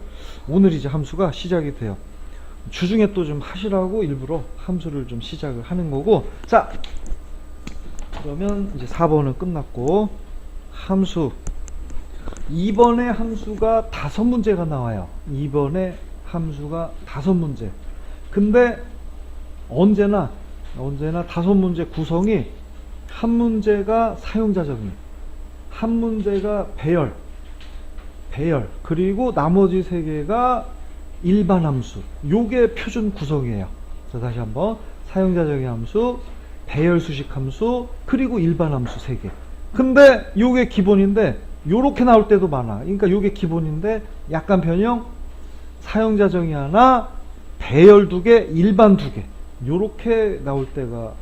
오늘 이제 함수가 시작이 돼요. 주중에 또 좀 하시라고 일부러 함수를 좀 시작을 하는 거고. 자, 그러면 이제 4번은 끝났고, 함수. 2번의 함수가 5문제가 나와요. 2번의 함수가 5문제. 근데 언제나 5문제 구성이 한 문제가 사용자 정의, 한 문제가 배열, 그리고 나머지 3개가 일반 함수. 요게 표준 구성이에요. 자, 다시 한번. 사용자 정의 함수, 배열 수식 함수, 그리고 일반 함수 3개. 근데 요게 기본인데 요렇게 나올 때도 많아. 그러니까 요게 기본인데 약간 변형, 사용자 정의 하나, 배열 2개, 일반 2개. 요렇게 나올 때가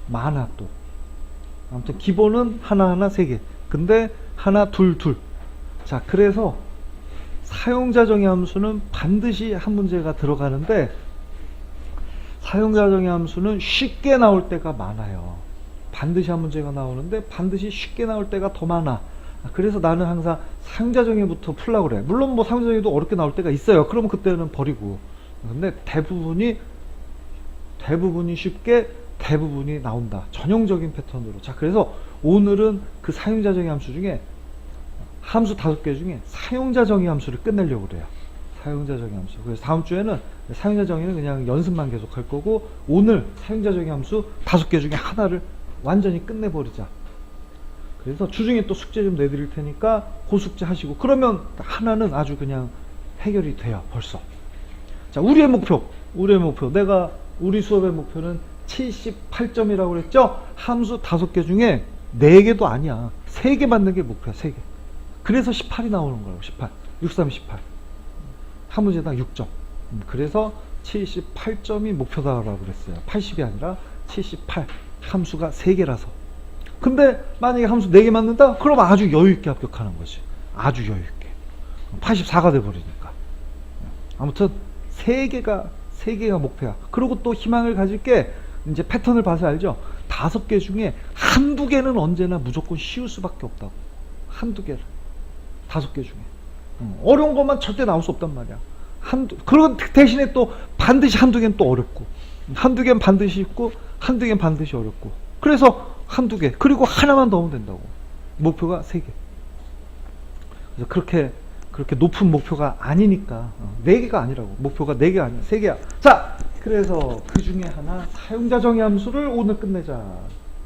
많아 또. 아무튼 기본은 하나하나 3개. 근데 하나, 둘. 자, 그래서 사용자 정의 함수는 반드시 한 문제가 들어가는데, 사용자 정의 함수는 쉽게 나올 때가 많아요. 반드시 한 문제가 나오는데 반드시 쉽게 나올 때가 더 많아. 그래서 나는 항상 사용자 정의부터 풀려고 그래. 물론 뭐 사용자 정의도 어렵게 나올 때가 있어요. 그러면 그때는 버리고. 근데 대부분이 쉽게 대부분이 나온다. 전형적인 패턴으로. 자, 그래서 오늘은 그 사용자 정의 함수 중에 함수 5개 중에 사용자 정의 함수를 끝내려고 그래요. 사용자 정의 함수. 그래서 다음 주에는 사용자 정의는 그냥 연습만 계속 할 거고, 오늘 사용자 정의 함수 5개 중에 하나를 완전히 끝내버리자. 그래서 주중에 또 숙제 좀 내드릴 테니까 그 숙제 하시고, 그러면 하나는 아주 그냥 해결이 돼요. 벌써. 자, 우리 수업의 목표는 78점이라고 그랬죠? 함수 5개 중에 4개도 아니야. 3개 맞는 게 목표야. 3개. 그래서 18이 나오는 거예요. 18. 63, 18. 한 문제당 6점. 그래서 78점이 목표다라고 그랬어요. 80이 아니라 78. 함수가 3개라서. 근데 만약에 함수 4개 맞는다? 그럼 아주 여유있게 합격하는 거지. 아주 여유있게. 84가 돼버리니까. 아무튼 3개가 목표야. 그리고 또 희망을 가질 게, 이제 패턴을 봐서 알죠? 5개 중에 1~2개는 언제나 무조건 쉬울 수밖에 없다고. 1~2개를. 5개 중에. 어려운 것만 절대 나올 수 없단 말이야. 그리고 대신에 또 반드시 1~2개는 또 어렵고, 1~2개는 반드시 쉽고, 1~2개는 반드시 어렵고. 그래서 1~2개. 그리고 하나만 더 하면 된다고. 목표가 3개. 그래서 그렇게 높은 목표가 아니니까. 4개가 아니라고. 목표가 4개가 아니야. 3개야. 자, 그래서 그 중에 하나, 사용자 정의 함수를 오늘 끝내자.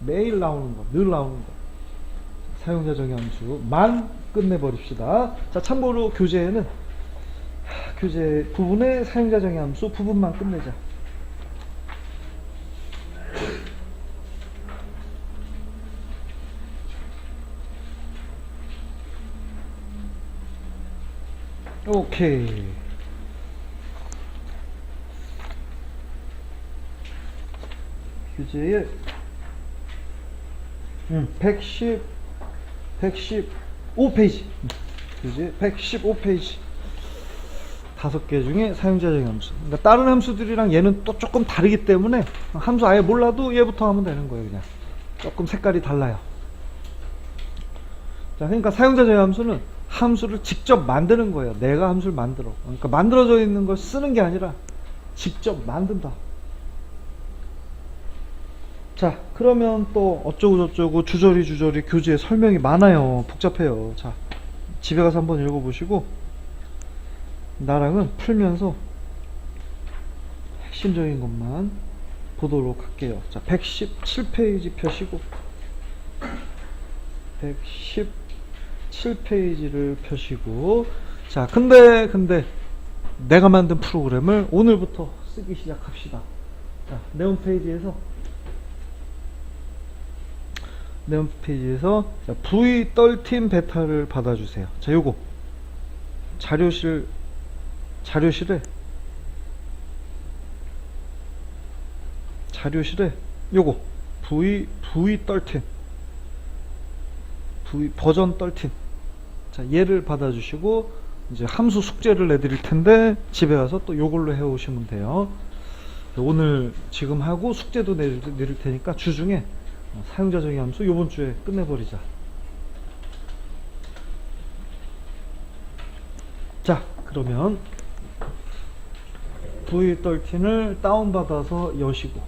매일 나오는 거, 늘 나오는 거. 사용자 정의 함수만 끝내버립시다. 자, 참고로 교재 부분의 사용자 정의 함수 부분만 끝내자. 오케이. 교재에 115페이지. 교재 115페이지. 5개 중에 사용자 정의 함수. 그러니까 다른 함수들이랑 얘는 또 조금 다르기 때문에 함수 아예 몰라도 얘부터 하면 되는 거예요. 그냥 조금 색깔이 달라요. 자, 그러니까 사용자 정의 함수는 함수를 직접 만드는 거예요. 내가 함수를 만들어. 그러니까 만들어져 있는 걸 쓰는 게 아니라 직접 만든다. 자, 그러면 또 어쩌고저쩌고 주저리 교재에 설명이 많아요. 복잡해요. 자, 집에 가서 한번 읽어보시고 나랑은 풀면서 핵심적인 것만 보도록 할게요. 자, 117페이지 펴시고 117페이지를 펴시고. 자, 근데 내가 만든 프로그램을 오늘부터 쓰기 시작합시다. 자, 네온 페이지에서 자, V13 베타를 받아주세요. 자, 요거 자료실에 요거 V13 버전 13. 자, 얘를 받아주시고 이제 함수 숙제를 내드릴 텐데 집에 가서 또 요걸로 해오시면 돼요. 오늘 지금 하고 숙제도 내릴 테니까 주중에 사용자 정의 함수 요번 주에 끝내버리자. 자, 그러면 V13을 다운받아서 여시고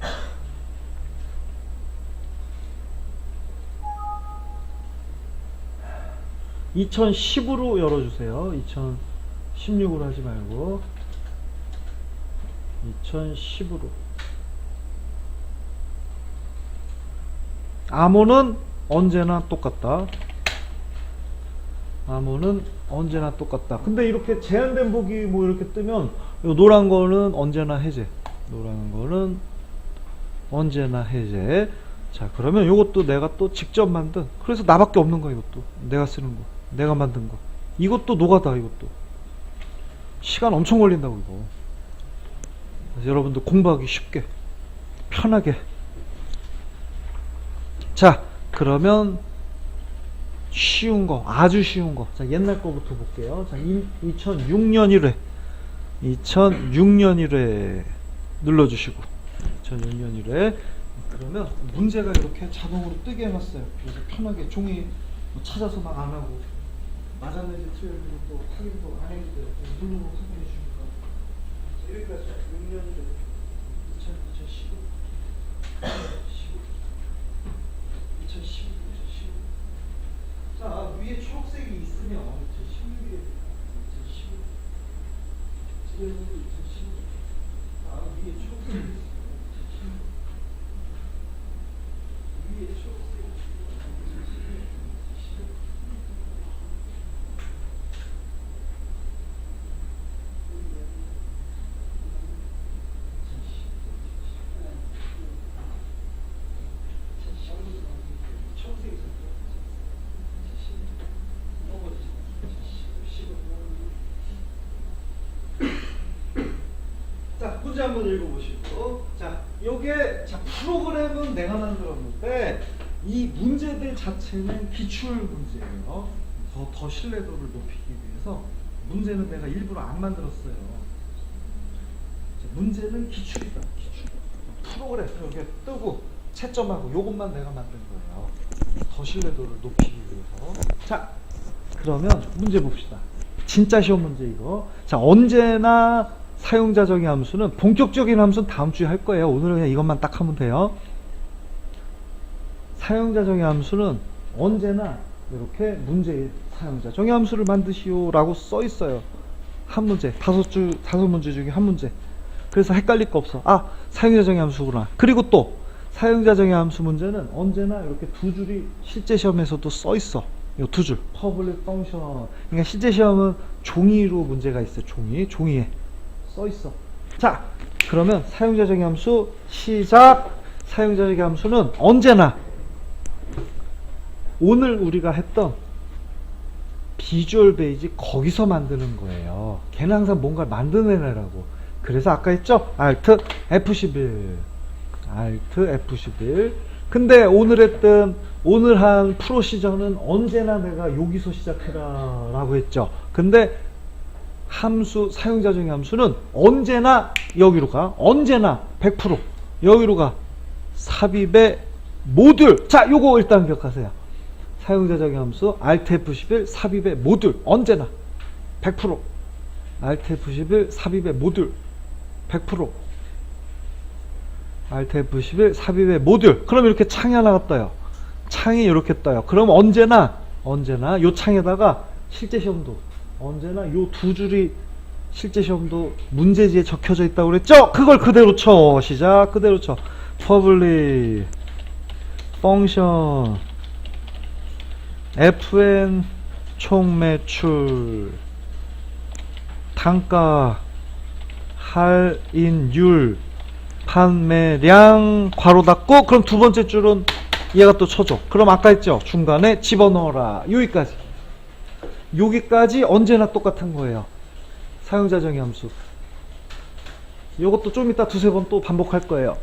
2010으로 열어주세요. 2016으로 하지 말고 2010으로. 암호는 언제나 똑같다. 근데 이렇게 제한된 보기 뭐 이렇게 뜨면 요 노란 거는 언제나 해제. 자, 그러면 요것도 내가 또 직접 만든, 그래서 나밖에 없는 거야. 이것도 내가 쓰는 거, 내가 만든 거. 이것도 노가다. 이것도 시간 엄청 걸린다고 이거. 그래서 여러분들 공부하기 쉽게 편하게. 자, 그러면 쉬운 거, 아주 쉬운 거. 자, 옛날 거부터 볼게요. 자, 2006년 1회 눌러주시고 2006년 1회. 그러면 문제가 이렇게 자동으로 뜨게 해놨어요. 그래서 편하게 종이 뭐 찾아서 막 안 하고 맞았는지 틀렸는지 또 확인도 안 해도 돼요. 누르고 확인해 주니까. 여기까지 6년 2015 자, 위에 초록색이 있으면 2016에 2015 자, 위에 초록색이 있으면 자, 문제 한번 읽어보시고. 자, 요게, 자, 프로그램은 내가 만들었는데 이 문제들 자체는 기출 문제예요. 더 신뢰도를 높이기 위해서 문제는 내가 일부러 안 만들었어요. 자, 문제는 기출이다. 기출. 프로그램 이렇게 뜨고 채점하고 요것만 내가 만든 거예요. 더 신뢰도를 높이기 위해서. 자, 그러면 문제 봅시다. 진짜 쉬운 문제 이거. 자, 언제나 사용자 정의 함수는, 본격적인 함수는 다음 주에 할 거예요. 오늘은 그냥 이것만 딱 하면 돼요. 사용자 정의 함수는 언제나 이렇게 문제에 사용자 정의 함수를 만드시오 라고 써 있어요. 한 문제, 다섯 문제 중에 한 문제. 그래서 헷갈릴 거 없어. 아, 사용자 정의 함수구나. 그리고 또 사용자 정의 함수 문제는 언제나 이렇게 두 줄이 실제 시험에서도 써 있어. 이 두 줄, public function. 그러니까 실제 시험은 종이로 문제가 있어요. 종이에 써 있어. 자, 그러면 사용자 정의 함수 시작. 사용자 정의 함수는 언제나 오늘 우리가 했던 비주얼 베이직 거기서 만드는 거예요. 걔는 항상 뭔가를 만드는 애라고. 그래서 아까 했죠? Alt F11. 근데 오늘 한 프로시저는 언제나 내가 여기서 시작해라 라고 했죠. 근데 함수, 사용자 정의 함수는 언제나 여기로 가. 언제나 100% 여기로 가. 삽입의 모듈. 자, 요거 일단 기억하세요. 사용자 정의 함수 Alt F11 삽입의 모듈. 언제나 100% Alt F11 삽입의 모듈 100% Alt F11 삽입의 모듈. 그럼 이렇게 창이 하나가 떠요. 창이 이렇게 떠요. 그럼 언제나 요 창에다가 실제 시험도 언제나 요 두 줄이 실제 시험도 문제지에 적혀져 있다고 그랬죠? 그걸 그대로 쳐. 시작. 그대로 쳐. public function fn 총 매출 단가 할인율 판매량 괄호 닫고, 그럼 두 번째 줄은 얘가 또 쳐줘. 그럼 아까 했죠? 중간에 집어넣어라. 여기까지. 여기까지 언제나 똑같은 거예요. 사용자 정의 함수. 요것도 좀 이따 두세 번 또 반복할 거예요.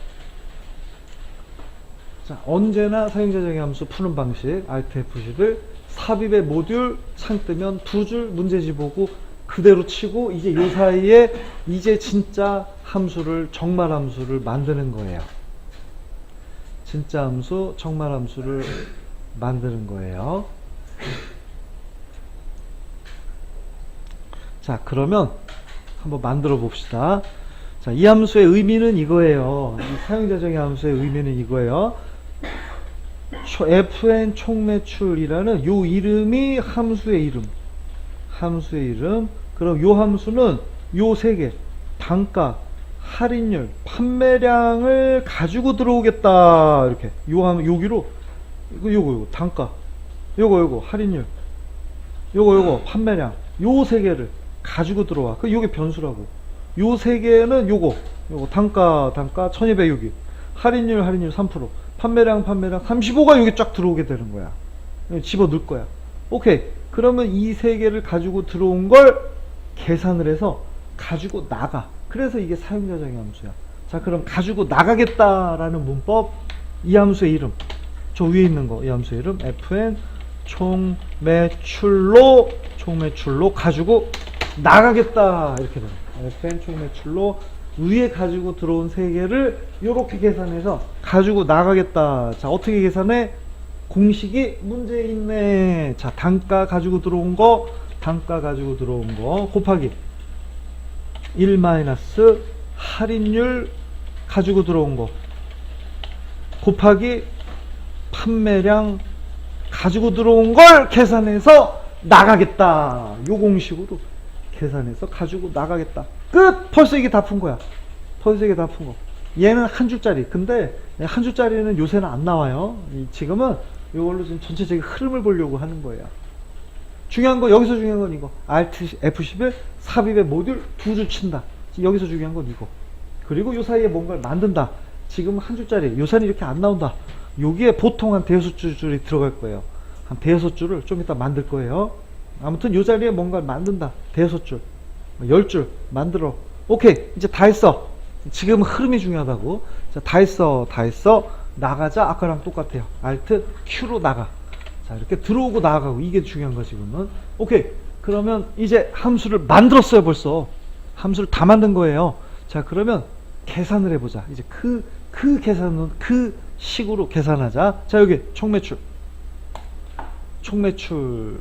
자, 언제나 사용자 정의 함수 푸는 방식. Alt F11 삽입의 모듈 창 뜨면 두 줄 문제지 보고 그대로 치고, 이제 요 사이에 이제 진짜 함수를, 정말 함수를 만드는 거예요. 진짜 함수, 정말 함수를 만드는 거예요. 자, 그러면 한번 만들어 봅시다. 자, 이 함수의 의미는 이거예요. 이 사용자 정의 함수의 의미는 이거예요. fn 총매출이라는 요 이름이 함수의 이름. 함수의 이름. 그럼 요 함수는 요 세 개. 단가, 할인율, 판매량을 가지고 들어오겠다. 이렇게. 여기로. 요거. 단가. 요거. 할인율. 요거. 판매량. 요 세 개를 가지고 들어와. 요게 변수라고. 요 세 개는 요거. 단가 1200 여기. 할인율 3%. 판매량 35가 여기 쫙 들어오게 되는 거야. 집어 넣을 거야. 오케이. 그러면 이 세 개를 가지고 들어온 걸 계산을 해서 가지고 나가. 그래서 이게 사용자 정의 함수야. 자, 그럼 가지고 나가겠다라는 문법, 이 함수의 이름. 저 위에 있는 거, 이 함수의 이름, fn 총매출로 가지고 나가겠다. 이렇게 돼요. fn 총매출로 위에 가지고 들어온 세 개를 이렇게 계산해서 가지고 나가겠다. 자, 어떻게 계산해? 공식이 문제에 있네. 자, 단가 가지고 들어온 거 곱하기 1 마이너스 할인율 가지고 들어온 거 곱하기 판매량 가지고 들어온 걸 계산해서 나가겠다. 요 공식으로 계산해서 가지고 나가겠다. 끝! 벌써 이게 다 푼 거야. 얘는 한 줄짜리. 근데 한 줄짜리는 요새는 안 나와요. 지금은 이걸로 지금 전체적인 흐름을 보려고 하는 거예요. 중요한 거, 여기서 중요한 건 이거. Alt F11 삽입의 모듈 두 줄 친다. 여기서 중요한 건 이거. 그리고 요 사이에 뭔가를 만든다. 지금 한 줄짜리. 요새는 이렇게 안 나온다. 여기에 보통 한 대여섯 줄이 들어갈 거예요. 한 대여섯 줄을 좀 이따 만들 거예요. 아무튼 요 자리에 뭔가를 만든다. 대여섯 줄, 10줄 만들어. 오케이. 이제 다 했어. 지금 흐름이 중요하다고. 자, 다 했어. 나가자. 아까랑 똑같아요. Alt Q로 나가. 자, 이렇게 들어오고 나가고. 이게 중요한 거 지금은. 오케이. 그러면 이제 함수를 만들었어요. 벌써. 함수를 다 만든 거예요. 자, 그러면 계산을 해보자. 이제 그 계산은 그 식으로 계산하자. 자, 여기 총매출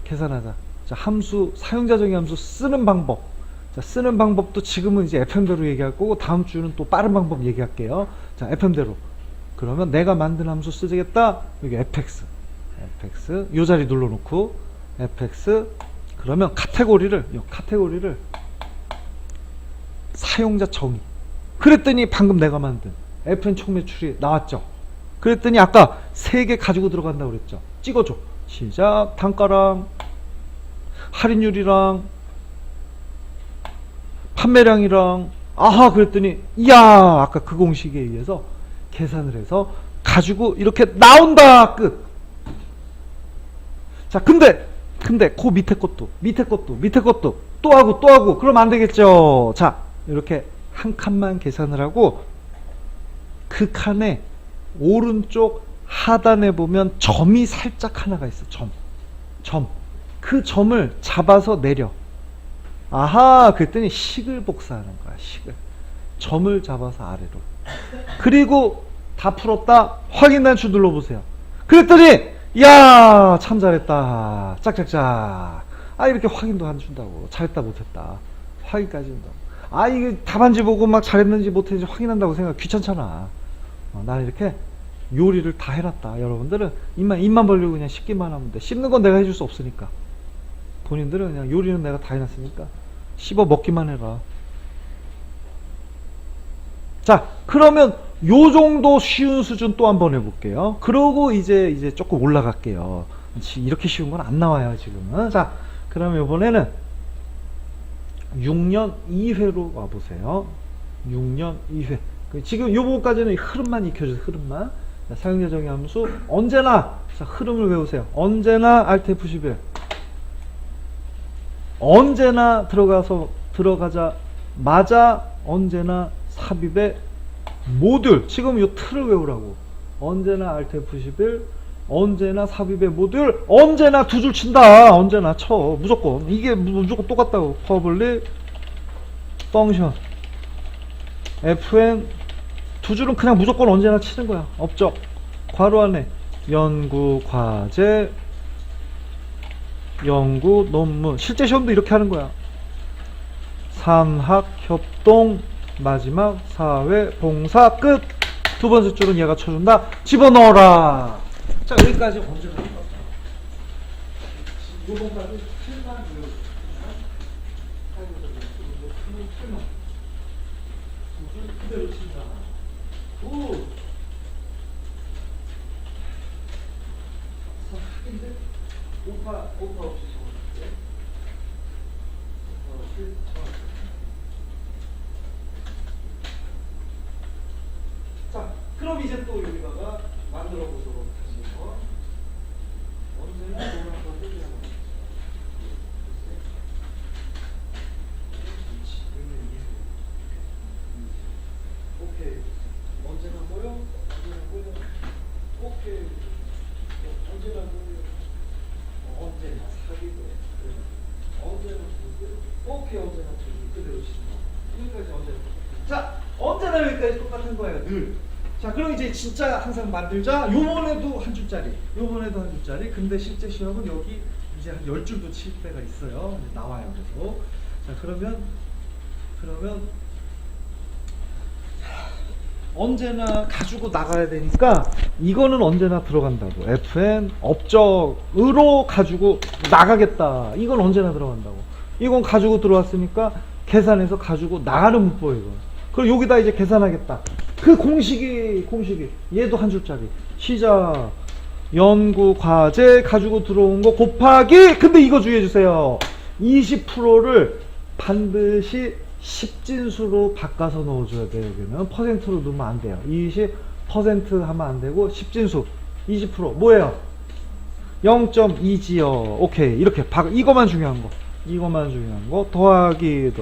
계산하자. 자, 함수, 사용자 정의 함수 쓰는 방법. 자, 쓰는 방법도 지금은 이제 FM대로 얘기할 거고, 다음 주는 또 빠른 방법 얘기할게요. 자, FM대로. 그러면 내가 만든 함수 쓰겠다. 여기 fx. 요 자리 눌러놓고, fx. 그러면 카테고리를 사용자 정의. 그랬더니 방금 내가 만든 FN 총매출이 나왔죠. 그랬더니 아까 3개 가지고 들어간다고 그랬죠. 찍어줘. 시작. 단가랑 할인율이랑 판매량이랑, 아하, 그랬더니 이야, 아까 그 공식에 의해서 계산을 해서 가지고 이렇게 나온다. 끝. 자, 근데 그 밑에 것도 또 하고 그러면 안 되겠죠. 자, 이렇게 한 칸만 계산을 하고, 그 칸에 오른쪽 하단에 보면 점이 살짝 하나가 있어. 점. 그 점을 잡아서 내려. 아하, 그랬더니 식을 복사하는 거야. 식을. 점을 잡아서 아래로. 그리고 다 풀었다. 확인 단추 눌러보세요. 그랬더니 야, 참 잘했다. 짝짝짝. 아, 이렇게 확인도 안 준다고. 잘했다 못했다. 확인까지 준다고. 아, 이게 답안지 보고 막 잘했는지 못했는지 확인한다고 생각 귀찮잖아. 나는 이렇게 요리를 다 해놨다. 여러분들은 입만 벌리고 그냥 씹기만 하면 돼. 씹는 건 내가 해줄 수 없으니까. 본인들은 그냥 요리는 내가 다 해놨으니까 씹어 먹기만 해라. 자, 그러면 요 정도 쉬운 수준 또 한번 해볼게요. 그러고 이제 조금 올라갈게요. 이렇게 쉬운 건 안 나와요, 지금은. 자, 그러면 이번에는 6년 2회로 와보세요. 6년 2회. 지금 요 부분까지는 이 흐름만 익혀주세요. 흐름만. 자, 사용자 정의함수 언제나 자, 흐름을 외우세요. 언제나 Alt F11 언제나 들어가자마자 언제나 삽입의 모듈 지금 요 틀을 외우라고. 언제나 Alt F11 언제나 삽입의 모듈 언제나 두 줄 친다. 언제나 쳐 무조건 이게 무조건 똑같다고. 퍼블릭 펑션 fn 두 줄은 그냥 무조건 언제나 치는 거야. 업적 괄호 안에 연구 과제 연구 논문 실제 시험도 이렇게 하는 거야. 산학 협동 마지막 사회 봉사 끝. 두 번째 줄은 얘가 쳐준다. 집어넣어라. 자 여기까지 언제 가는 거야? 요번까지 7만 그대로 친다. 오. 사학인데 오파 없이 적어줄게. 오파 없이 자, 그럼 이제 또 여기다가 만들어 보도록 하시고 언제나 노란색을 그냥 오케이. 언제나 뭐요? 언제나 뭐요? 오케이. 언제나 뭐요? 언제나 사귀고 언제나 보고 오케이. 언제나 보고 그대로 치는 여기까지 언제나. 자, 언제나 여기까지 똑같은 거예요. 늘. 자, 그럼 이제 진짜 항상 만들자. 요번에도 한 줄짜리. 요번에도 한 줄짜리. 근데 실제 시험은 여기 이제 한 10줄도 칠 때가 있어요. 나와요. 그래서. 자, 그러면 언제나 가지고 나가야 되니까 이거는 언제나 들어간다고. fn 업적으로 가지고 나가겠다. 이건 언제나 들어간다고. 이건 가지고 들어왔으니까 계산해서 가지고 나가는 문법이에요. 그리고 여기다 이제 계산하겠다. 그 공식이 얘도 한 줄짜리. 시작 연구 과제 가지고 들어온 거 곱하기. 근데 이거 주의해 주세요. 20%를 반드시 10진수로 바꿔서 넣어줘야 돼요. 여기는 퍼센트로 넣으면 안 돼요. 20% 하면 안 되고 10진수 20% 뭐예요? 0.2지요. 오케이. 이렇게 이거만 중요한 거 더하기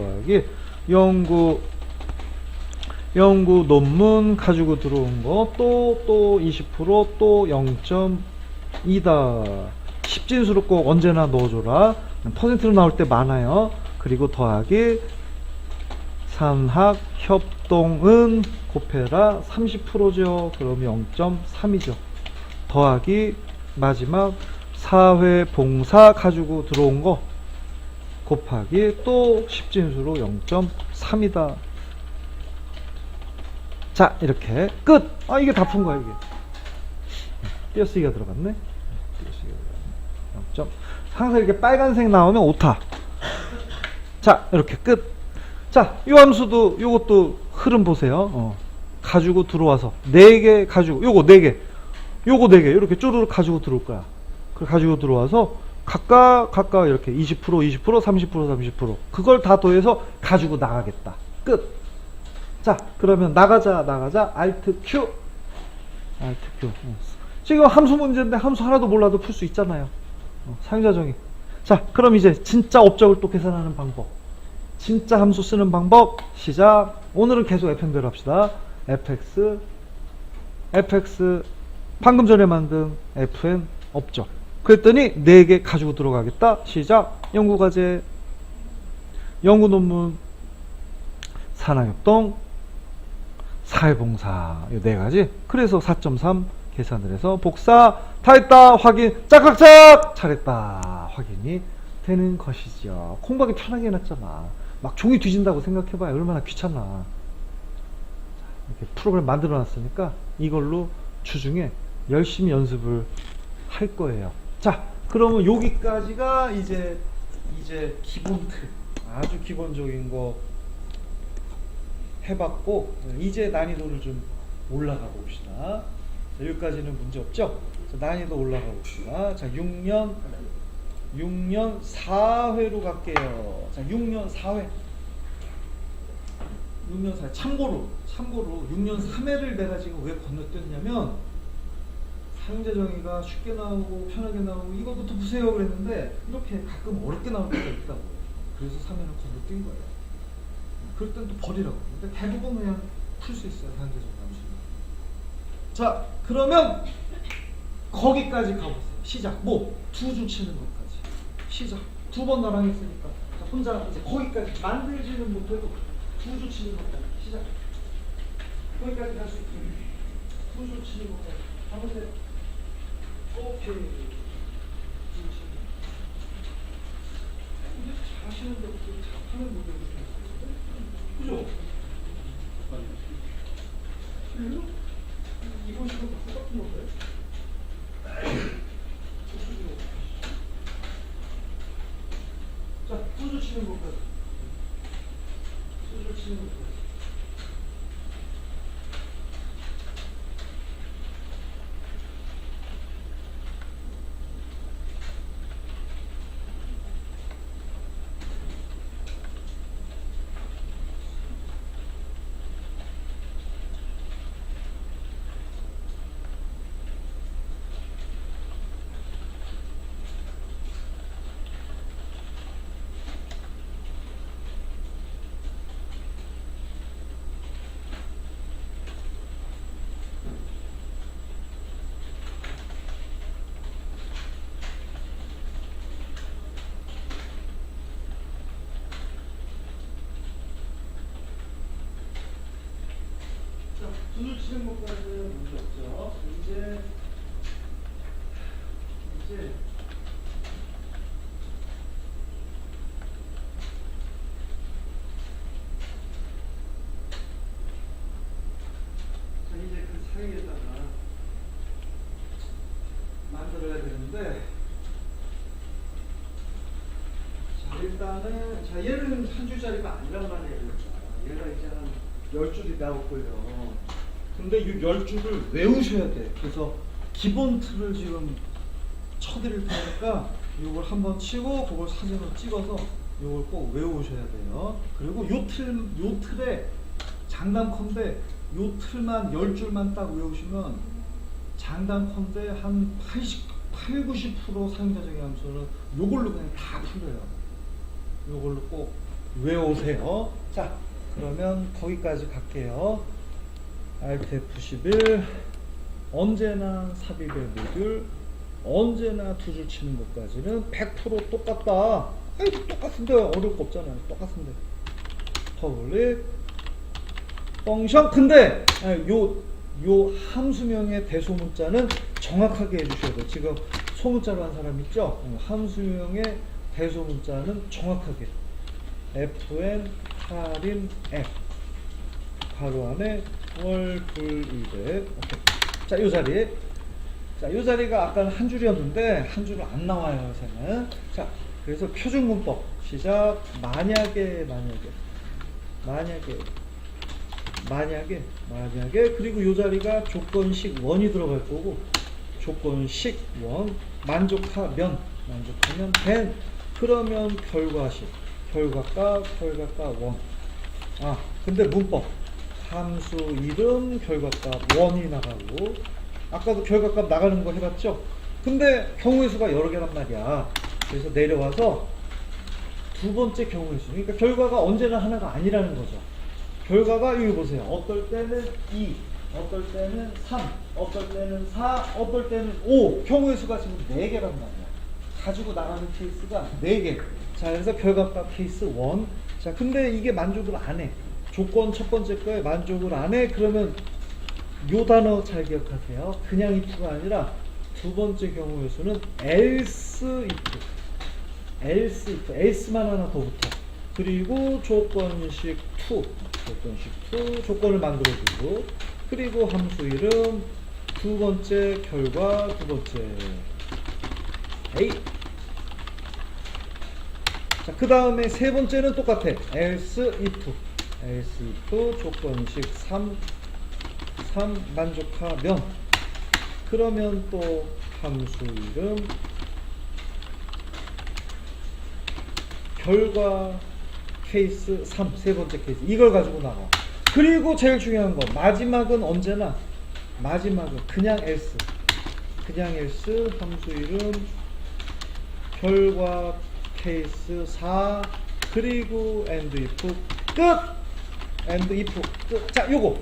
연구 논문 가지고 들어온 거 또 20% 또 0.2다. 10진수로 꼭 언제나 넣어줘라. 퍼센트로 나올 때 많아요. 그리고 더하기 산학 협동은 곱해라 30%죠. 그럼 0.3이죠. 더하기 마지막 사회 봉사 가지고 들어온 거 곱하기 또 10진수로 0.3이다. 자, 이렇게 끝. 아, 이게 다 푼 거야. 이게 띄어쓰기가 들어갔네. 항상 이렇게 빨간색 나오면 오타. 자, 이렇게 끝. 자, 이 함수도 요것도 흐름 보세요. 가지고 들어와서 4개 가지고 요거 4개 이렇게 쪼르륵 가지고 들어올 거야. 그 가지고 들어와서 각각 이렇게 20% 30% 그걸 다 더해서 가지고 나가겠다. 끝. 자, 그러면 나가자 Alt Q. 지금 함수 문제인데 함수 하나도 몰라도 풀 수 있잖아요. 사용자 정의. 자, 그럼 이제 진짜 업적을 또 계산하는 방법. 진짜 함수 쓰는 방법 시작. 오늘은 계속 fn대로 합시다. fx 방금 전에 만든 fn 업적. 그랬더니 4개 가지고 들어가겠다. 시작. 연구과제 연구논문 산학협동 사회봉사 이 4가지. 그래서 4.3 계산을 해서 복사 다 했다. 확인 짝짝짝 잘했다. 확인이 되는 것이죠. 공부하기 편하게 해놨잖아. 막 종이 뒤진다고 생각해봐요. 얼마나 귀찮아. 이렇게 프로그램 만들어 놨으니까 이걸로 주중에 열심히 연습을 할 거예요. 자, 그러면 여기까지가 이제 기본 틀, 아주 기본적인 거 해봤고, 이제 난이도를 좀 올라가 봅시다. 자, 여기까지는 문제 없죠? 자, 난이도 올라가 봅시다. 자, 6년 4회로 갈게요. 자, 6년 4회. 6년 4회. 참고로 6년 3회를 내가 지금 왜 건너뛰었냐면 사용자 정의가 쉽게 나오고 편하게 나오고 이거부터 보세요 그랬는데 이렇게 가끔 어렵게 나올 때가 있다고. 그래서 3회는 건너뛴 거예요. 그럴 땐 또 버리라고. 근데 대부분 그냥 풀 수 있어요. 사용자 정의 함수는. 자, 그러면 거기까지 가보세요. 시작. 뭐? 두 줄 치는 것까지. 시작. 두 번 나랑 했으니까. 자, 혼자 이제 거기까지 만들지는 못해도 두 줄 치는 것까지. 시작. 거기까지 갈 수 있게. 두 줄 치는 것까지. 가보세요. 오케이. 두 줄 치는 것. 근데 잘하시는데 어떻게 잘하는 모델을 그죠? 이번 시간도 똑같은 건데? 자, 투줄 치는 것까지. 투줄 치는 것까지. 두줄 치는 것까지는 문제 없죠. 이제 자, 이제 그 사이에다가 만들어야 되는데 자, 일단은 자, 얘는 한 줄짜리가 아니란 말이에요. 얘가 이제 한 10줄이 나올 거예요. 근데 이 10줄을 외우셔야 돼. 그래서 기본 틀을 지금 쳐드릴 테니까 이걸 한번 치고 그걸 사진으로 찍어서 이걸 꼭 외우셔야 돼요. 그리고 요 틀에 장담컨대 요 틀만 10줄만 딱 외우시면 장담컨대 한 80, 90% 사용자 정의 함수는 요걸로 그냥 다 풀려요. 요걸로 꼭 외우세요. 자, 그러면 거기까지 갈게요. Alt F11 언제나 삽입의 모듈 언제나 두 줄 치는 것까지는 100% 똑같다. 아이, 똑같은데 어려울 거 없잖아요. 똑같은데 퍼블릭 펑션. 근데 요 함수명의 대소문자는 정확하게 해주셔야 돼요. 지금 소문자로 한 사람 있죠? 함수명의 대소문자는 정확하게 fn 할인 f 가로 안에 월불200. 자, 요 자리. 자, 요 자리가 아까 한 줄이었는데 한 줄은 안 나와요, 요새는. 자, 그래서 표준문법 시작. 만약에 그리고 요 자리가 조건식 원이 들어갈 거고 조건식 원 만족하면 된. 그러면 결과식 결과값 원. 아, 근데 문법 함수 이름 결과값 원이 나가고 아까도 결과값 나가는 거 해봤죠? 근데 경우의 수가 여러 개란 말이야. 그래서 내려와서 두 번째 경우의 수. 그러니까 결과가 언제나 하나가 아니라는 거죠. 결과가 여기 보세요. 어떨 때는 2, 어떨 때는 3, 어떨 때는 4, 어떨 때는 5. 경우의 수가 지금 4개란 말이야. 가지고 나가는 케이스가 4개. 자, 그래서 결과값 케이스 1. 자, 근데 이게 만족을 안 해. 조건 첫 번째 거에 만족을 안 해. 그러면 요 단어 잘 기억하세요. 그냥 if가 아니라 두 번째 경우의 수는 else if. else만 하나 더 붙어. 그리고 조건식 2 조건을 만들어주고 그리고 함수 이름 두 번째 결과 두 번째 A. 자, 그 다음에 세 번째는 똑같아. else if 조건식 3 만족하면 그러면 또 함수 이름 결과 케이스 3 세 번째 케이스 이걸 가지고 나가. 그리고 제일 중요한 거 마지막은 언제나 마지막은 그냥 else 함수 이름 결과 케이스 4 그리고 and if 끝. and if 끝. 자, 요걸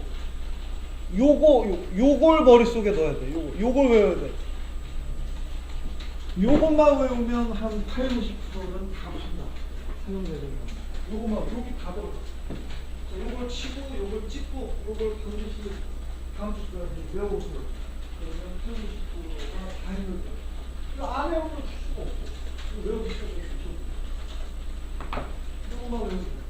머릿속에 넣어야 돼. 요걸 외워야 돼. 요것만 외우면 한 8, 90%는 다 붙는다. 사용되는 요것만 여기 다 들어가. 자, 요걸 치고 요걸 찍고 요걸 다음 주 수까지 외워보세요. 그러면 8, 90%가 다 있는 거야. 이거 안 외우면 줄 수가 없어. 이거 외우기 시작해. 요것만 외우세요.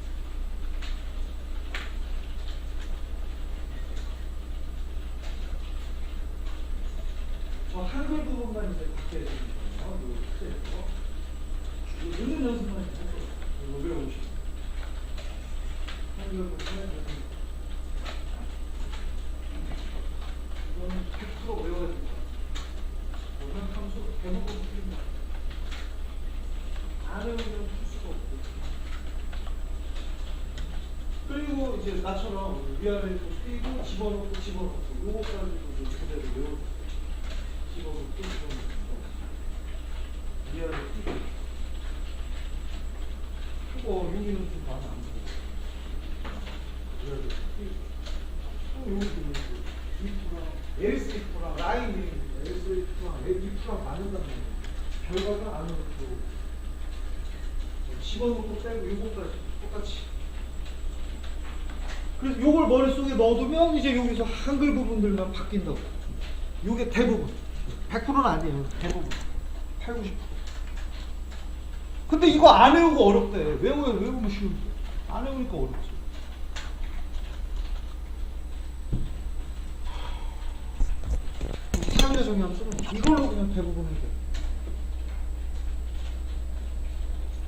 저 한글 부분만 이제 바뀌어야 되는 거예요. 이거 늦는 연습만 해서 이거 외우시고 한글 부분에 이거는 100% 외워야 됩니다. 오늘 함수 대부분 틀립니다. 안 외우면 풀 수가 없고. 그리고 이제 나처럼 위아래로 뛰고 집어넣고 요거까지도 이제 그대로 외우고. 집어넣고 위아래 뛰고 그거 여기는 좀 많이 안 보여. 위아래 뛰고 또 여기도 if랑 else if랑 라인이 else if랑 맞는단 말이야. 결과가 안 오고 집어넣고 빼고 요거까지 똑같이. 그래서 요걸 머릿속에 넣어두면 이제 여기서 한글 부분들만 바뀐다고. 요게 대부분 100%는 아니에요. 대부분 8, 90%. 근데 이거 안 외우고 어렵대. 외우면 쉬운데 안 외우니까 어렵지. 사용자 정의함수는 이걸로 그냥 대부분 해결.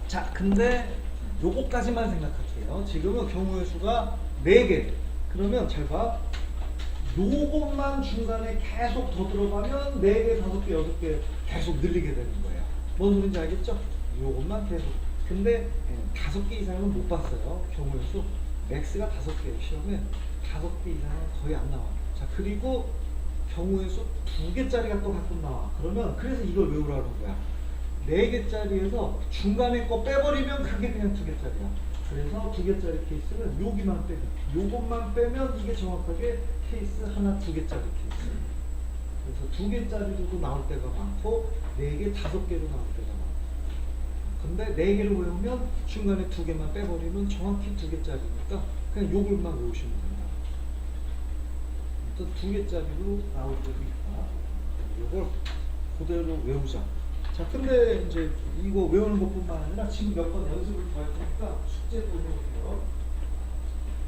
자, 근데 요거까지만 생각할게요. 지금은 경우의 수가 4개. 그러면 잘 봐. 요것만 중간에 계속 더 들어가면 4개, 5개, 6개 계속 늘리게 되는 거예요. 뭔 소린지 알겠죠? 요것만 계속. 근데 5개 이상은 못 봤어요. 경우의 수. 맥스가 5개예요. 시험에 5개 이상은 거의 안 나와요. 자, 그리고 경우의 수 2개짜리가 또 가끔 나와. 그러면 그래서 이걸 외우라는 거야. 4개짜리에서 중간에 거 빼버리면 그게 그냥 2개짜리야. 그래서 2개짜리 케이스는 여기만 빼면, 요것만 빼면 이게 정확하게 케이스 하나 2개짜리 케이스. 그래서 2개짜리로도 나올 때가 많고 4개, 5개로 나올 때가 많고. 근데 4개를 외우면 중간에 2개만 빼버리면 정확히 2개짜리니까 그냥 요걸만 외우시면 된다. 또 2개짜리로 나올 때도 있다. 요걸 그대로 외우자. 자, 근데 이제 이거 외우는 것뿐만 아니라 지금 몇 번 연습을 더 할 테니까 숙제도 해볼게요.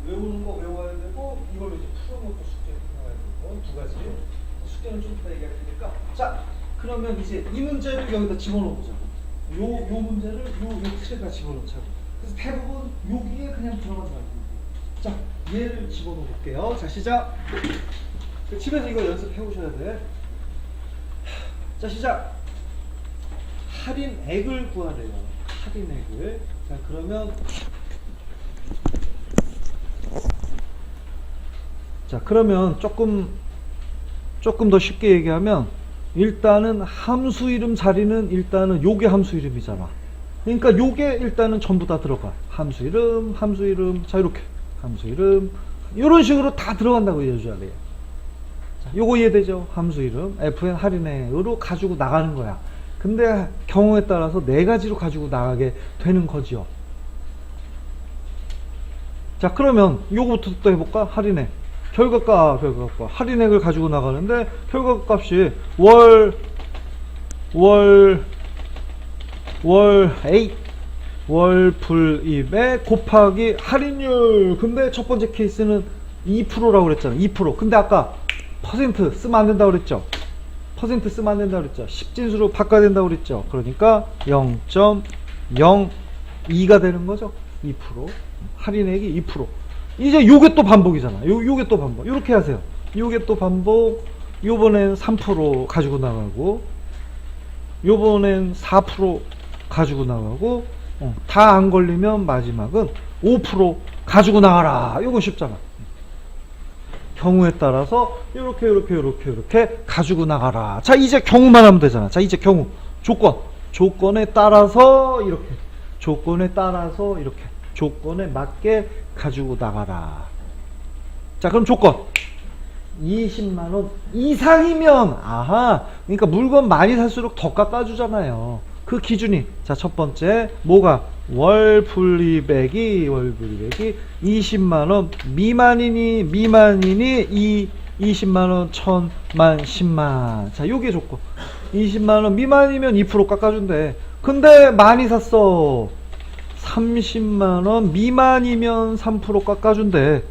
외우는 거 외워야 되고 이걸로 이제 푸는 것도 숙제 해야 되고 2가지. 숙제는 좀 이따 얘기할 테니까. 자, 그러면 이제 이 문제를 여기다 집어넣어 보자고. 요 문제를 요 틀에다 집어넣자고. 그래서 대부분 여기에 그냥 들어간다고. 자, 얘를 집어넣어 볼게요. 자, 시작. 집에서 이거 연습해 오셔야 돼. 자, 시작. 할인액을 구하래요. 할인액을. 자, 그러면 조금 더 쉽게 얘기하면 일단은 함수 이름 자리는 일단은 요게 함수 이름이잖아. 그러니까 요게 일단은 전부 다 들어가. 함수 이름. 자, 이렇게 함수 이름 이런 식으로 다 들어간다고 이해해줘야 돼요. 자, 요거 이해되죠? 함수 이름 fn 할인액으로 가지고 나가는 거야. 근데 경우에 따라서 4가지로 가지고 나가게 되는 거지요. 자, 그러면 요거부터 또 해볼까? 할인액. 결과값. 할인액을 가지고 나가는데 결과값이 월 불입에 곱하기 할인율. 근데 첫 번째 케이스는 2%라고 그랬잖아. 2%. 근데 아까 퍼센트 쓰면 안 된다고 그랬죠. 퍼센트 쓰면 안 된다고 그랬죠. 10진수로 바꿔야 된다고 그랬죠. 그러니까 0.02가 되는 거죠. 2%. 할인액이 2%. 이제 요게 또 반복이잖아. 요게 또 반복. 이렇게 하세요. 요게 또 반복. 요번엔 3% 가지고 나가고, 요번엔 4% 가지고 나가고, 다 안 걸리면 마지막은 5% 가지고 나가라. 요건 쉽잖아. 경우에 따라서 이렇게 가지고 나가라. 자, 이제 경우만 하면 되잖아. 자, 이제 경우 조건에 따라서 이렇게 조건에 맞게 가지고 나가라. 자, 그럼 조건 20만원 이상이면 그러니까 물건 많이 살수록 더 깎아주잖아요. 그 기준이, 자, 첫 번째 뭐가 월 분리배기 20만원 미만이니 20만원 1000만 10만. 자, 요게 조건. 20만원 미만이면 2% 깎아준대. 근데 많이 샀어. 30만원 미만이면 3% 깎아준대.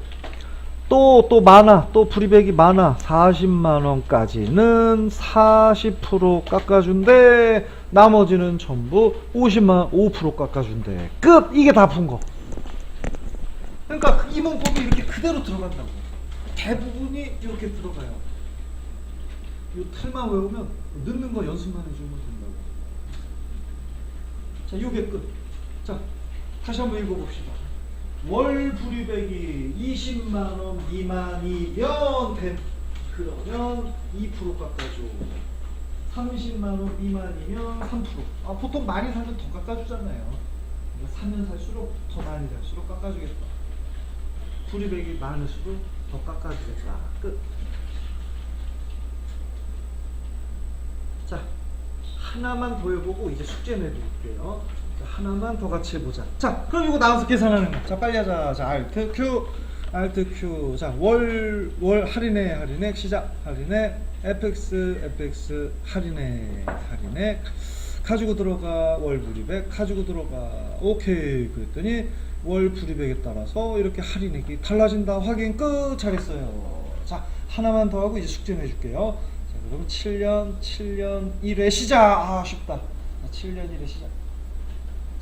또 많아. 또 프리백이 많아. 40만원까지는 40% 깎아준대. 나머지는 전부 50만원 5% 깎아준대. 끝! 이게 다 푼 거. 그러니까 이 문법이 이렇게 그대로 들어간다고. 대부분이 이렇게 들어가요. 이 틀만 외우면 넣는 거 연습만 해주면 된다고. 자, 요게 끝. 자, 다시 한번 읽어봅시다. 월 불이백이 20만원 미만이면 그러면 2% 깎아줘. 30만원 미만이면 3%. 보통 많이 사면 더 깎아주잖아요. 사면 살수록 더 많이 살수록 깎아주겠다. 불이백이 많을수록 더 깎아주겠다. 끝. 자, 하나만 더 해보고 이제 숙제 내드릴게요. 자, 하나만 더 같이 해보자. 자, 그럼 이거 나와서 계산하는 거. 자, 빨리 하자. 자, Alt Q. 자, 월 할인액 시작. 할인액 FX 할인액 가지고 들어가. 월 불이백 가지고 들어가. 오케이. 그랬더니 월 불이백에 따라서 이렇게 할인액이 달라진다. 확인 끝. 잘했어요. 자, 하나만 더 하고 이제 숙제 내줄게요. 자, 그럼 7년 1회 시작. 쉽다. 자, 7년 1회 시작.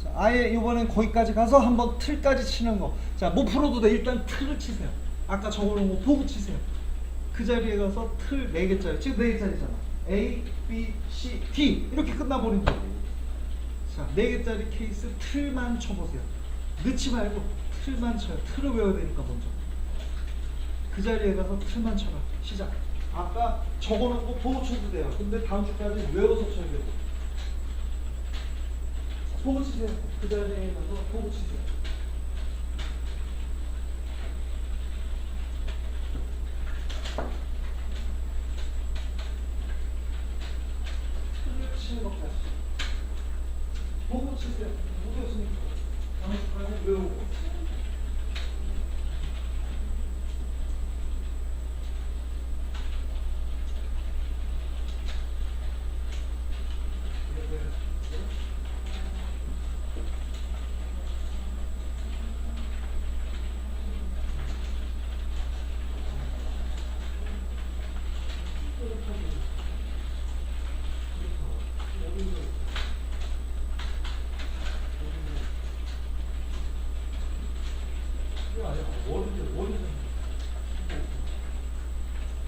자, 아예 이번엔 거기까지 가서 한번 틀까지 치는 거. 자, 못 풀어도 돼. 일단 틀을 치세요. 아까 적어놓은 거 보고 치세요. 그 자리에 가서 틀 4개짜리. 지금 4개짜리잖아. A, B, C, D 이렇게 끝나버린 거예요. 자, 4개짜리 케이스 틀만 쳐보세요. 넣지 말고 틀만 쳐요. 틀을 외워야 되니까 먼저. 그 자리에 가서 틀만 쳐라. 시작. 아까 적어놓은 거 보고 쳐도 돼요. 근데 다음 주까지 외워서 쳐야 돼요. 보고 치세요. 그 자리에 가서 보고 치세요. 틀을 치는 것까지. 보고 치세요. 못했으니까 다음 주까지 외우고.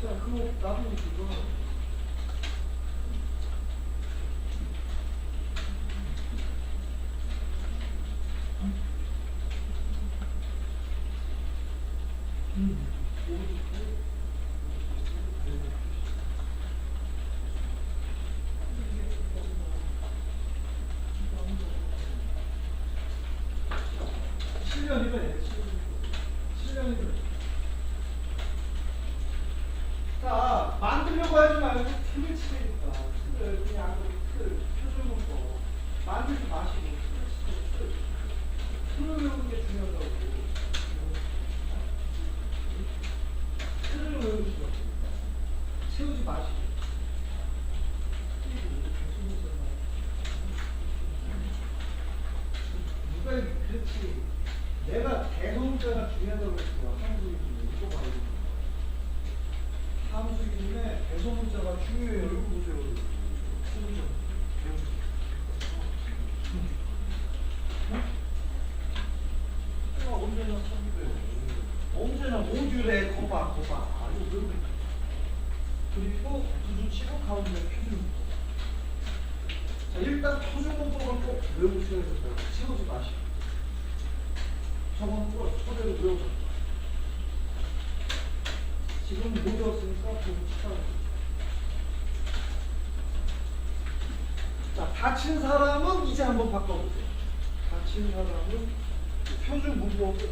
자, 그거 나중에 그거 자, 만들려고 하지 말고 틀을 치니까 틀을 그냥 틀 표준문법 만들지 마시고 틀을 치세요. 틀을 외우는 게 중요하다고. 틀을 외우시라고. 채우지 마시고. 누가 그렇지? 내가 대성자가 중요하다고 했어. 한국인 이거 봐요. 함수기준에 대소문자가 중요해요. 이거 보세요. 언제나 참고해요. 언제나 모듈에 거봐. 이거 왜 그래? 그리고 두줄 치고 가운데 표준문법. 자, 일단 표준문법은 꼭 외우셔야 된다. 채우지 마시고. 저건 꼭 토대로 외우자. 지금 못 외웠으니까 보고 싶어요. 자, 다친 사람은 이제 한번 바꿔보세요. 다친 사람은 표준 문법을